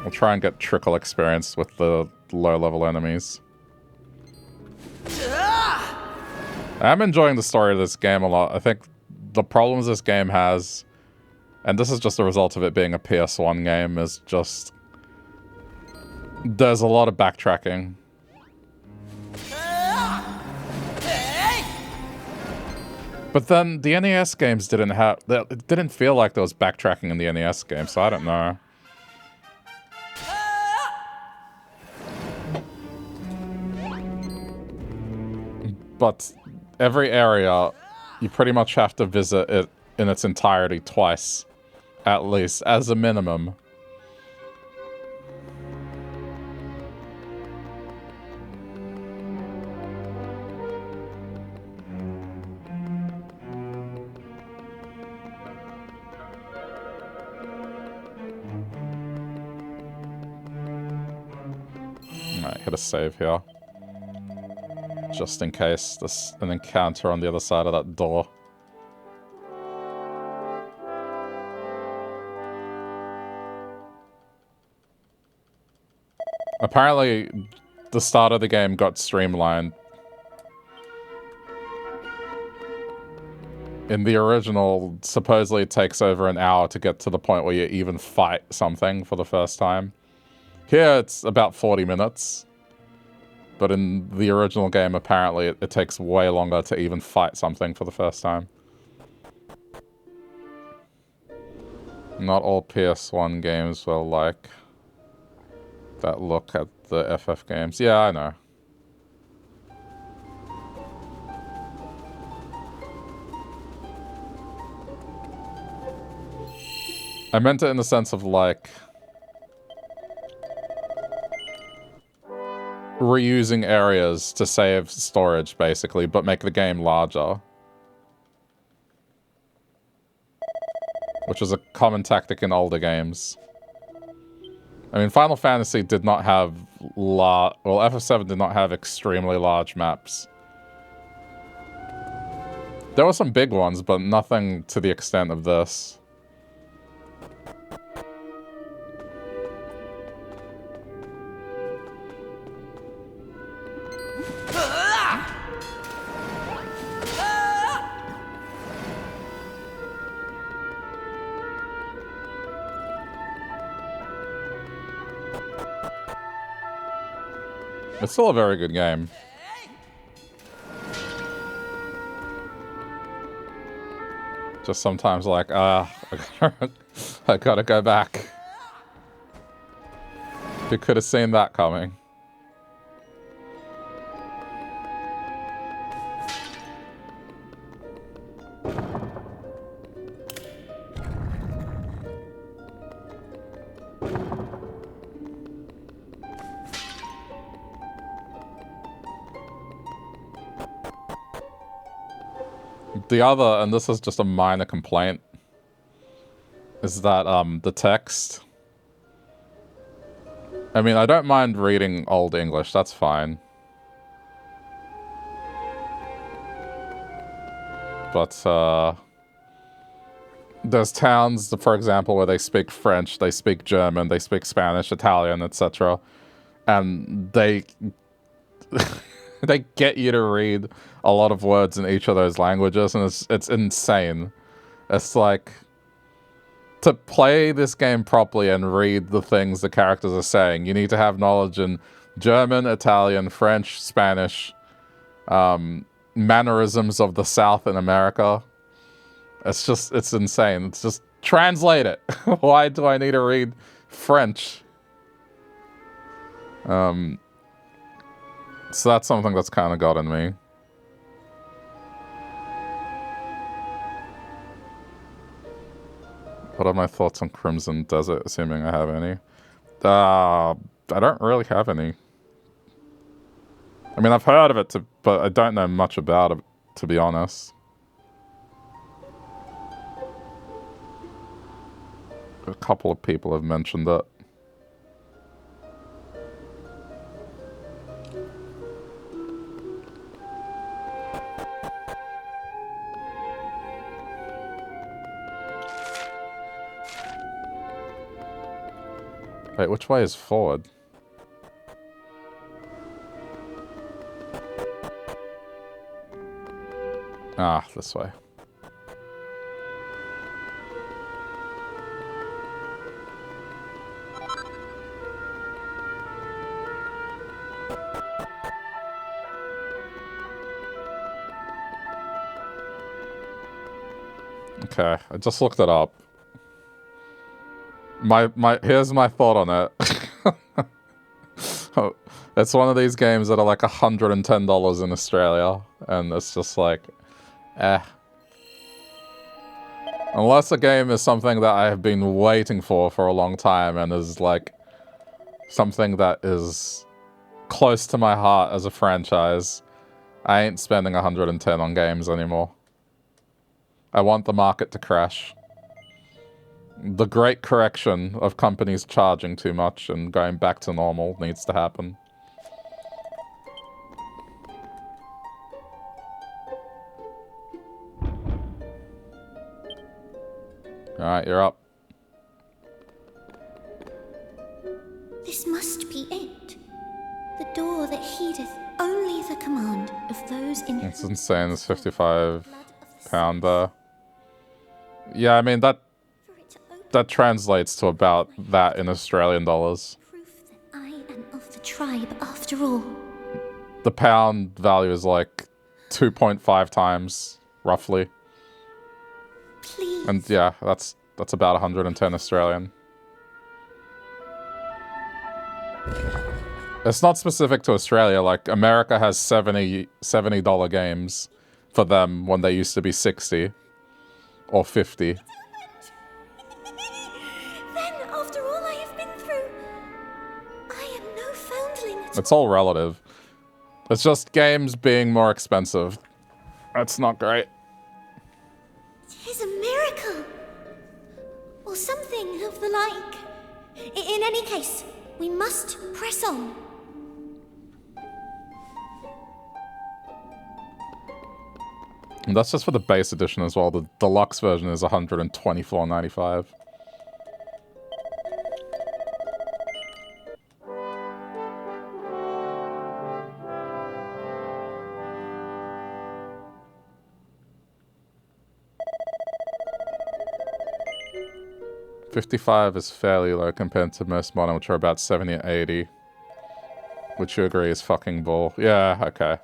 A: We'll try and get trickle experience with the low-level enemies. I'm enjoying the story of this game a lot. I think the problems this game has, and this is just a result of it being a PS1 game, is just there's a lot of backtracking. But then the NES games it didn't feel like there was backtracking in the NES game, so I don't know. But every area, you pretty much have to visit it in its entirety twice, at least, as a minimum. Alright, hit a save here. Just in case there's an encounter on the other side of that door. Apparently, the start of the game got streamlined. In the original, supposedly it takes over an hour to get to the point where you even fight something for the first time. Here, it's about 40 minutes. But in the original game, apparently, it takes way longer to even fight something for the first time. Not all PS1 games were like that look at the FF games. Yeah, I know. I meant it in the sense of like reusing areas to save storage, basically, but make the game larger. Which is a common tactic in older games. I mean, Final Fantasy did not have well, FF7 did not have extremely large maps. There were some big ones, but nothing to the extent of this. It's still a very good game. Just sometimes like, I gotta go back. You could have seen that coming. The other, and this is just a minor complaint, is that the text. I mean, I don't mind reading Old English, that's fine. But there's towns, for example, where they speak French, they speak German, they speak Spanish, Italian, etc. And they they get you to read a lot of words in each of those languages, and it's insane. It's like, to play this game properly and read the things the characters are saying, you need to have knowledge in German, Italian, French, Spanish, mannerisms of the South in America. It's insane. It's just, translate it. Why do I need to read French? So that's something that's kind of gotten me. What are my thoughts on Crimson Desert, assuming I have any? I don't really have any. I mean, I've heard of it, but I don't know much about it, to be honest. A couple of people have mentioned it. Wait, which way is forward? Ah, this way. Okay, I just looked it up. Here's my thought on it. It's one of these games that are like $110 in Australia, and it's just like, Unless a game is something that I have been waiting for a long time and is like something that is close to my heart as a franchise, I ain't spending 110 on games anymore. I want the market to crash. The great correction of companies charging too much and going back to normal needs to happen. Alright, you're up.
E: This must be it. The door that heedeth only the command of those in
A: It's insane, it's £55 there. Yeah, I mean, that translates to about that in Australian dollars.
E: proof that I am of the tribe after all.
A: The pound value is like 2.5 times, roughly.
E: Please.
A: And yeah, that's about 110 Australian. It's not specific to Australia, like America has $70 games for them when they used to be 60 or 50.
E: Then, after all I have been through, I am no foundling at
A: It's all relative. It's just games being more expensive. That's not great.
E: Tis a miracle. Or something of the like. In any case, we must press on.
A: And that's just for the base edition as well. The deluxe version is $124.95. $55 is fairly low compared to most modern, which are about 70 or 80. Which you agree is fucking bull. Yeah, okay.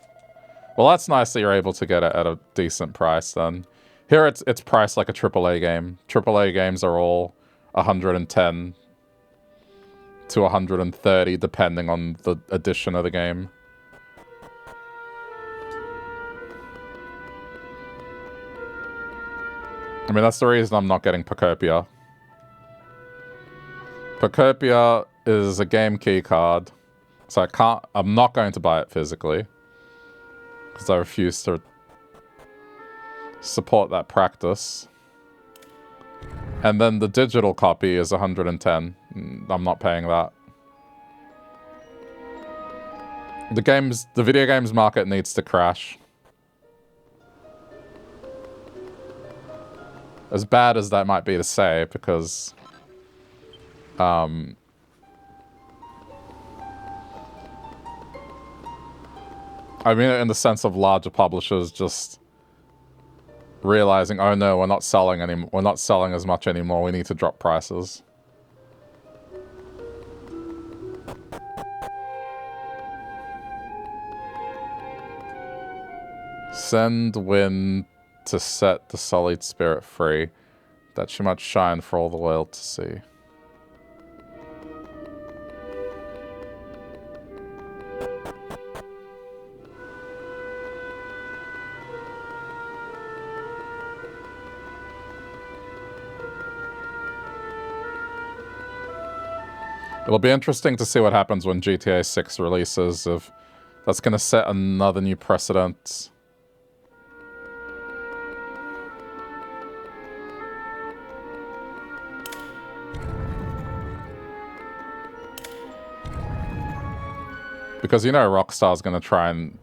A: Well, that's nice that you're able to get it at a decent price then. Here it's priced like a AAA game. AAA games are all 110 to 130 depending on the edition of the game. I mean, that's the reason I'm not getting Pocopia. Pocopia is a game key card, so I'm not going to buy it physically. Because I refuse to support that practice. And then the digital copy is 110. I'm not paying that. The video games market needs to crash. As bad as that might be to say, because I mean it in the sense of larger publishers just realizing, oh no, we're not selling as much anymore, we need to drop prices. Send wind to set the sullied spirit free, that she might shine for all the world to see. It'll be interesting to see what happens when GTA 6 releases, if that's going to set another new precedent. Because you know Rockstar's going to try and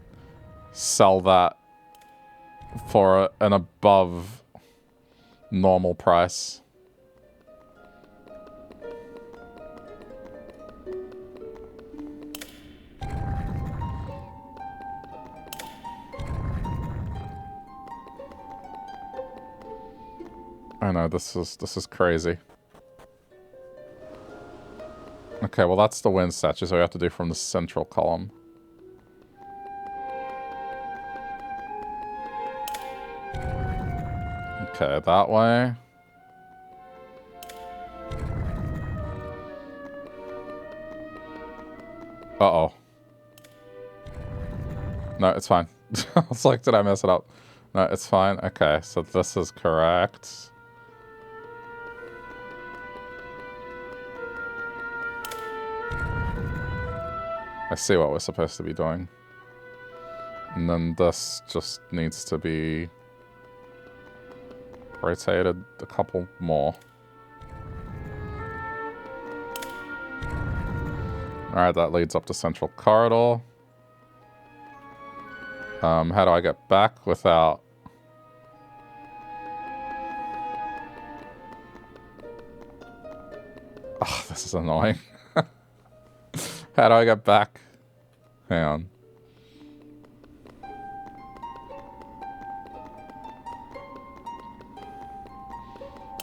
A: sell that for an above normal price. I know, this is crazy. Okay, well that's the wind statue, so we have to do from the central column. Okay, that way. Uh-oh. No, it's fine. I was like, did I mess it up? No, it's fine. Okay, so this is correct. I see what we're supposed to be doing. And then this just needs to be rotated a couple more. Alright, that leads up to Central Corridor. How do I get back without... Oh, this is annoying. How do I get back? Hang on.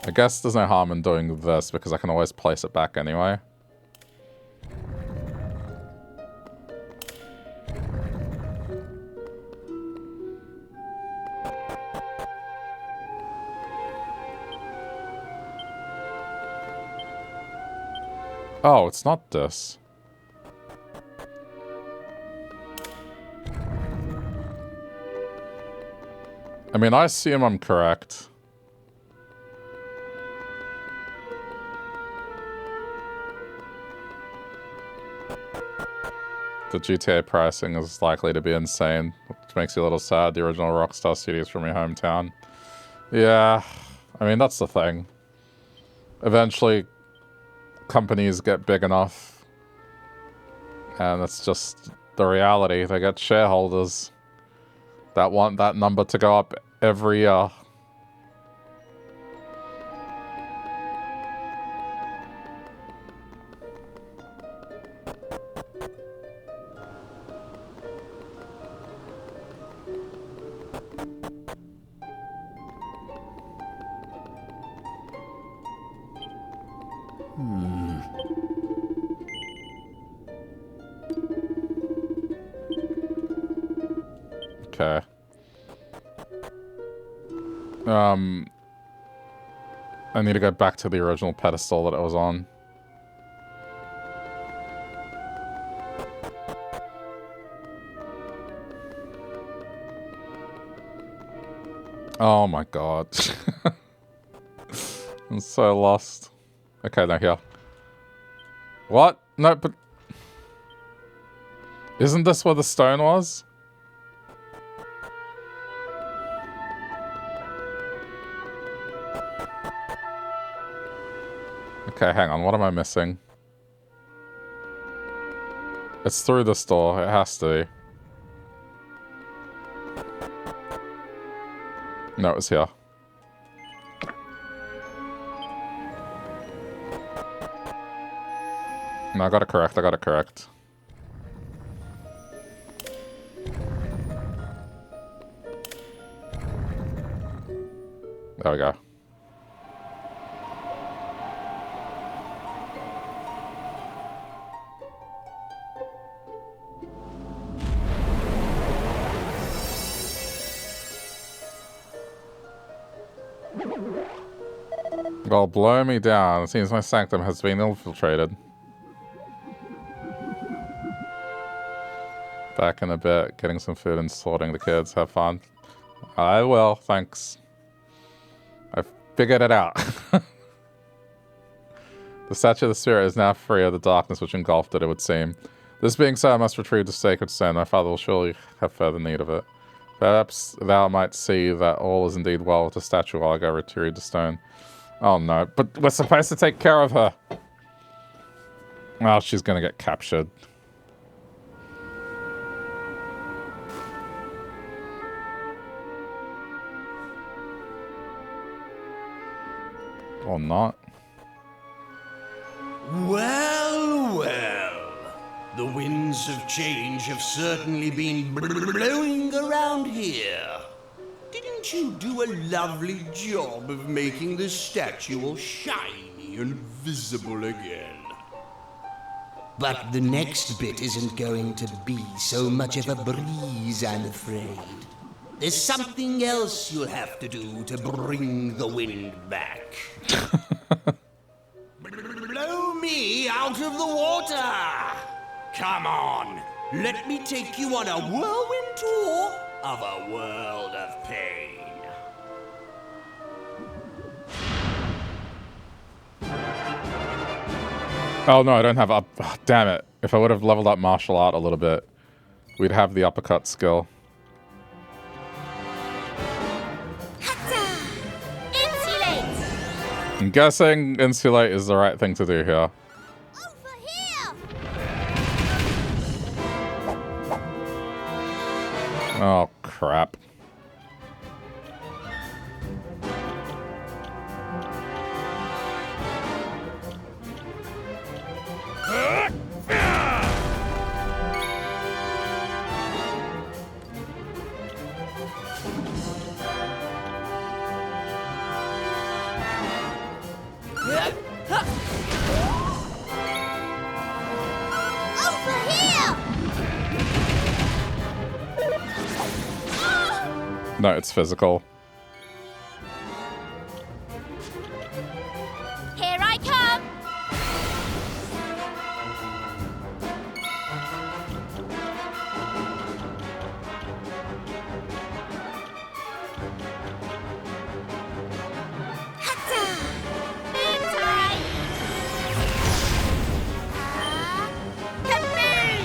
A: I guess there's no harm in doing this because I can always place it back anyway. Oh, it's not this. I mean, I assume I'm correct. The GTA pricing is likely to be insane, which makes you a little sad. The original Rockstar Studios from your hometown. Yeah, I mean, that's the thing. Eventually, companies get big enough, and it's just the reality. They get shareholders that want that number to go up every year. Okay. I need to go back to the original pedestal that it was on. Oh my god. I'm so lost. Okay, now here. What? No, but... Isn't this where the stone was? Okay, hang on. What am I missing? It's through this door. It has to be. No, it's here. No, I got it correct. I got it correct. There we go. Well, blow me down. It seems my sanctum has been infiltrated. Back in a bit, getting some food and sorting the kids. Have fun. I will, thanks. I figured it out. The statue of the spirit is now free of the darkness which engulfed it, it would seem. This being so, I must retrieve the sacred stone. My father will surely have further need of it. Perhaps thou might see that all is indeed well with the statue while I go retrieve the stone. Oh no, but we're supposed to take care of her. Well, she's gonna get captured. Or not.
D: Well, well. The winds of change have certainly been blowing around here. Didn't you do a lovely job of making the statue all shiny and visible again? But the next bit isn't going to be so much of a breeze, I'm afraid. There's something else you'll have to do to bring the wind back. Blow me out of the water! Come on, let me take you on a whirlwind tour of a world of pain.
A: Oh no, I don't have up. Oh, damn it. If I would have leveled up martial art a little bit, we'd have the uppercut skill. I'm guessing insulate is the right thing to do here.
E: Over here!
A: Oh, crap. No, it's physical.
G: Here I come! Boom time! Kaboom!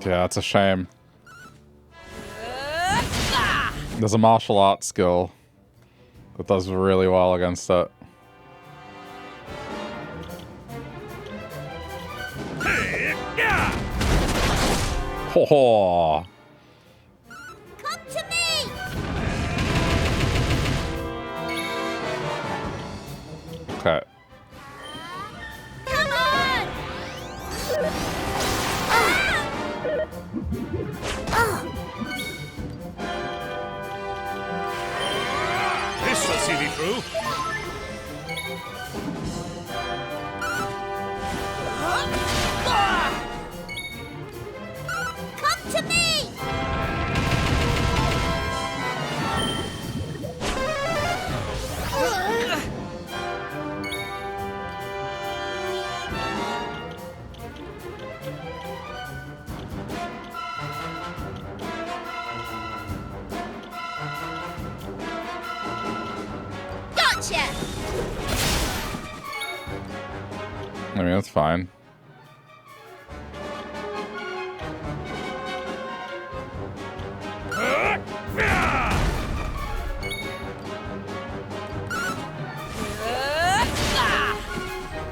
A: Yeah, it's a shame. There's a martial arts skill that does really well against it. Ho ho!
E: Come to me!
A: Okay.
E: Come on!
D: This will see me through.
E: Come to me!
G: Gotcha!
A: I mean, that's fine.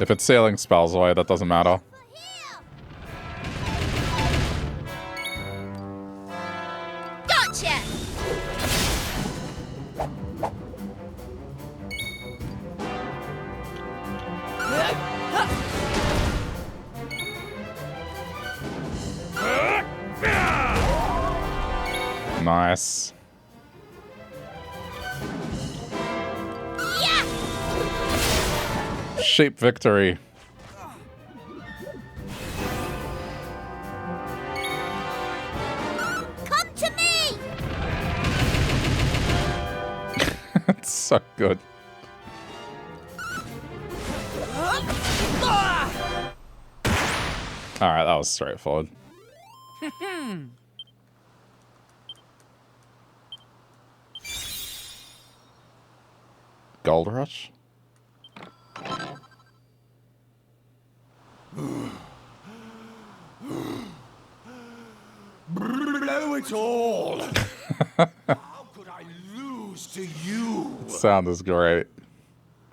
A: If it's sealing spells away, that doesn't matter.
G: Gotcha!
A: Nice.
G: Yeah!
A: Sheep victory.
G: Come to me!
A: It's so good. Alright, that was straightforward. Gold Rush?
D: Blow it all! How could I lose to you?
A: Sound is great.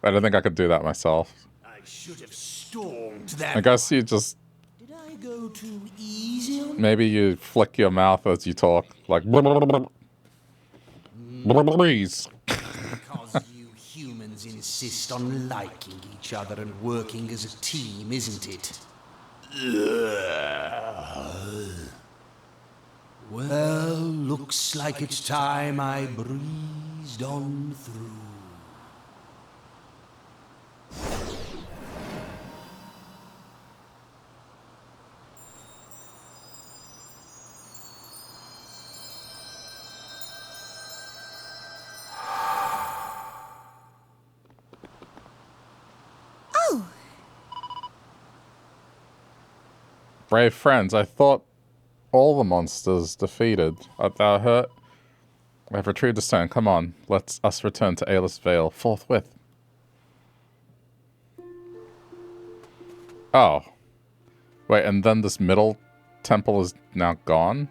A: I don't think I could do that myself.
D: I should have stormed that.
A: I guess you just...
D: Did I go too easy on
A: Maybe you flick your mouth as you talk. Like... Breeze.
D: Because you humans insist on liking each other and working as a team, isn't it? Well, looks like it's time I breezed on through.
A: Brave friends, I thought all the monsters defeated. Art thou hurt? I have retrieved the stone. Come on, let us return to Aelus Vale forthwith. Oh. Wait, and then this middle temple is now gone?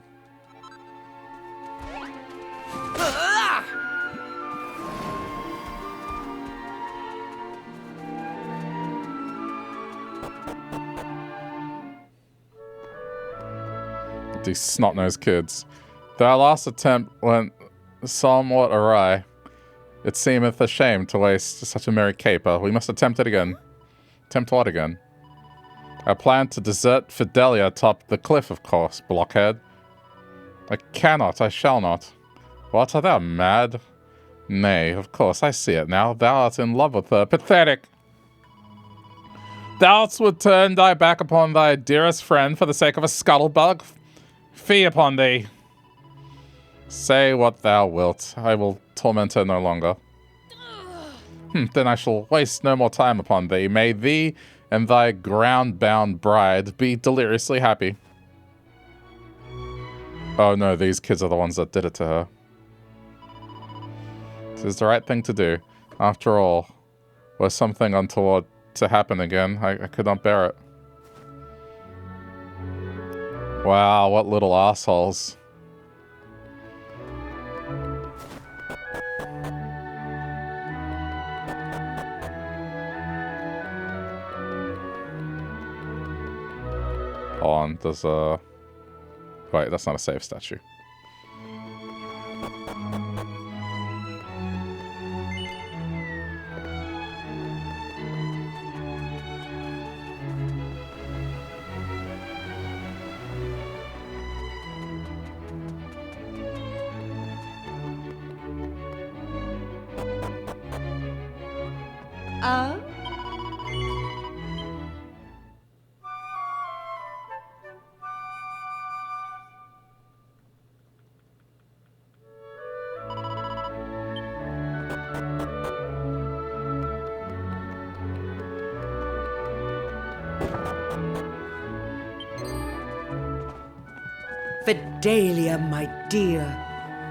A: These snot-nosed kids. Their last attempt went somewhat awry. It seemeth a shame to waste such a merry caper. We must attempt it again. Attempt what again? Our plan to desert Fidelia atop the cliff, of course, blockhead. I cannot, I shall not. What, art thou mad? Nay, of course, I see it now. Thou art in love with her. Pathetic! Thou would turn thy back upon thy dearest friend for the sake of a scuttlebug? Fie upon thee! Say what thou wilt. I will torment her no longer. Then I shall waste no more time upon thee. May thee and thy ground-bound bride be deliriously happy. Oh no, these kids are the ones that did it to her. This is the right thing to do. After all, were something untoward to happen again, I could not bear it. Wow, what little assholes. Hold on, there's a... Wait, that's not a safe statue.
F: Fidelia, my dear,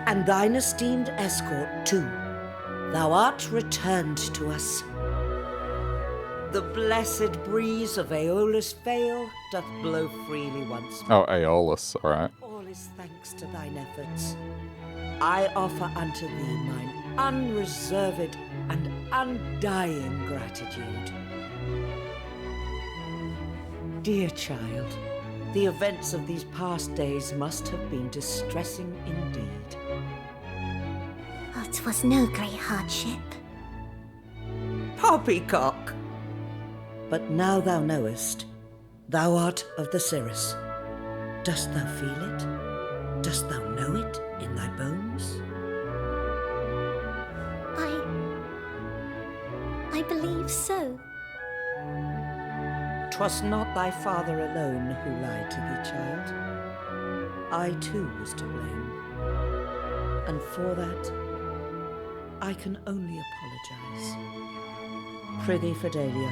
F: and thine esteemed escort too. Thou art returned to us. The blessed breeze of Aeolus Vale doth blow freely once more.
A: Oh, Aeolus, alright.
F: All is thanks to thine efforts. I offer unto thee mine unreserved and undying gratitude. dear child, the events of these past days must have been distressing indeed.
E: Oh, 'twas no great hardship.
F: Poppycock! But now thou knowest, thou art of the Cirrus. Dost thou feel it? Dost thou know it in thy bones?
E: I believe so.
F: 'Twas not thy father alone who lied to thee, child. I too was to blame. And for that, I can only apologize. Prithee, Fidelia,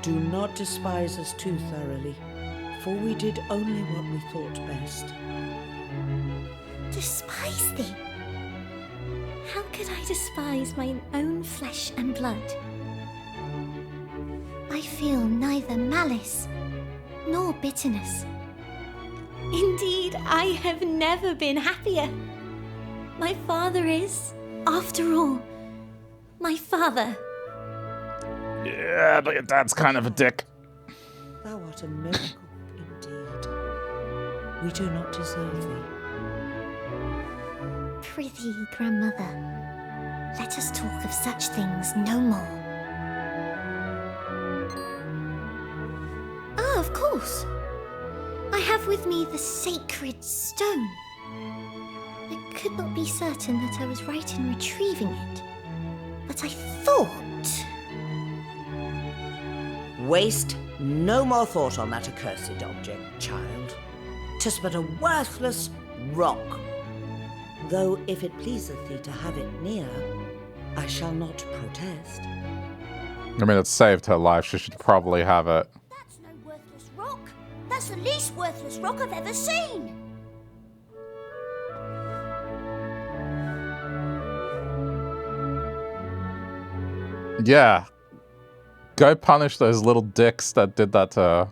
F: do not despise us too thoroughly, for we did only what we thought best.
E: Despise thee? How could I despise my own flesh and blood? I feel neither malice nor bitterness. Indeed, I have never been happier. My father is, after all, my father.
A: Yeah, but your dad's kind of a dick.
F: Thou art a miracle, indeed. We do not deserve thee.
E: Prithee, grandmother, let us talk of such things no more. Ah, of course. I have with me the sacred stone. I could not be certain that I was right in retrieving it, but I thought...
F: Waste no more thought on that accursed object, child. 'Tis but a worthless rock. Though if it pleaseth thee to have it near, I shall not protest.
A: I mean, it saved her life. She should probably have it.
G: That's no worthless rock. That's the least worthless rock I've ever seen.
A: Yeah. Go punish those little dicks that did that to her.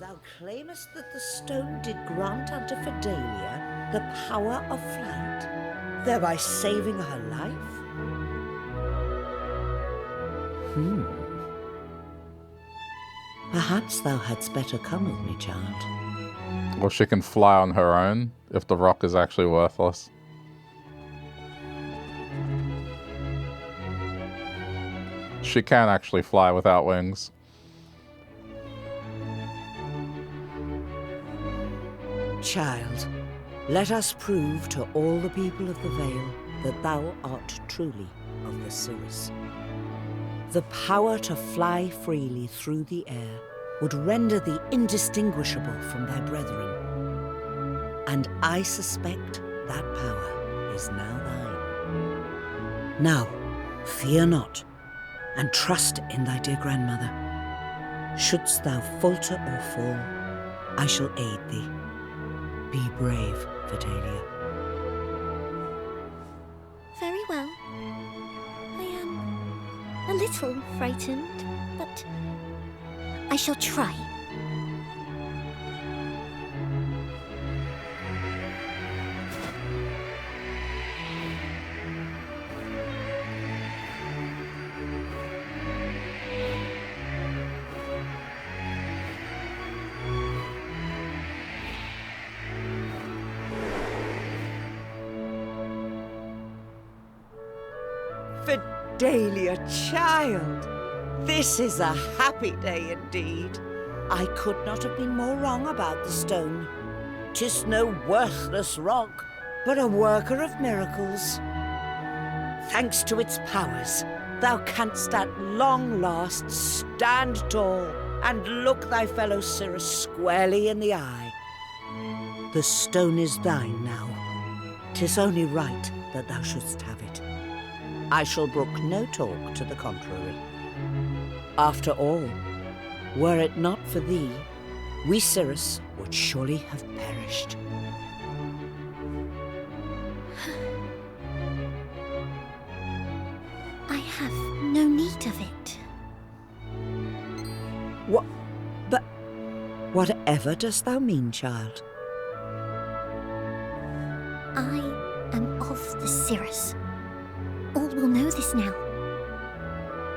F: Thou claimest that the stone did grant unto Fidelia the power of flight, thereby saving her life? Perhaps thou hadst better come with me, child.
A: Or she can fly on her own if the rock is actually worthless. She can actually fly without wings.
F: Child, let us prove to all the people of the Vale that thou art truly of the Cirrus. The power to fly freely through the air would render thee indistinguishable from thy brethren. And I suspect that power is now thine. Now, fear not, and trust in thy dear grandmother. Shouldst thou falter or fall, I shall aid thee. Be brave, Fidelia.
E: Very well. I am a little frightened, but I shall try.
F: Fidelia, child, this is a happy day indeed. I could not have been more wrong about the stone. 'Tis no worthless rock, but a worker of miracles. Thanks to its powers, thou canst at long last stand tall and look thy fellow Cirrus squarely in the eye. The stone is thine now. 'Tis only right that thou shouldst have it. I shall brook no talk to the contrary. After all, were it not for thee, we Cirrus would surely have perished.
E: I have no need of it.
F: But whatever dost thou mean, child?
E: I am of the Cirrus. All will know this now.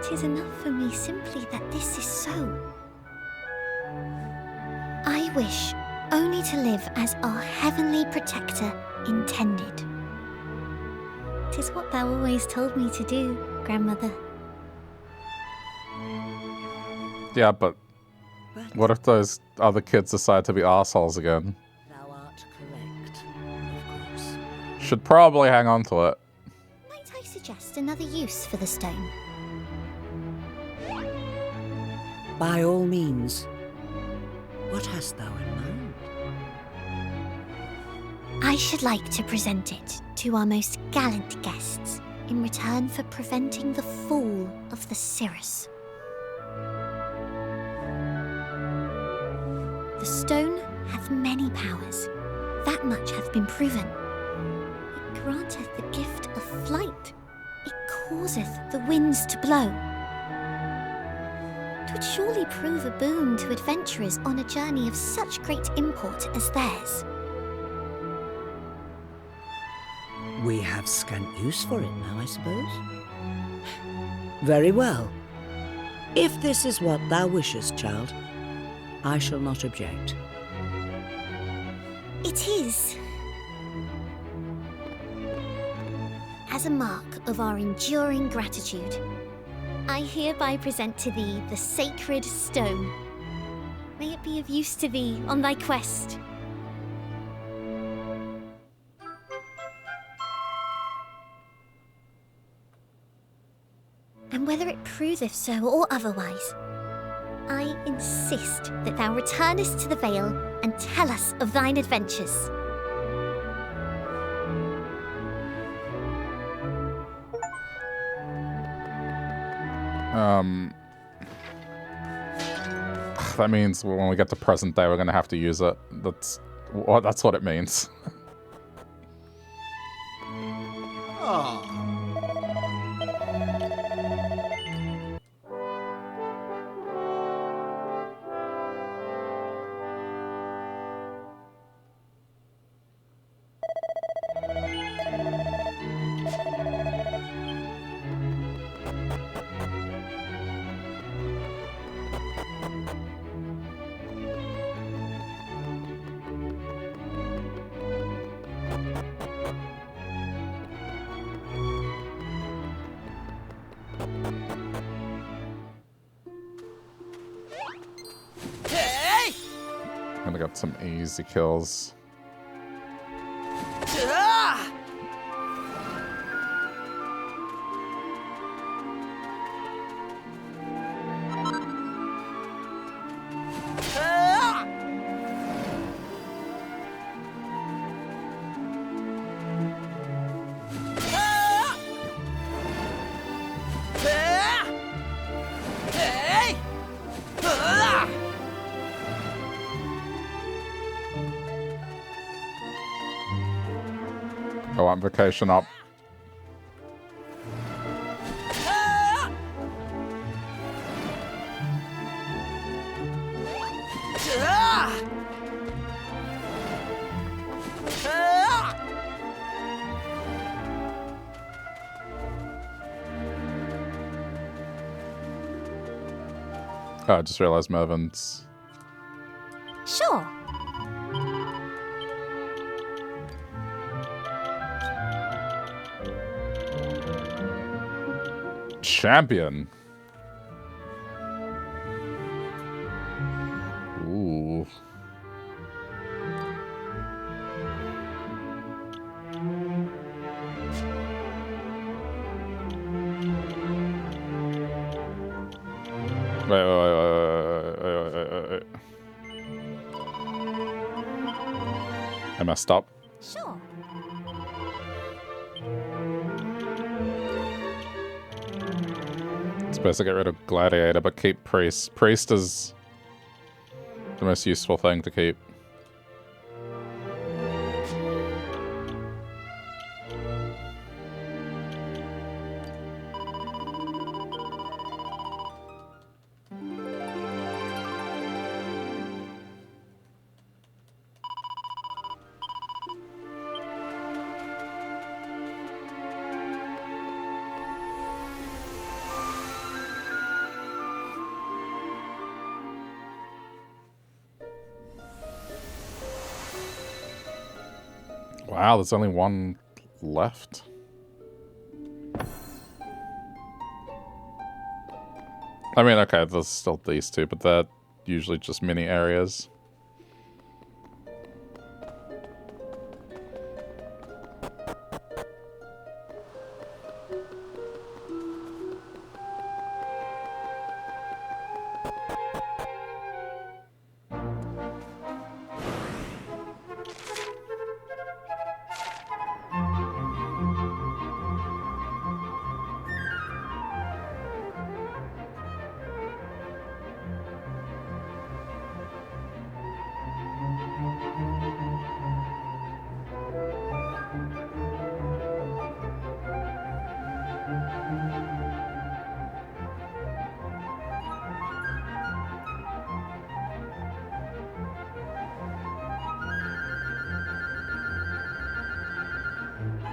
E: 'Tis enough for me simply that this is so. wish only to live as our heavenly protector intended. 'Tis what thou always told me to do, grandmother.
A: Yeah, but what if those other kids decide to be assholes again?
F: Thou art correct, of course.
A: Should probably hang on to it.
E: Might I suggest another use for the stone?
F: By all means. What hast thou in mind?
E: I should like to present it to our most gallant guests in return for preventing the fall of the Cirrus. The stone hath many powers, that much hath been proven. It granteth the gift of flight, it causeth the winds to blow. 'Twould surely prove a boon to adventurers on a journey of such great import as theirs.
F: We have scant use for it now, I suppose. Very well. If this is what thou wishest, child, I shall not object.
E: It is. As a mark of our enduring gratitude, I hereby present to thee the sacred stone. May it be of use to thee on thy quest. And whether it proveth so or otherwise, I insist that thou returnest to the Vale and tell us of thine adventures.
A: That means when we get to present day, we're gonna have to use it. That's what it means.
D: Ah.
A: Gonna get some easy kills. I want vacation up. Oh, I just realized Mervin's.
E: Sure.
A: Champion. Ooh. Wait. I messed up.
E: Sure.
A: Supposed to get rid of Gladiator, but keep Priest. Priest is the most useful thing to keep. Wow, there's only one left. I mean, okay, there's still these two, but they're usually just mini areas.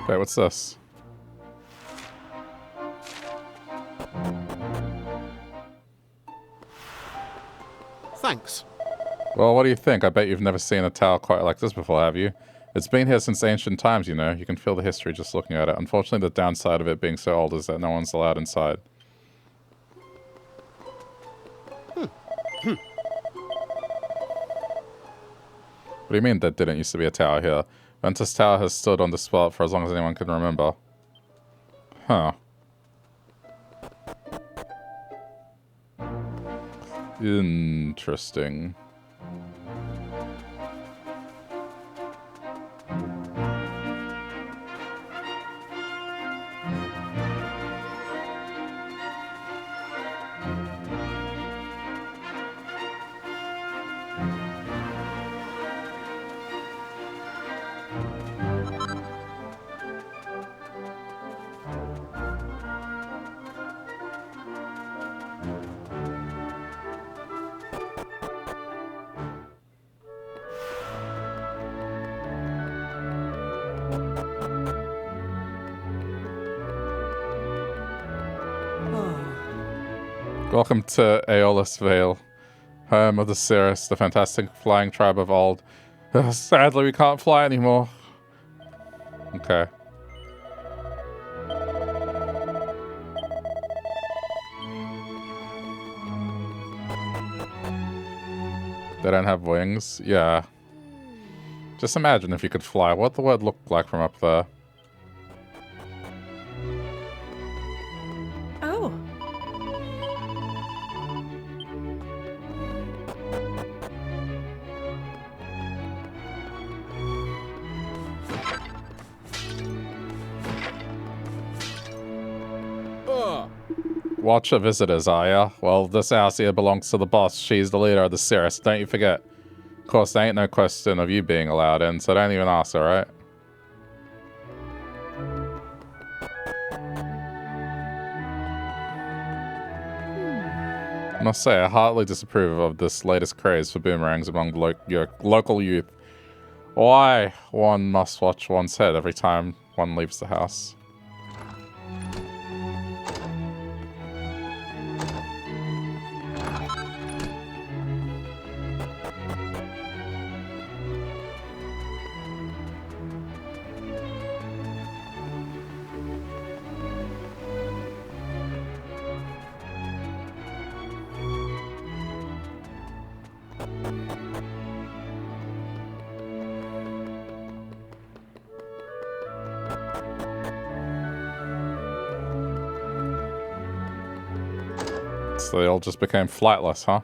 A: Wait, what's this?
I: Thanks.
A: Well, what do you think? I bet you've never seen a tower quite like this before, have you? It's been here since ancient times, you know. You can feel the history just looking at it. Unfortunately, the downside of it being so old is that no one's allowed inside. What do you mean there didn't used to be a tower here? Ventus Tower has stood on the spot for as long as anyone can remember. Huh. Interesting. Welcome to Aeolus Vale, home of the Cirrus, the fantastic flying tribe of old. Sadly, we can't fly anymore. Okay. They don't have wings? Yeah. Just imagine if you could fly. What the word look like from up there?
C: Oh.
A: Watch your visitors, are ya? Well, this house here belongs to the boss. She's the leader of the Cirrus, don't you forget. Of course, there ain't no question of you being allowed in, so don't even ask, alright? I must say, I heartily disapprove of this latest craze for boomerangs among your local youth. Why one must watch one's head every time one leaves the house. So they all just became flightless, huh?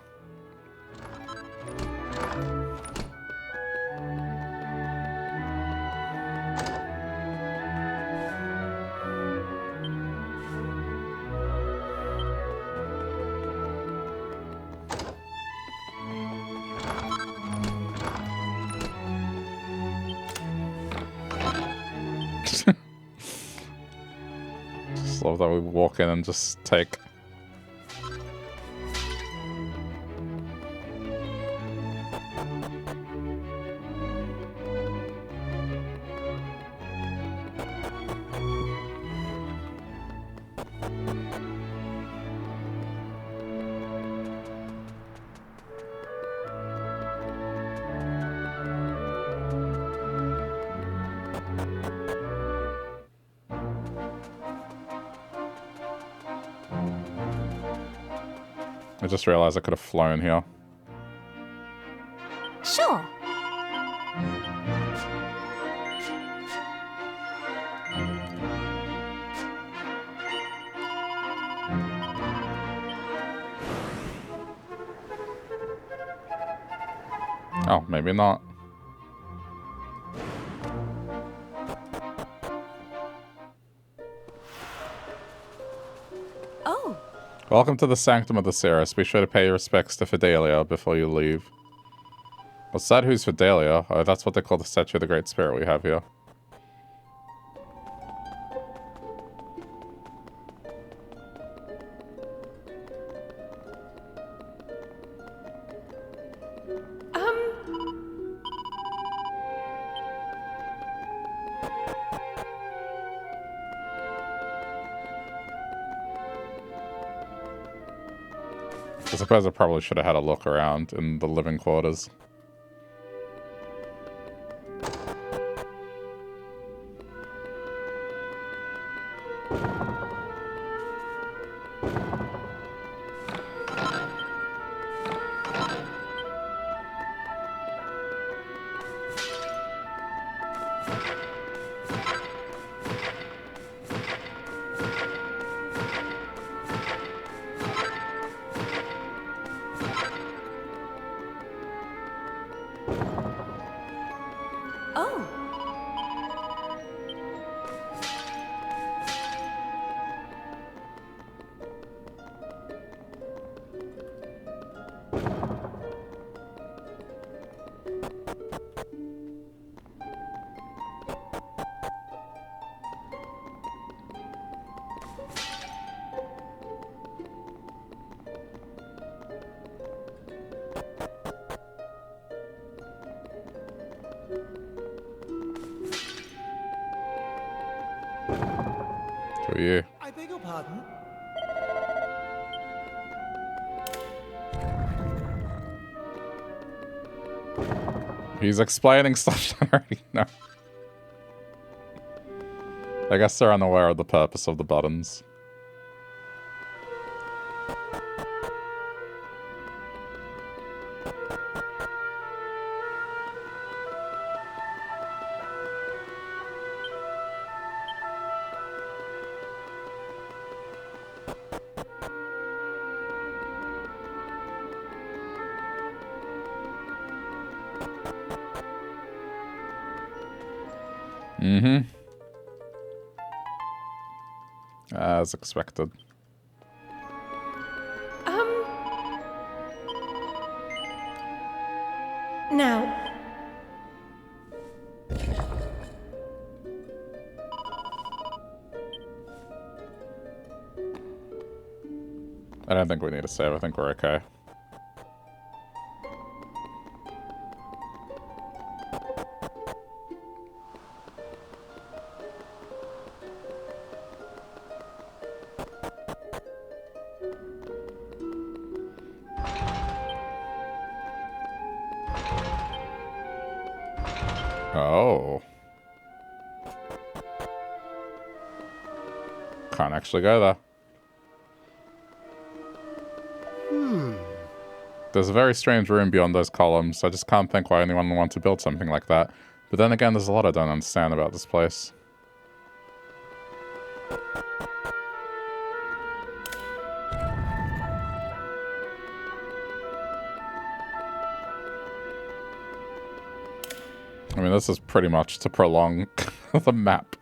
A: Just love that we walk in and just take. I just realized I could have flown here.
B: Sure.
A: Oh, maybe not.
B: Oh,
A: Welcome to the Sanctum of the Cirrus. Be sure to pay your respects to Fidelia before you leave. What's that? Who's Fidelia? Oh, that's what they call the statue of the Great Spirit we have here. I suppose I probably should have had a look around in the living quarters.
B: oh.
A: To you.
H: I beg your pardon?
A: He's explaining stuff I already know. I guess they're unaware of the purpose of the buttons. Mm-hmm. As expected.
C: Now,
A: I don't think we need to save. I think we're okay. Oh. Can't actually go there. There's a very strange room beyond those columns. I just can't think why anyone would want to build something like that. But then again, there's a lot I don't understand about this place. I mean, this is pretty much to prolong the map.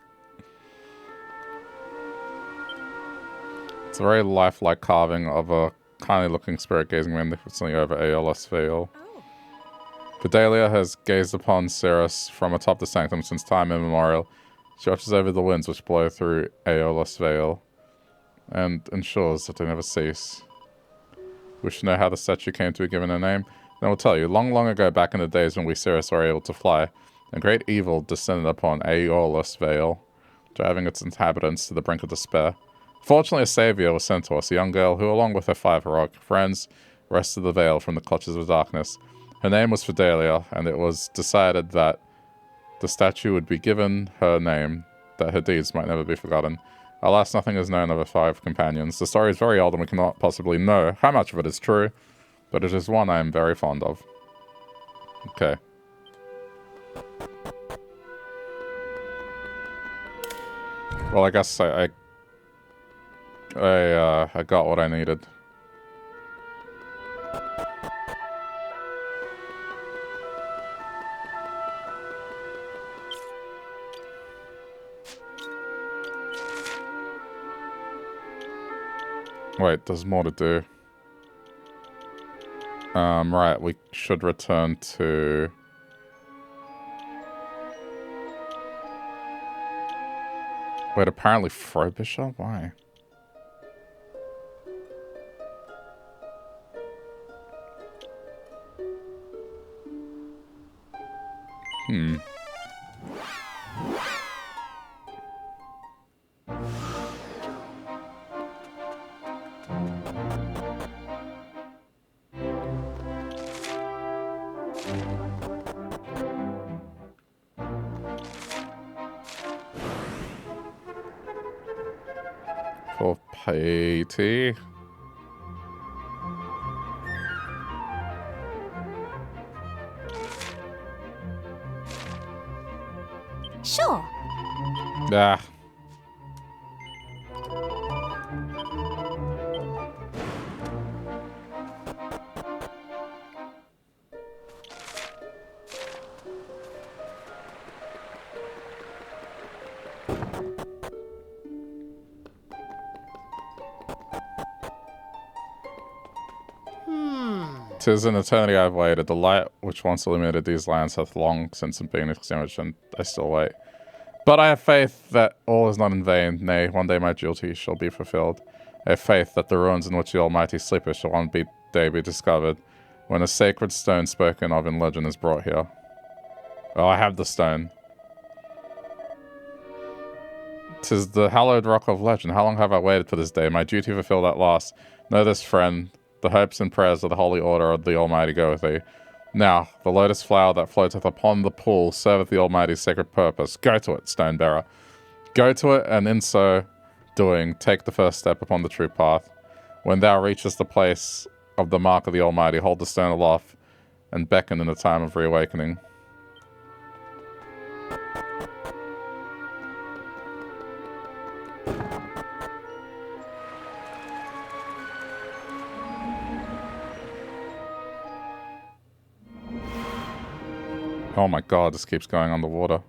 A: It's a very lifelike carving of a kindly looking spirit gazing magnificently over Aeolus Vale. Fidelia has gazed upon Cirrus from atop the sanctum since time immemorial. She watches over the winds which blow through Aeolus Vale and ensures that they never cease. Wish to know how the statue came to be given a name? Then we'll tell you. Long, long ago, back in the days when we Cirrus were able to fly, a great evil descended upon Aeolus Vale, driving its inhabitants to the brink of despair. Fortunately, a savior was sent to us, a young girl who, along with her 5 heroic friends, wrested the veil from the clutches of darkness. Her name was Fidelia, and it was decided that the statue would be given her name, that her deeds might never be forgotten. Alas, nothing is known of the 5 companions. The story is very old and we cannot possibly know how much of it is true, but it is one I am very fond of. Okay. Well, I guess I got what I needed. Wait, there's more to do. Right, we should return to... Wait, apparently Frobisher? Why? Hmm. For piety.
E: Sure.
A: Ah. "'Tis an eternity I've waited. The light which once illuminated these lands hath long since been extinguished, and I still wait. But I have faith that all is not in vain. Nay, one day my duty shall be fulfilled. I have faith that the ruins in which the Almighty sleepeth shall one day be discovered, when a sacred stone spoken of in legend is brought here." Oh, I have the stone. "'Tis the hallowed rock of legend. How long have I waited for this day? My duty fulfilled at last. Know this, friend. The hopes and prayers of the holy order of the Almighty go with thee. Now, the lotus flower that floateth upon the pool serveth the Almighty's sacred purpose. Go to it, stone bearer. Go to it, and in so doing, take the first step upon the true path. When thou reachest the place of the mark of the Almighty, hold the stone aloft and beckon in the time of reawakening." Oh my god, this keeps going underwater.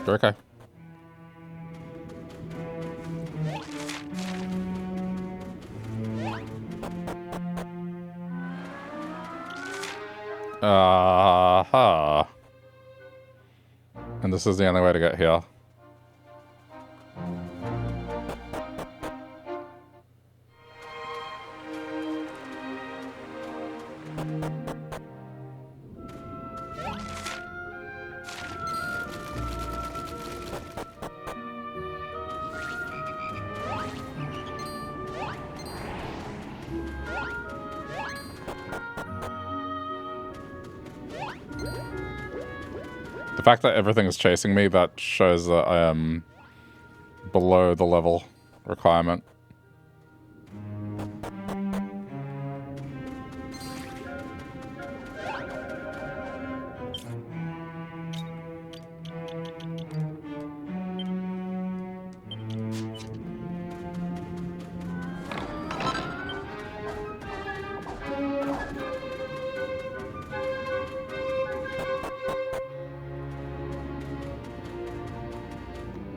A: Okay. And this is the only way to get here. The fact that everything is chasing me, that shows that I am below the level requirement.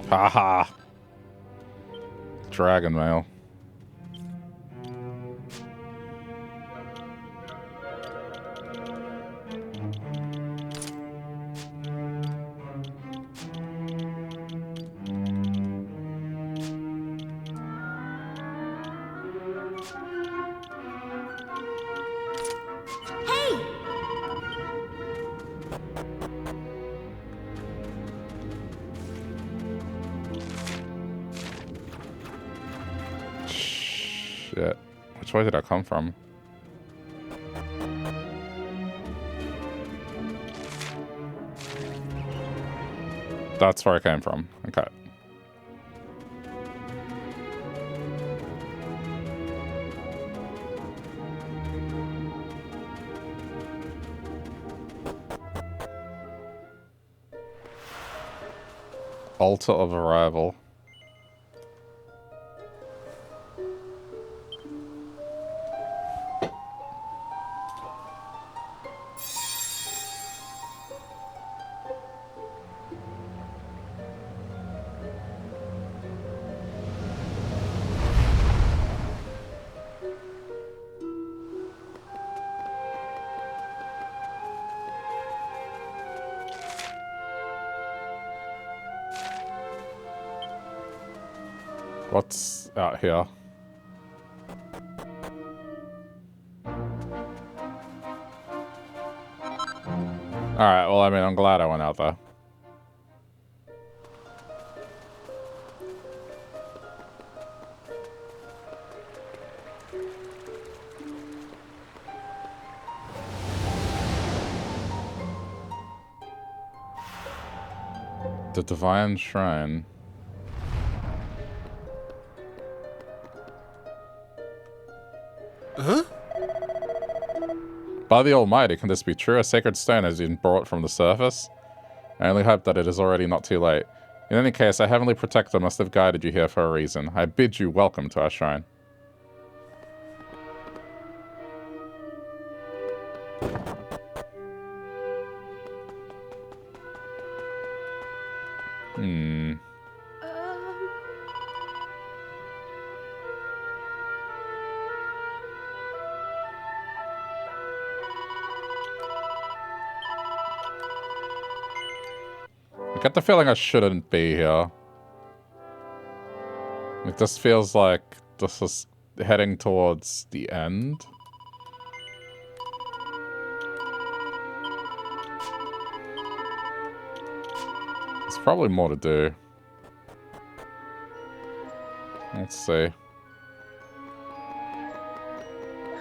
A: Haha. Dragon mail. Which way did I come from? That's where I came from. Okay. Altar of Arrival. What's out here? Alright, well, I mean, I'm glad I went out there. The Divine Shrine.
I: Huh?
A: By the Almighty, can this be true? A sacred stone has been brought from the surface? I only hope that it is already not too late. In any case, our heavenly protector must have guided you here for a reason. I bid you welcome to our shrine. I get the feeling I shouldn't be here. It just feels like this is heading towards the end. There's probably more to do. Let's see.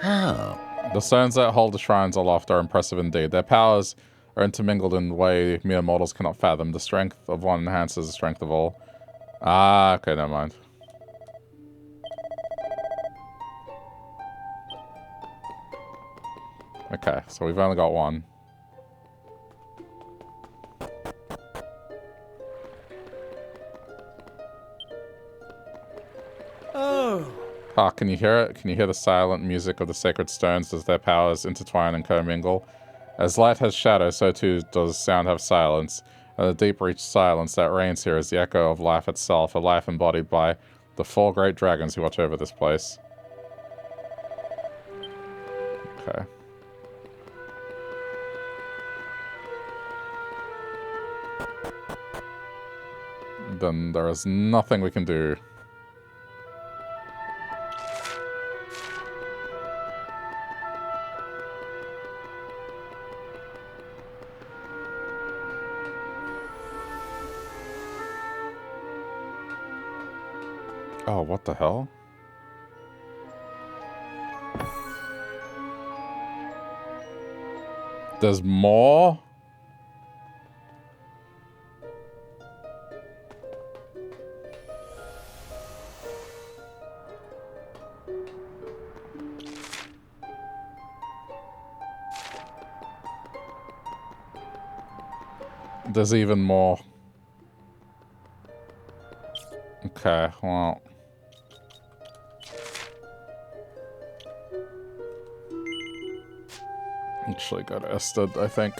D: How?
A: The stones that hold the shrines aloft are impressive indeed. Their powers are intermingled in a way mere mortals cannot fathom. The strength of one enhances the strength of all. Ah, okay, never mind. Okay, so we've only got one.
F: Oh.
A: Ah, can you hear it? Can you hear the silent music of the sacred stones as their powers intertwine and commingle? As light has shadow, so too does sound have silence. And the deep-reached silence that reigns here is the echo of life itself, a life embodied by the 4 great dragons who watch over this place. Okay. Then there is nothing we can do. Oh, what the hell? There's more? There's even more. Okay, well. Actually got Ested, I think.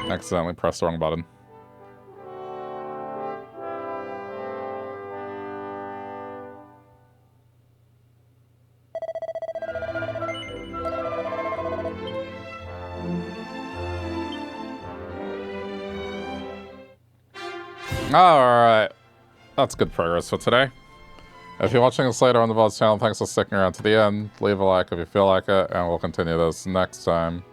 A: Accidentally pressed the wrong button. Alright. That's good progress for today. If you're watching this later on the VOD's channel, thanks for sticking around to the end. Leave a like if you feel like it, and we'll continue this next time.